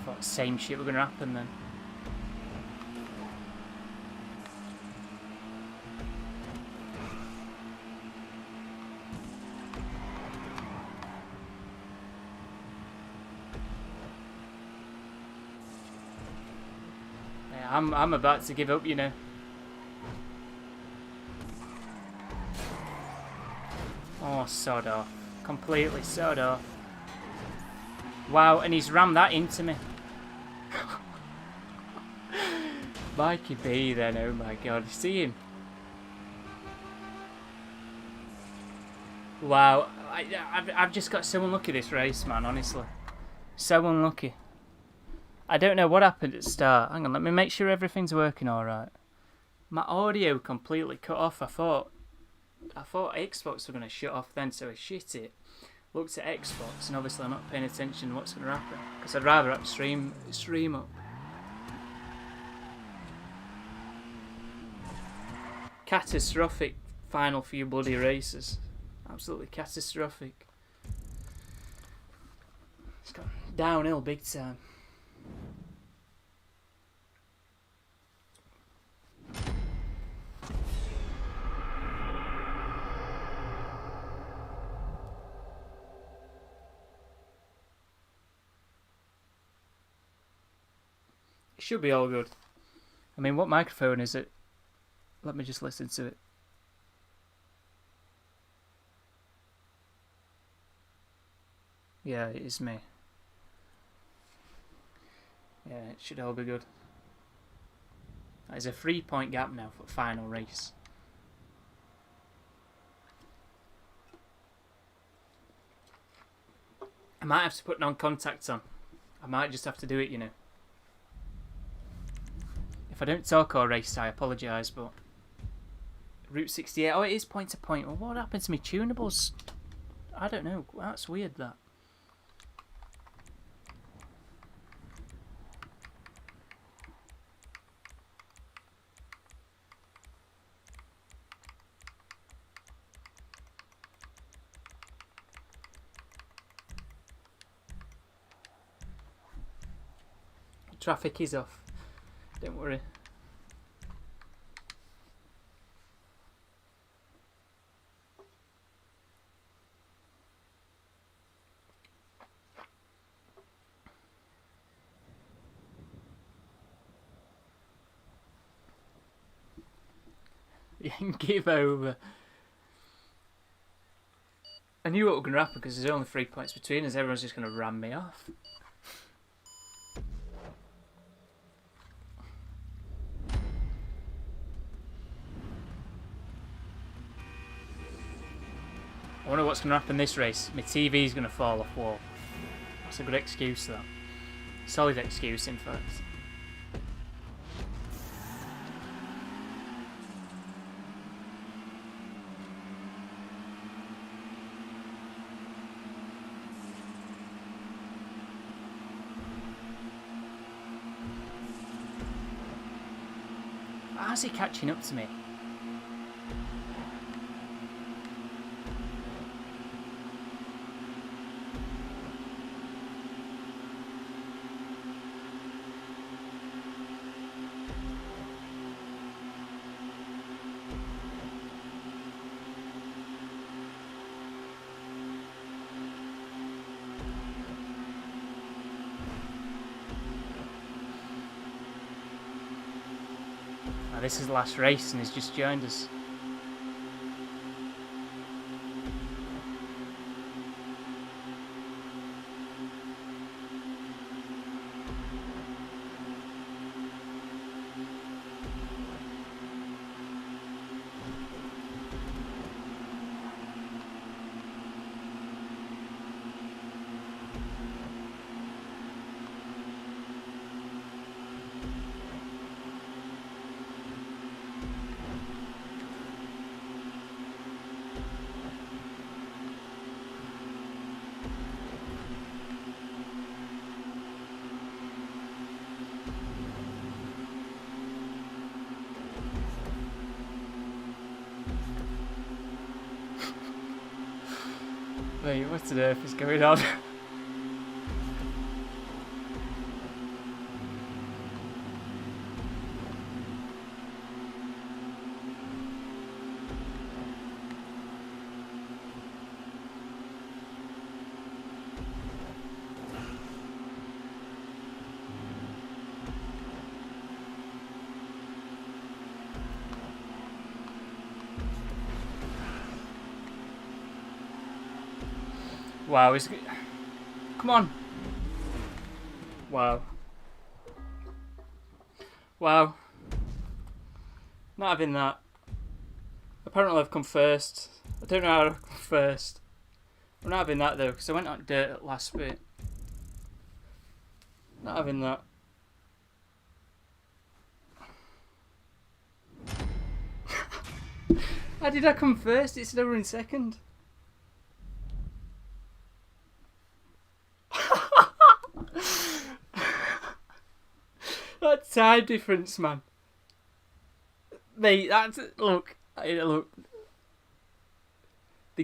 Thought the same shit were going to happen then. I'm about to give up, you know. Oh, sod off. Completely sod off. Wow, and he's rammed that into me. Mikey B then, oh my god. See him? Wow, I've just got so unlucky this race, man, honestly. So unlucky. I don't know what happened at the start. Hang on, let me make sure everything's working alright. My audio completely cut off. I thought Xbox were going to shut off then, so I shit it. Looked at Xbox, and obviously I'm not paying attention to what's going to happen. Because I'd rather have stream up. Catastrophic final few bloody races. Absolutely catastrophic. It's gone downhill big time. It should be all good. I mean, what microphone is it? Let me just listen to it. Yeah, it is me. Yeah, it should all be good. There's a 3-point gap now for final race. I might have to put non-contact on. I might just have to do it, you know. If I don't talk or race, I apologise, but... Route 68, oh it is point to point. Well, what happened to me tunables? I don't know, that's weird that. Traffic is off, don't worry. Give over. I knew what was going to happen because there's only 3 points between us. Everyone's just going to ram me off. I wonder what's going to happen this race. My TV's going to fall off wall. That's a good excuse, that. Solid excuse, in fact. How's he catching up to me? This is the last race and he's just joined us. Wait, what on earth is going on? Wow, is come on. Wow. Wow. Not having that. Apparently I've come first. I don't know how I've come first. I'm not having that though, because I went on dirt at last bit. Not having that. How did I come first? It's over in second. That time difference, man. Mate, that's look. The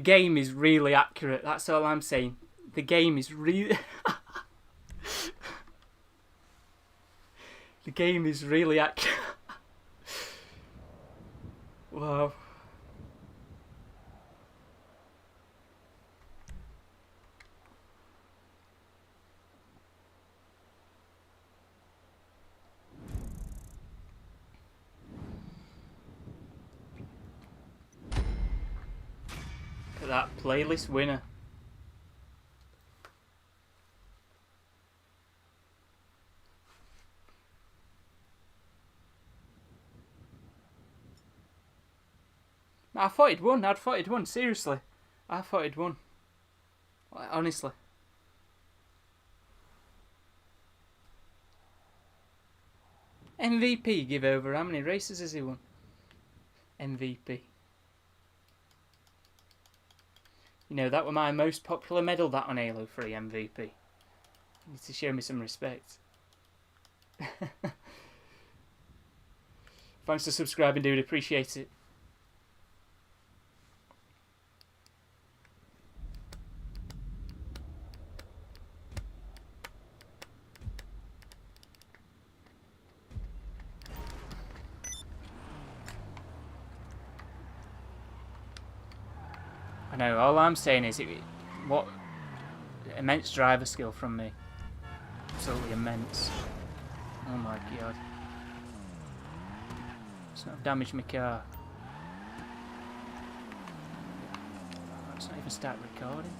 game is really accurate. That's all I'm saying. The game is really. The game is really accurate. Wow. Look at that playlist winner. I thought he'd won. Seriously. I thought he'd won. Like, honestly. MVP give over. How many races has he won? MVP. You know, that was my most popular medal, that on Halo 3 MVP. You need to show me some respect. Thanks for subscribing, dude. Appreciate it. I know, all I'm saying is, what immense driver skill from me. Absolutely immense. Oh my god. It's not damaged my car. It's not even start recording.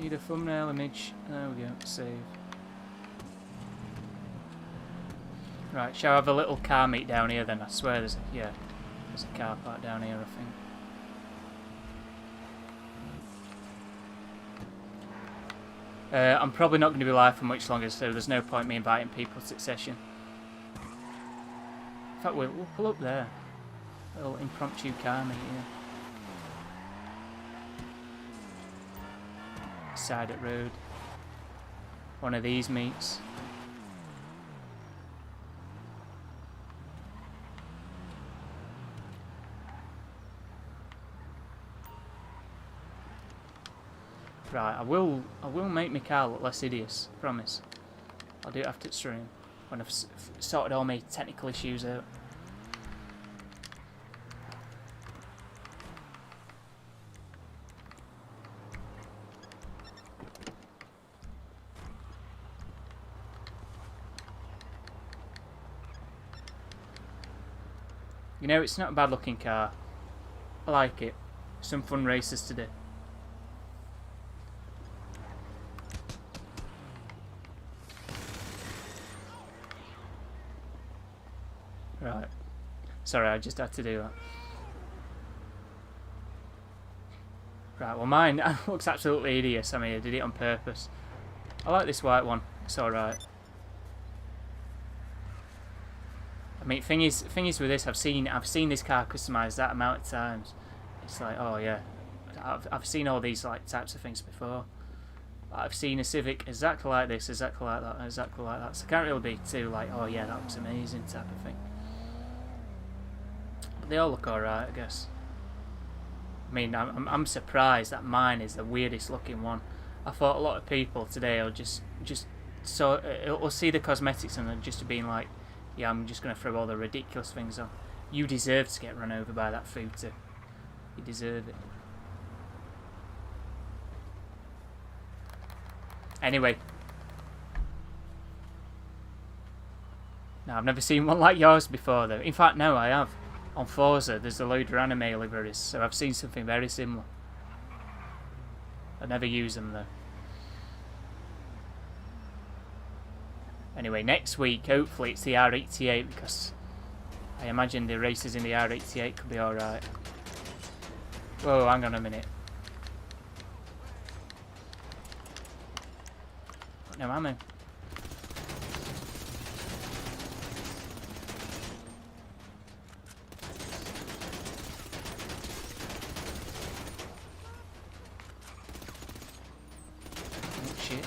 Need a thumbnail image. There we go, save. Right, shall I have a little car meet down here then? I swear there's a car park down here, I think. I'm probably not going to be live for much longer, so there's no point me inviting people to session. In fact, we'll pull up there. A little impromptu car meet here. Side at road. One of these meets. Right, I will make my car look less hideous, promise. I'll do it after the stream, when I've sorted all my technical issues out. You know, it's not a bad looking car. I like it. Some fun races to do. Right. Sorry, I just had to do that. Right, well mine looks absolutely hideous. I mean, I did it on purpose. I like this white one. It's alright. I mean, thing is with this, I've seen this car customised that amount of times. It's like, oh yeah, I've seen all these like types of things before. I've seen a Civic exactly like this, exactly like that, exactly like that. So I can't really be too like, oh yeah, that looks amazing type of thing. But they all look alright, I guess. I mean, I'm surprised that mine is the weirdest looking one. I thought a lot of people today will just will see the cosmetics and they're just being like, yeah, I'm just going to throw all the ridiculous things on. You deserve to get run over by that food too. You deserve it. Anyway. No, I've never seen one like yours before though. In fact, no, I have. on Forza, there's a load of anime liveries, so I've seen something very similar. I never use them though. Anyway, next week, hopefully it's the R88, because I imagine the races in the R88 could be alright. Whoa, hang on a minute. Got no ammo. Oh shit.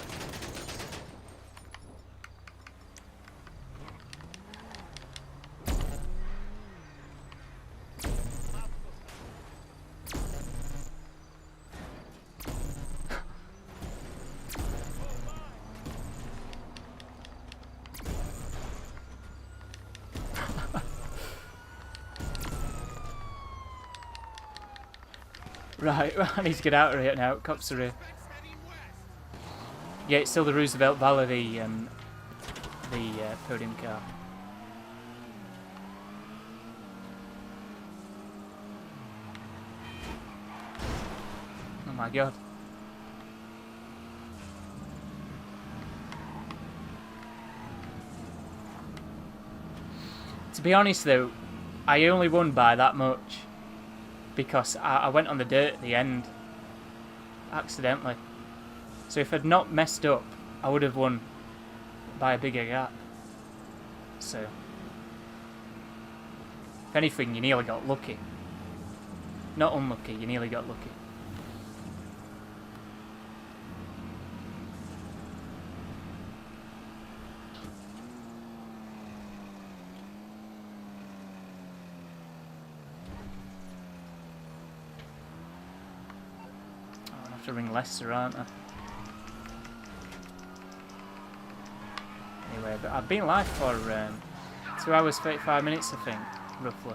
Right, I need to get out of here now. Cops are here. Yeah, it's still the Roosevelt Valley, the podium car. Oh my god. To be honest though, I only won by that much. Because I went on the dirt at the end. Accidentally. So if I'd not messed up, I would have won by a bigger gap. So, if anything, you nearly got lucky. Not unlucky, you nearly got lucky. I'll have to ring Lester, aren't I? Anyway, but I've been live for 2 hours 35 minutes, I think, roughly.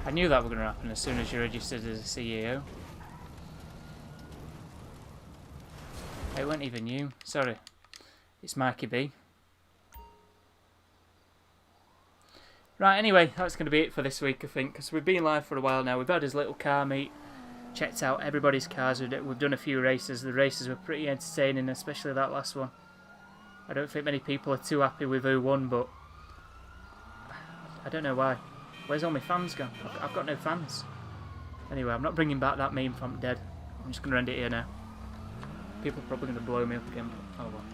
I knew that was going to happen as soon as you registered as a CEO. It wasn't even you. Sorry. It's Mikey B. Right, anyway, that's going to be it for this week, I think, because we've been live for a while now. We've had his little car meet, checked out everybody's cars. We've done a few races. The races were pretty entertaining, especially that last one. I don't think many people are too happy with who won, but I don't know why. Where's all my fans gone? I've got no fans. Anyway, I'm not bringing back that meme from dead. I'm just going to end it here now. People are probably going to blow me up again, but oh well.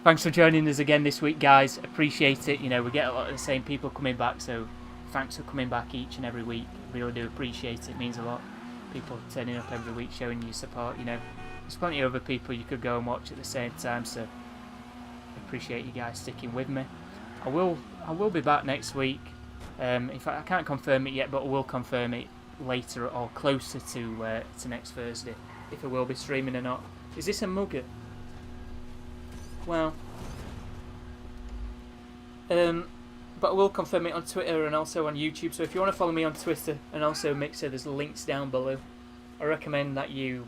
Thanks for joining us again this week, guys. Appreciate it. You know, we get a lot of the same people coming back, so thanks for coming back each and every week. Really do appreciate it. It means a lot. People turning up every week, showing you support. You know, there's plenty of other people you could go and watch at the same time, so appreciate you guys sticking with me. I will be back next week. In fact, I can't confirm it yet, but I will confirm it later or closer to next Thursday, if I will be streaming or not. Is this a mugger? Well, but I will confirm it on Twitter and also on YouTube. So if you want to follow me on Twitter and also Mixer, there's links down below. I recommend that you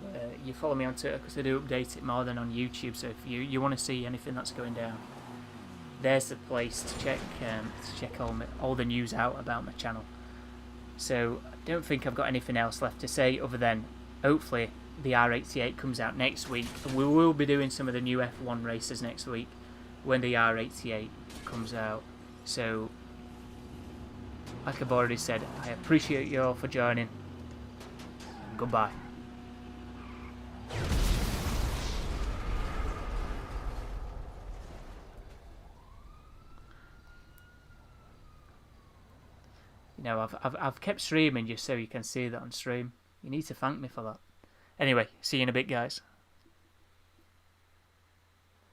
follow me on Twitter because I do update it more than on YouTube. So if you want to see anything that's going down, there's the place to check all the news out about my channel. So I don't think I've got anything else left to say other than hopefully the R88 comes out next week, and we will be doing some of the new F1 races next week when the R88 comes out. So, like I've already said, I appreciate you all for joining. Goodbye. You know, I've kept streaming just so you can see that on stream. You need to thank me for that. Anyway, see you in a bit, guys.